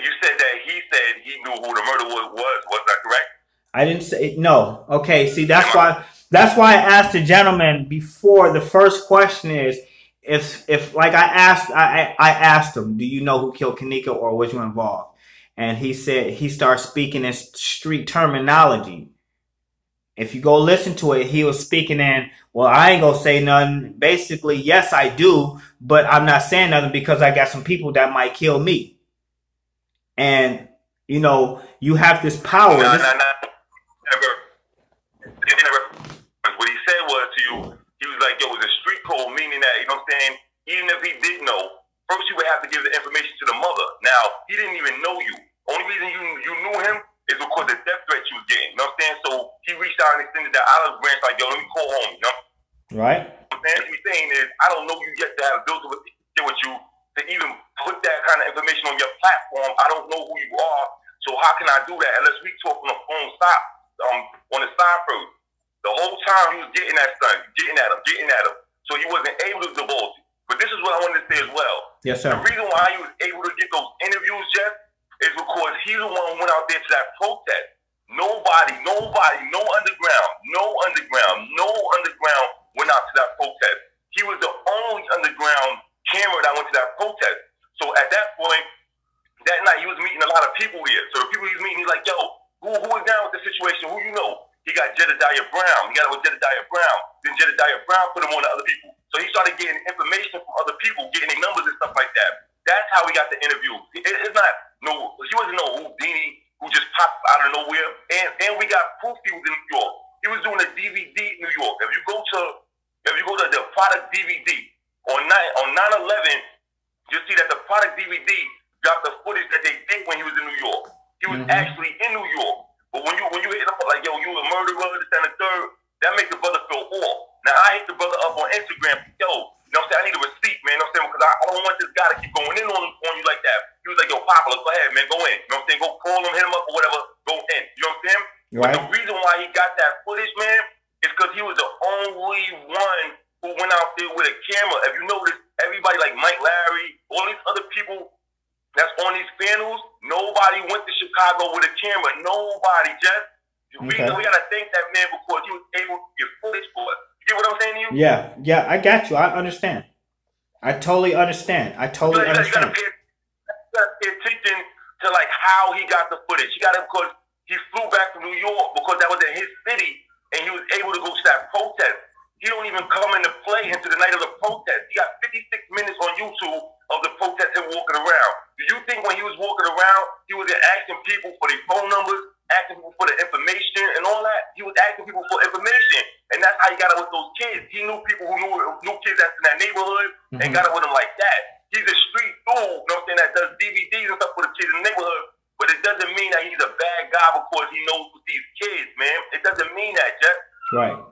he said he knew who the murderer was. Was that correct? I didn't say no. Okay, see that's why I asked the gentleman before. The first question is if like I asked him, do you know who killed Kenneka or was you involved? And he said he started speaking in street terminology. If you go listen to it, he was speaking in, well, I ain't gonna say nothing. Basically, yes, I do, but I'm not saying nothing because I got some people that might kill me. And, you know, you have this power. No. What he said was to you, he was like, yo, it was a street code, meaning that, you know what I'm saying, even if he did know, first you would have to give the information to the mother. Now, he didn't even know you. Only reason you knew him is because of the death threat you was getting. You know what I'm saying? So he reached out and extended the olive branch like, yo, let me call home, you know? Right. What he's saying is, I don't know you yet to have built with you to even put that kind of information on your platform. I don't know who you are. So how can I do that unless we talk on the phone on the side first? The whole time he was getting at son, getting at him. So he wasn't able to divulge it. But this is what I wanted to say as well. Yes, sir. The reason why he was able to get those interviews, Jeff, is because he's the one who went out there to that protest. Nobody, no underground went out to that protest. He was the only underground camera that went to that protest. So at that point, that night he was meeting a lot of people here. So the people he was meeting, he's like, yo, who is down with the situation? Who you know? He got Jedediah Brown. He got it with Jedediah Brown. Then Jedediah Brown put him on to other people. So he started getting information from other people, getting their numbers and stuff like that. That's how he got the interview. It's not he wasn't no Houdini who just popped out of nowhere. And we got proof he was in New York. He was doing a DVD in New York. If you go to the product DVD on 9/11, you'll see that the product DVD got the footage that they did when he was in New York. He was actually in New York. Right. But the reason why he got that footage, man, is because he was the only one who went out there with a camera. If you notice, everybody like Mike Larry, all these other people that's on these panels, nobody went to Chicago with a camera. Nobody, Jeff. We gotta thank that man because he was able to get footage for us. You get what I'm saying to you? Yeah, I got you. I understand. I totally understand. You gotta pay attention to like how he got the footage. You gotta, because he flew back from New York because that was in his city, and he was able to go to that protest. He don't even come into play into the night of the protest. He got 56 minutes on YouTube of the protest him walking around. Do you think when he was walking around, he was asking people for their phone numbers, asking people for the information and all that? He was asking people for information, and that's how he got it with those kids. He knew people who knew kids that's in that neighborhood and got it with them like that. He's a street dude, you know what I'm saying, that does DVDs and stuff for the kids in the neighborhood, but it doesn't mean that he's a bad guy because he knows with these kids, man. It doesn't mean that, Jeff. Right.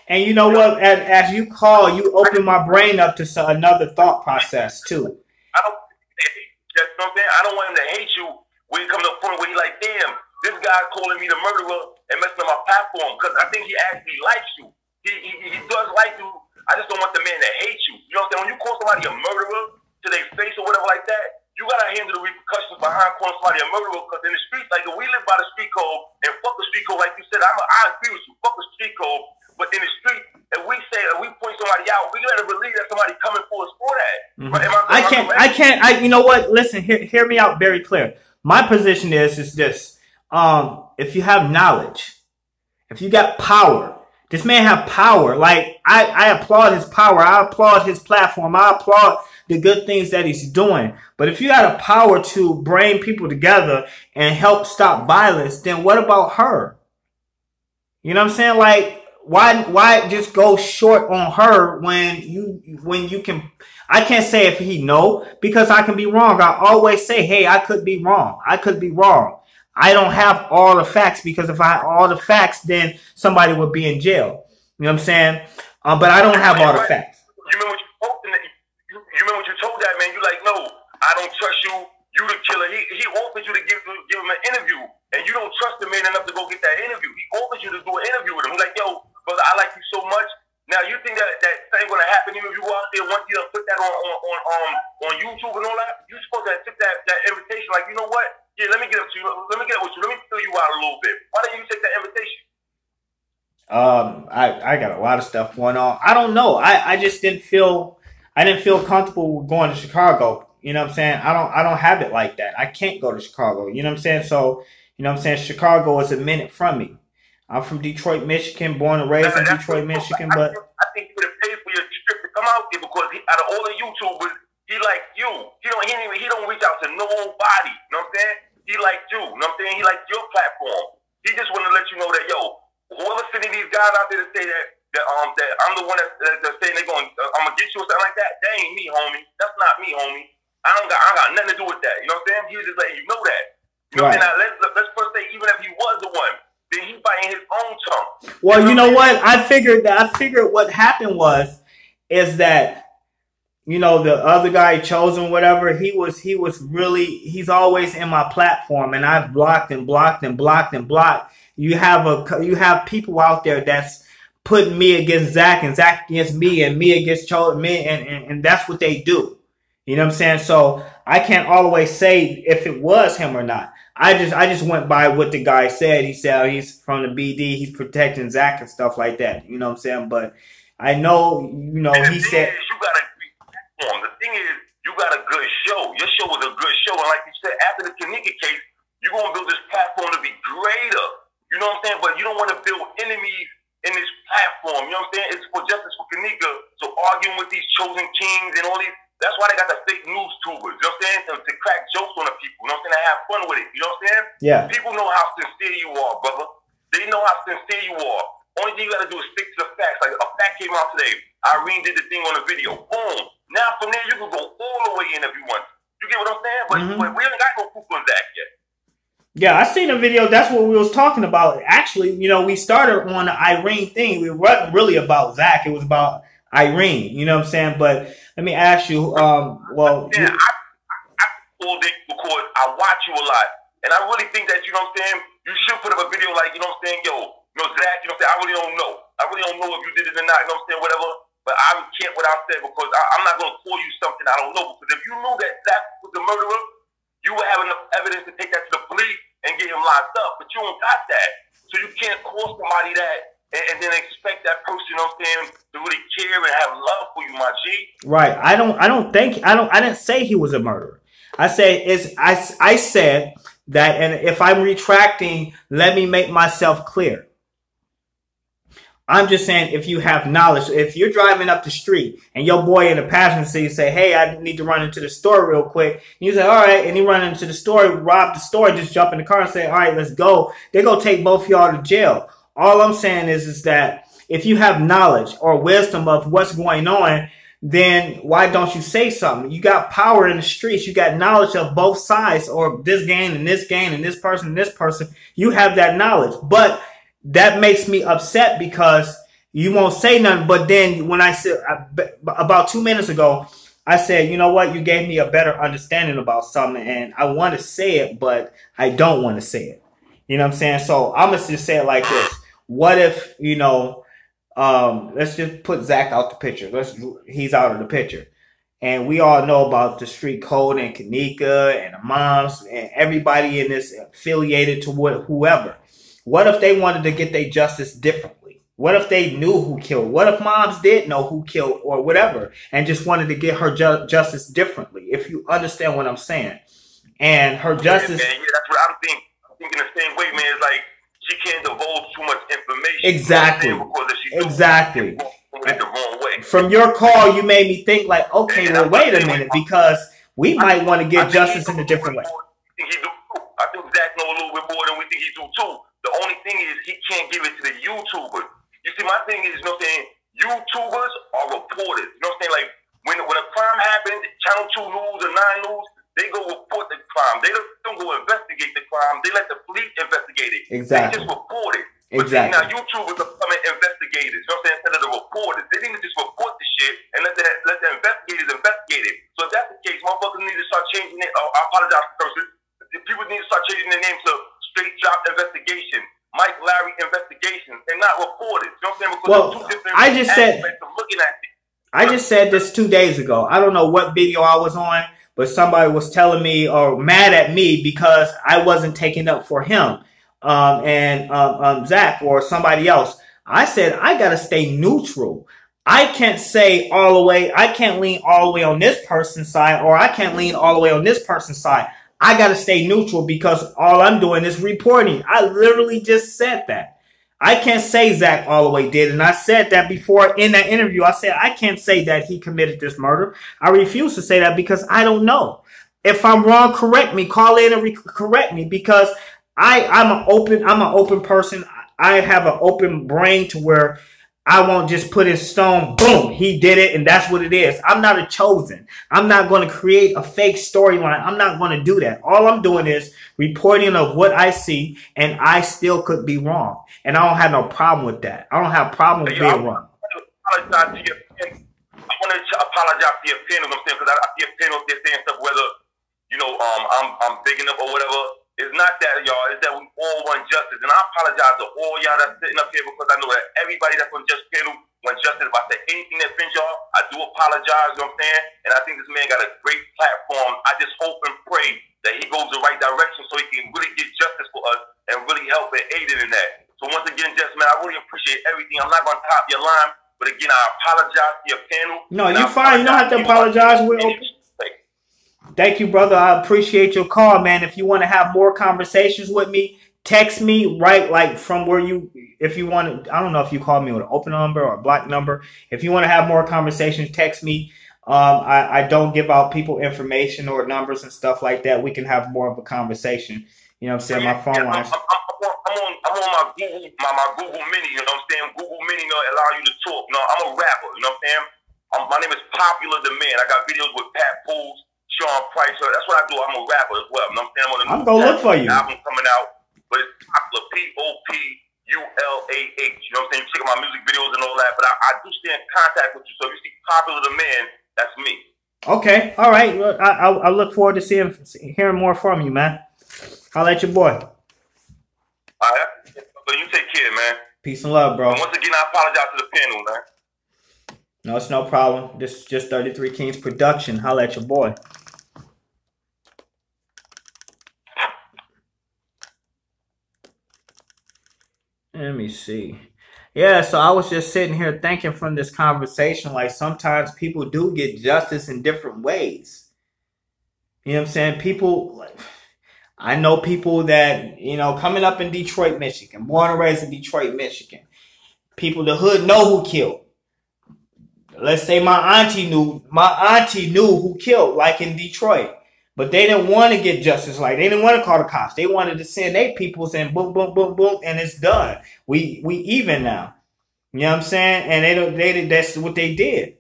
And you know what? As you call, you open my brain up to another thought process too. I don't, you know what I'm saying? I don't want him to hate you when it comes to a point where he's like, damn, this guy calling me the murderer and messing up my platform, because I think he actually likes you. He does like you. I just don't want the man to hate you. You know what I'm saying? When you call somebody a murderer to their face or whatever like that, you gotta handle the repercussions behind calling somebody a murderer, because in the streets, like if we live by the street code and fuck the street code, like you said, I agree with you, fuck the street code. But in the street, if we say, if we point somebody out, we gotta believe that somebody coming for us for that. Right? I can't. You know what? Listen, hear me out very clear. My position is this: if you have knowledge, if you got power. This man have power. Like, I applaud his power. I applaud his platform. I applaud the good things that he's doing. But if you got a power to bring people together and help stop violence, then what about her? You know what I'm saying? Like, why just go short on her when you can? I can't say if he know, because I can be wrong. I always say, hey, I could be wrong. I don't have all the facts, because if I had all the facts, then somebody would be in jail. You know what I'm saying? But I don't have all the facts. You remember what you told that man? You like, no, I don't trust you. You the killer. He offered you to give him an interview, and you don't trust the man enough to go get that interview. He offered you to do an interview with him. He's like, yo, brother, I like you so much. Now you think that thing gonna happen even if you go out there once you put that on YouTube and all that? You supposed to accept that invitation, like, you know what? Yeah, let me get up to you. Let me get up with you. Let me fill you out a little bit. Why didn't you take that invitation? I got a lot of stuff going on. I don't know. I just didn't feel comfortable going to Chicago. You know what I'm saying? I don't have it like that. I can't go to Chicago. You know what I'm saying? So, you know what I'm saying? Chicago is a minute from me. I'm from Detroit, Michigan, born and raised in Detroit, Michigan. But I think you would have paid for your trip to come out there, because out of all the YouTubers, he like you. He don't reach out to nobody. You know what I'm saying? He like you. You know what I'm saying? He like your platform. He just want to let you know that, yo, whoever sending these guys out there to say that I'm the one that's saying they're going, I'm gonna get you or something like that. That ain't me, homie. That's not me, homie. I got nothing to do with that. You know what I'm saying? He was just letting you know that. You know what I'm saying? Now let's first say, even if he was the one, then he biting his own tongue. Well, you know what? I figured what happened is that, you know, the other guy chosen, whatever, he's always in my platform, and I've blocked and blocked and blocked and blocked. You have people out there that's putting me against Zach and Zach against me and me against chosen, and that's what they do. You know what I'm saying? So I can't always say if it was him or not. I just went by what the guy said. He said he's from the BD, he's protecting Zach and stuff like that. You know what I'm saying? But I know, you know, he said. The thing is, you got a good show. Your show was a good show. And like you said, after the Kenneka case, you're going to build this platform to be greater. You know what I'm saying? But you don't want to build enemies in this platform. You know what I'm saying? It's for justice for Kenneka. So arguing with these chosen kings and all these, that's why they got the fake news tubers. You know what I'm saying? To crack jokes on the people. You know what I'm saying? To have fun with it. You know what I'm saying? Yeah. People know how sincere you are, brother. They know how sincere you are. Only thing you got to do is stick to the facts. Like a fact came out today. Irene did the thing on the video. Boom. Now from there you can go all the way in if you want. You get what I'm saying? But we ain't got no proof on Zach yet. Yeah, I seen a video. That's what we was talking about. Actually, you know, we started on the Irene thing. We wasn't really about Zach. It was about Irene. You know what I'm saying? But let me ask you. I pulled it because I watch you a lot. And I really think that, you know what I'm saying, you should put up a video like, you know what I'm saying, yo, Zach, you know what I'm saying, I really don't know. I really don't know if you did it or not, you know what I'm saying, whatever. But I can't what I said because I'm not going to call you something I don't know. Because if you knew that Zach was the murderer, you would have enough evidence to take that to the police and get him locked up. But you don't got that. So you can't call somebody that and then expect that person, you know what I'm saying, to really care and have love for you, my G. Right. I didn't say he was a murderer. I said that, and if I'm retracting, let me make myself clear. I'm just saying, if you have knowledge, if you're driving up the street and your boy in the passenger seat say, hey, I need to run into the store real quick. And you say, all right. And he run into the store, rob the store, just jump in the car and say, all right, let's go. They're going to take both y'all to jail. All I'm saying is that if you have knowledge or wisdom of what's going on, then why don't you say something? You got power in the streets. You got knowledge of both sides, or this gang and this gang and this person and this person. You have that knowledge. But that makes me upset because you won't say nothing. But then when I said about 2 minutes ago, I said, you know what? You gave me a better understanding about something, and I want to say it, but I don't want to say it. You know what I'm saying? So I'm going to just say it like this. What if, you know, let's just put Zach out the picture. He's out of the picture. And we all know about the street code and Kenneka and the moms and everybody in this affiliated to whoever. What if they wanted to get their justice differently? What if they knew who killed? What if moms did know who killed or whatever and just wanted to get her justice differently? If you understand what I'm saying. And her justice... Yeah, that's what I'm thinking. I'm thinking the same way, man. It's like she can't divulge too much information. Exactly. Exactly. The wrong way. From your call, you made me think like, okay, well, wait a minute, because we might want to get justice in a different way. I think Zach knows a little bit more than we think he do too. The only thing is he can't give it to the YouTubers. You see, my thing is, you know what I'm saying, YouTubers are reporters. You know what I'm saying? Like, when a crime happens, Channel 2 News or 9 News, they go report the crime. They don't go investigate the crime. They let the police investigate it. Exactly. They just report it. Exactly. But see, now YouTubers are becoming investigators. You know what I'm saying? Instead of the reporters. They need to just report the shit and let the investigators investigate it. So if that's the case, motherfuckers need to start changing it. I apologize for cursing. People need to start changing their names to Straight Drop Investigation, Mike Larry Investigation, and not reporters. You know what I'm saying? Because well, two different I just said, of looking at it. I just said this 2 days ago. I don't know what video I was on, but somebody was telling me or mad at me because I wasn't taking up for him and Zach or somebody else. I said, I got to stay neutral. I can't say all the way. I can't lean all the way on this person's side, or I can't lean all the way on this person's side. I got to stay neutral because all I'm doing is reporting. I literally just said that. I can't say Zach all the way did. And I said that before in that interview. I said, I can't say that he committed this murder. I refuse to say that because I don't know. If I'm wrong, correct me. Call in and correct me, because I'm an open person. I have an open brain to where I won't just put in stone, boom, he did it, and that's what it is. I'm not a chosen. I'm not going to create a fake storyline. I'm not going to do that. All I'm doing is reporting of what I see, and I still could be wrong. And I don't have no problem with that. I don't have a problem with being wrong. I want to apologize to your panel, because I see a panel there saying stuff, whether, you know, I'm big enough or whatever. It's not that, y'all. It's that we all want justice. And I apologize to all y'all that's sitting up here, because I know that everybody that's on Just Panel wants justice. If I say anything that offends y'all, I do apologize, you know what I'm saying? And I think this man got a great platform. I just hope and pray that he goes the right direction so he can really get justice for us and really help and aid in that. So once again, Just, man, I really appreciate everything. I'm not going to top your line, but again, I apologize to your panel. No, you're fine. You don't have to apologize. We're open. Thank you, brother. I appreciate your call, man. If you want to have more conversations with me, text me, right? Like from where you, if you want to, I don't know if you call me with an open number or a block number. If you want to have more conversations, text me. I don't give out people information or numbers and stuff like that. We can have more of a conversation. You know what I'm saying? My phone lines. I'm on my Google Mini, you know what I'm saying? Google Mini allow you to talk. No, I'm a rapper, you know what I'm saying? My name is Popular the Man. I got videos with Pat Pools, Sean Price. So that's what I do. I'm a rapper as well. You know what I'm saying? I'm going to look for you. Album coming out, but it's Popular, Populah. You know what I'm saying? Check out my music videos and all that. But I do stay in contact with you. So if you see Popular the Man, that's me. Okay. All right. Well, I look forward to hearing more from you, man. Holla at your boy. All right. So you take care, man. Peace and love, bro. And once again, I apologize to the panel, man. No, it's no problem. This is just 33 Kings production. Holla at your boy. Let me see. Yeah, so I was just sitting here thinking from this conversation, like sometimes people do get justice in different ways. You know what I'm saying? People, I know people that, you know, coming up in Detroit, Michigan, born and raised in Detroit, Michigan. People, the hood know who killed. Let's say my auntie knew who killed, like in Detroit. But they didn't want to get justice. Like, they didn't want to call the cops. They wanted to send their peoples and boom, boom, boom, boom, and it's done. We even now. You know what I'm saying? And that's what they did.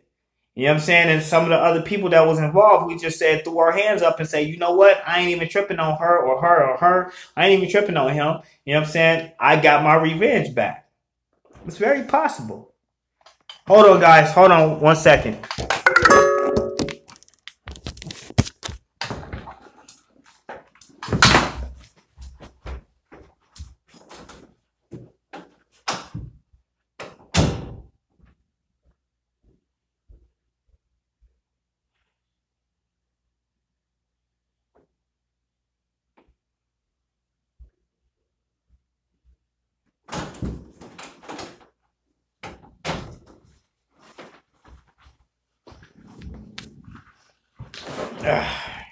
You know what I'm saying? And some of the other people that was involved, we just said, threw our hands up and say, you know what? I ain't even tripping on her or her or her. I ain't even tripping on him. You know what I'm saying? I got my revenge back. It's very possible. Hold on, guys. Hold on 1 second.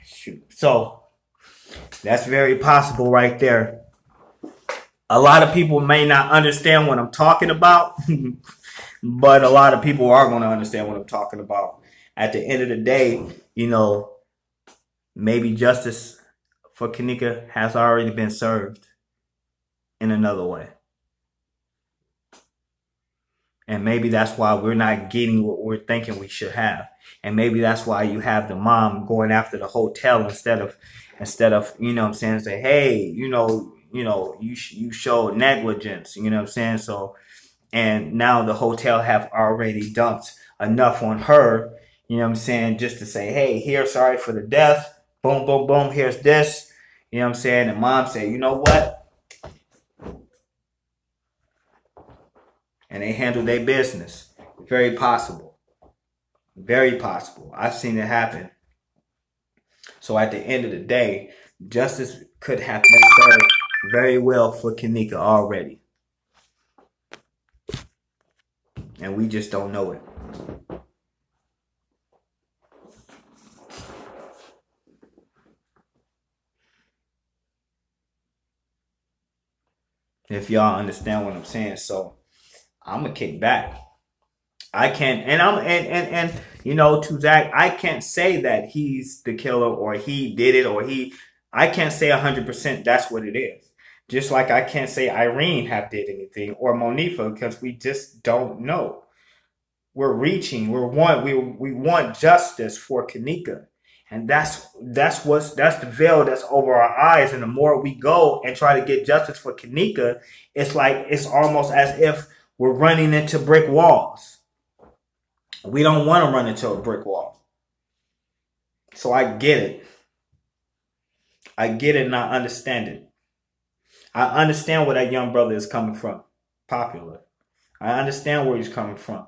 Shoot. So that's very possible right there. A lot of people may not understand what I'm talking about, but a lot of people are going to understand what I'm talking about. At the end of the day, you know, maybe justice for Kenneka has already been served in another way. And maybe that's why we're not getting what we're thinking we should have. And maybe that's why you have the mom going after the hotel instead of, you know what I'm saying, say, hey, you showed negligence, you know what I'm saying? So, and now the hotel have already dumped enough on her, you know what I'm saying, just to say, hey, here, sorry for the death. Boom, boom, boom, here's this. You know what I'm saying? And mom said, you know what? And they handle their business. Very possible. Very possible. I've seen it happen. So at the end of the day, justice could have been served very well for Kenneka already. And we just don't know it. If y'all understand what I'm saying. So I'm gonna kick back. I can't, and you know, to Zach, I can't say that he's the killer or he did it or I can't say 100% that's what it is. Just like I can't say Irene have did anything or Monifa because we just don't know. We're reaching, we want justice for Kenneka. And that's the veil that's over our eyes. And the more we go and try to get justice for Kenneka, it's almost as if we're running into brick walls. We don't want to run into a brick wall. So I get it. I get it and I understand it. I understand where that young brother is coming from. Popular. I understand where he's coming from.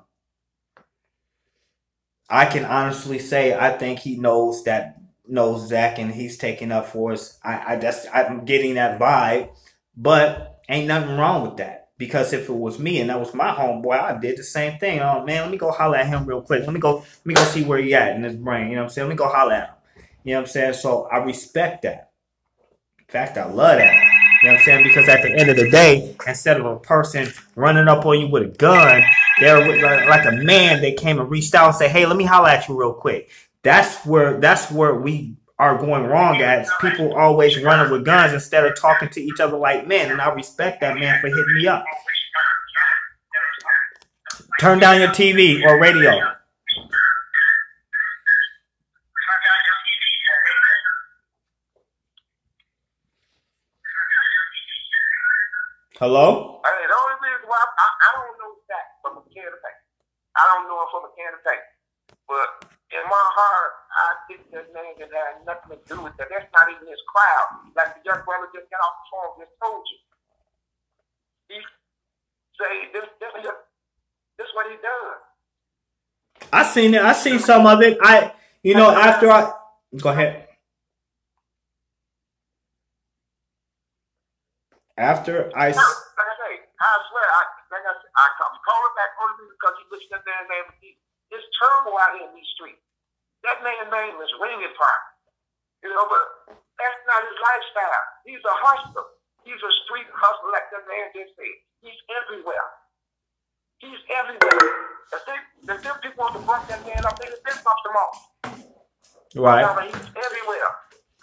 I can honestly say I think he knows Zach and he's taking up for us. I'm getting that vibe. But ain't nothing wrong with that. Because if it was me and that was my homeboy, I did the same thing. Oh man, let me go holler at him real quick. Let me go see where he at in his brain. You know what I'm saying? Let me go holler at him. You know what I'm saying? So I respect that. In fact, I love that. You know what I'm saying? Because at the end of the day, instead of a person running up on you with a gun, they're like a man that came and reached out and said, hey, let me holler at you real quick. That's where we are going wrong at. People always running with guns instead of talking to each other like men. And I respect that man for hitting me up. Turn down your TV or radio. Hello? Hey, the only reason why I don't know that from a can of paint. I don't know him from a can of paint. But in my heart, I think that man that had nothing to do with that. That's not even his crowd. Like the young brother just got off the phone, just told you. He say this what he does. I seen it. I seen some of it. After I go ahead. After I. Like I say, I swear, I'm calling back only because he listened to that man's name. There's turmoil out here in these streets. That man's name is ringing fire. But that's not his lifestyle. He's a hustler. He's a street hustler, like that man just said. He's everywhere. He's everywhere. If them people want to bump that man up, they bump him off. Right. He's everywhere.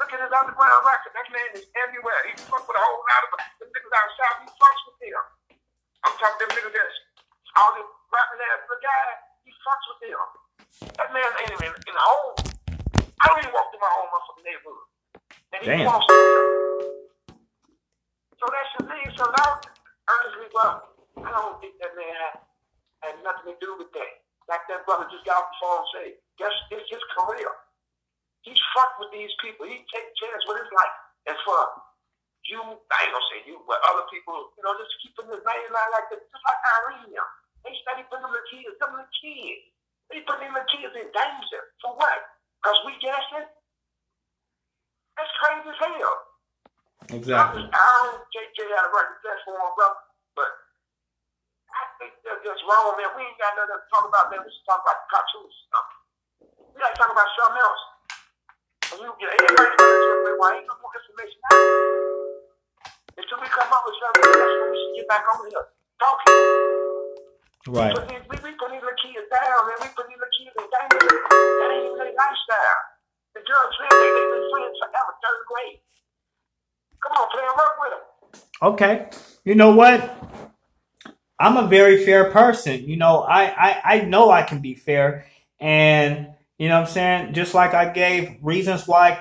Look at his underground record. That man is everywhere. He fucks with a whole lot of them niggas out south. He fucks with them. I'm talking them niggas that's all this rapping ass the guy. He fucks with them. That man ain't even in the home. I don't even walk through my own motherfucking neighborhood. And he walks with them. So that's his name. So now, honestly, well, I don't think that man had nothing to do with that. Like that brother just got off the phone and said, it's his career. He's fucked with these people. He takes chance with his life. And for you, I ain't gonna say you, but other people, just keeping his name out like this, just like Irene. They study putting the kids. They putting the kids in danger. For what? Because we guessing? That's crazy as hell. Exactly. I don't JJ had a right to test for him, brother, but I think they're just wrong, man. We ain't got nothing to talk about, man. We should talk about cartoons. We gotta talk about something else. Everybody's going to why ain't no more information out there. Until we come up with something, that's when we should get back over here talking. Right. We put these little kids down, man. We put these little kids in danger. That ain't even their lifestyle. The girls, they've been friends forever, third grade. Come on, play and work with them. Okay. You know what? I'm a very fair person. I know I can be fair. And, you know what I'm saying? Just like I gave reasons why,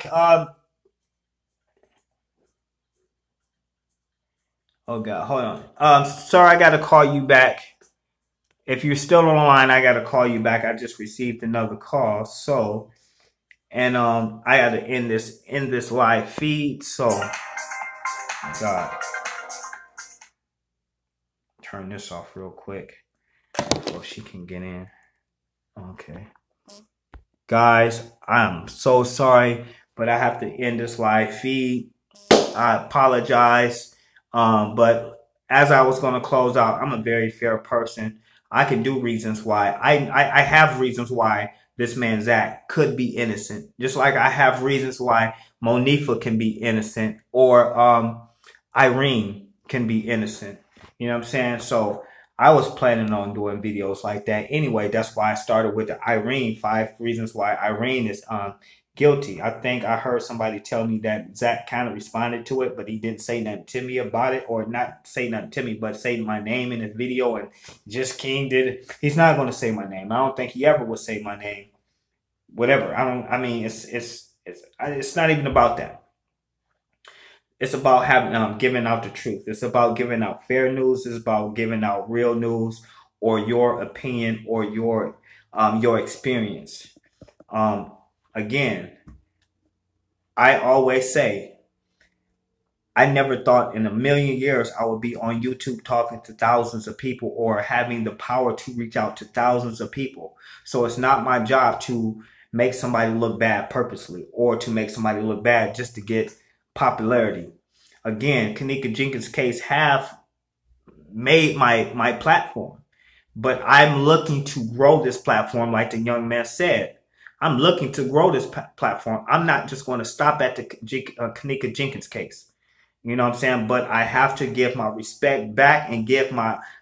oh God, hold on. Sir, I got to call you back. If you're still on the line, I got to call you back. I just received another call. So, and I got to end this live feed. So, God, turn this off real quick so she can get in. Okay. Guys, I'm so sorry, but I have to end this live feed. I apologize. But as I was going to close out, I'm a very fair person. I can do reasons why. I have reasons why this man Zach could be innocent. Just like I have reasons why Monifa can be innocent or Irene can be innocent. You know what I'm saying? So I was planning on doing videos like that anyway. That's why I started with the Irene, 5 reasons why Irene is guilty. I think I heard somebody tell me that Zach kind of responded to it, but he didn't say nothing to me about it, or not say nothing to me, but say my name in his video. And Just King did it. He's not going to say my name. I don't think he ever would say my name. Whatever. It's not even about that. It's about having giving out the truth. It's about giving out fair news. It's about giving out real news, or your opinion, or your experience. Again, I always say, I never thought in a million years I would be on YouTube talking to thousands of people, or having the power to reach out to thousands of people. So it's not my job to make somebody look bad purposely, or to make somebody look bad just to get popularity. Again, Kenneka Jenkins' case have made my platform, but I'm looking to grow this platform. Like the young man said, I'm looking to grow this platform. I'm not just going to stop at the Kenneka Jenkins case. You know what I'm saying? But I have to give my respect back and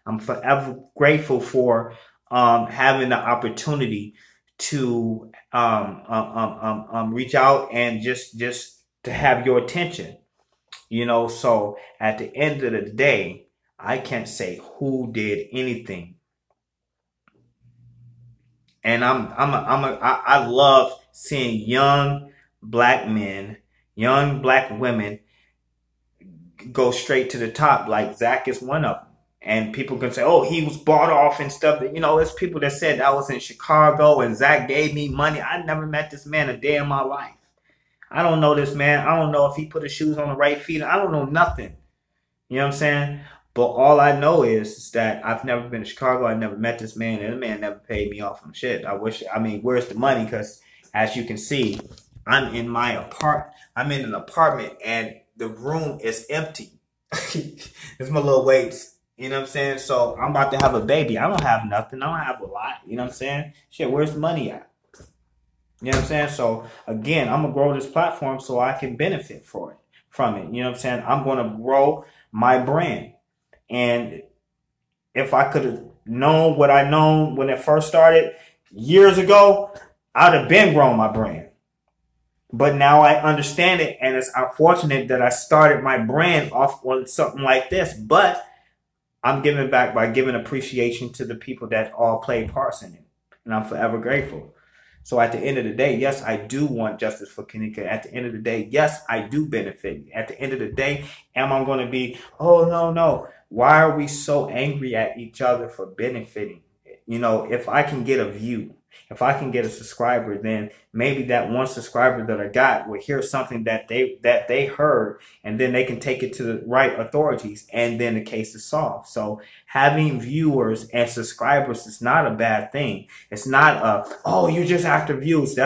I'm forever grateful for having the opportunity to reach out and just to have your attention. So at the end of the day, I can't say who did anything. And I love seeing young black men, young black women go straight to the top. Like Zach is one of them. And people can say, oh, he was bought off and stuff. You know, it's people that said I was in Chicago and Zach gave me money. I never met this man a day in my life. I don't know this man. I don't know if he put his shoes on the right feet. I don't know nothing. You know what I'm saying? But all I know is that I've never been to Chicago. I never met this man, and the man never paid me off from shit. Where's the money? Because as you can see, I'm in my apartment. I'm in an apartment, and the room is empty. It's my little weights. You know what I'm saying? So I'm about to have a baby. I don't have nothing. I don't have a lot. You know what I'm saying? Shit, where's the money at? You know what I'm saying? So again, I'm gonna grow this platform so I can benefit from it. You know what I'm saying? I'm gonna grow my brand. And if I could have known what I known when it first started years ago, I'd have been growing my brand. But now I understand it, and it's unfortunate that I started my brand off on something like this. But I'm giving back by giving appreciation to the people that all played parts in it. And I'm forever grateful. So at the end of the day, yes, I do want justice for Kenneka. At the end of the day, yes, I do benefit. At the end of the day, am I going to be, oh, no. Why are we so angry at each other for benefiting? You know, if I can get a view, if I can get a subscriber, then maybe that one subscriber that I got will hear something that they heard, and then they can take it to the right authorities, and then the case is solved. So having viewers and subscribers is not a bad thing. It's not oh, you're just after views.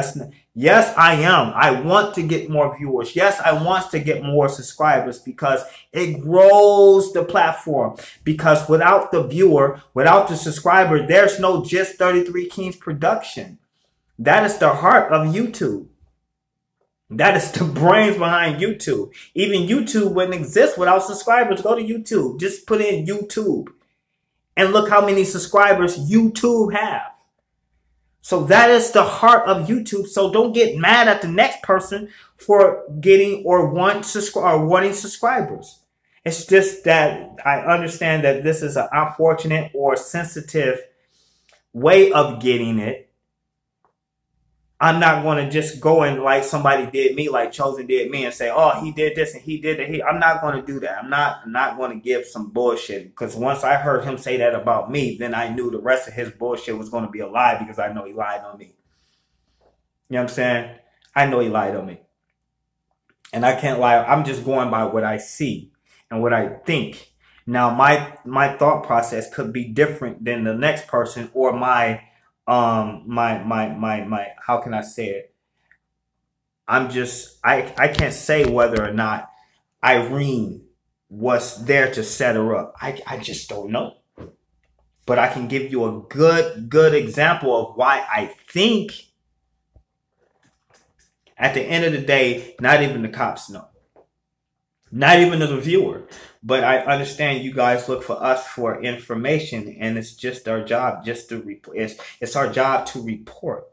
Yes, I am. I want to get more viewers. Yes, I want to get more subscribers because it grows the platform. Because without the viewer, without the subscriber, there's no Just 33 Kings production. That is the heart of YouTube. That is the brains behind YouTube. Even YouTube wouldn't exist without subscribers. Go to YouTube. Just put in YouTube and look how many subscribers YouTube have. So that is the heart of YouTube. So don't get mad at the next person for getting or wanting subscribers. It's just that I understand that this is an unfortunate or sensitive way of getting it. I'm not going to just go and like somebody did me, like Chosen did me, and say, oh, he did this and he did that. I'm not going to do that. I'm not going to give some bullshit, because once I heard him say that about me, then I knew the rest of his bullshit was going to be a lie, because I know he lied on me. You know what I'm saying? I know he lied on me. And I can't lie. I'm just going by what I see and what I think. Now, my thought process could be different than the next person, or my how can I say it? I can't say whether or not Irene was there to set her up. I just don't know. But I can give you a good example of why I think at the end of the day, not even the cops know. Not even the viewer. But I understand you guys look for us for information, and it's just our job just to report. It's our job to report.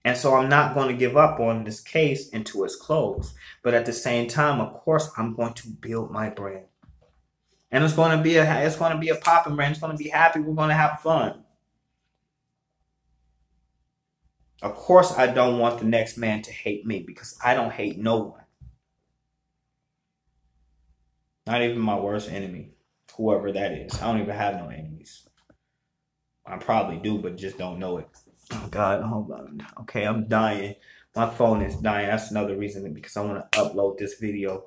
And so I'm not going to give up on this case until it's closed. But at the same time, of course, I'm going to build my brand. And it's going to be a popping brand. It's going to be happy. We're going to have fun. Of course, I don't want the next man to hate me, because I don't hate no one. Not even my worst enemy, whoever that is. I don't even have no enemies. I probably do, but just don't know it. Oh, God. Hold on. Okay, I'm dying. My phone is dying. That's another reason, because I want to upload this video.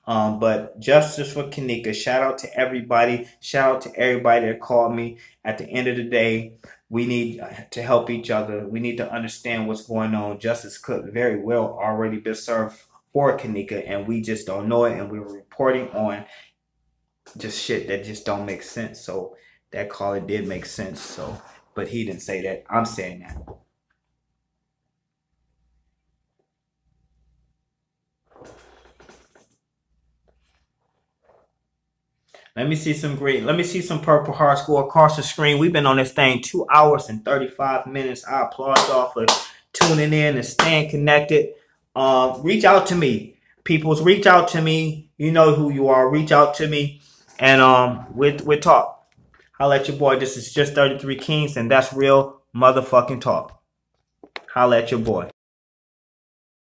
But justice for Kenneka. Shout out to everybody. Shout out to everybody that called me. At the end of the day, we need to help each other. We need to understand what's going on. Justice could very well already be served for Kenneka, and we just don't know it, and we were reporting on just shit that just don't make sense. So that caller did make sense. So, but he didn't say that. I'm saying that. Let me see some green. Let me see some purple hearts go across the screen. We've been on this thing 2 hours and 35 minutes. I applaud y'all for tuning in and staying connected. Reach out to me. Peoples, reach out to me. You know who you are. Reach out to me. And we'll talk. Holla at your boy. This is Just 33 Kings, and that's real motherfucking talk. Holla at your boy.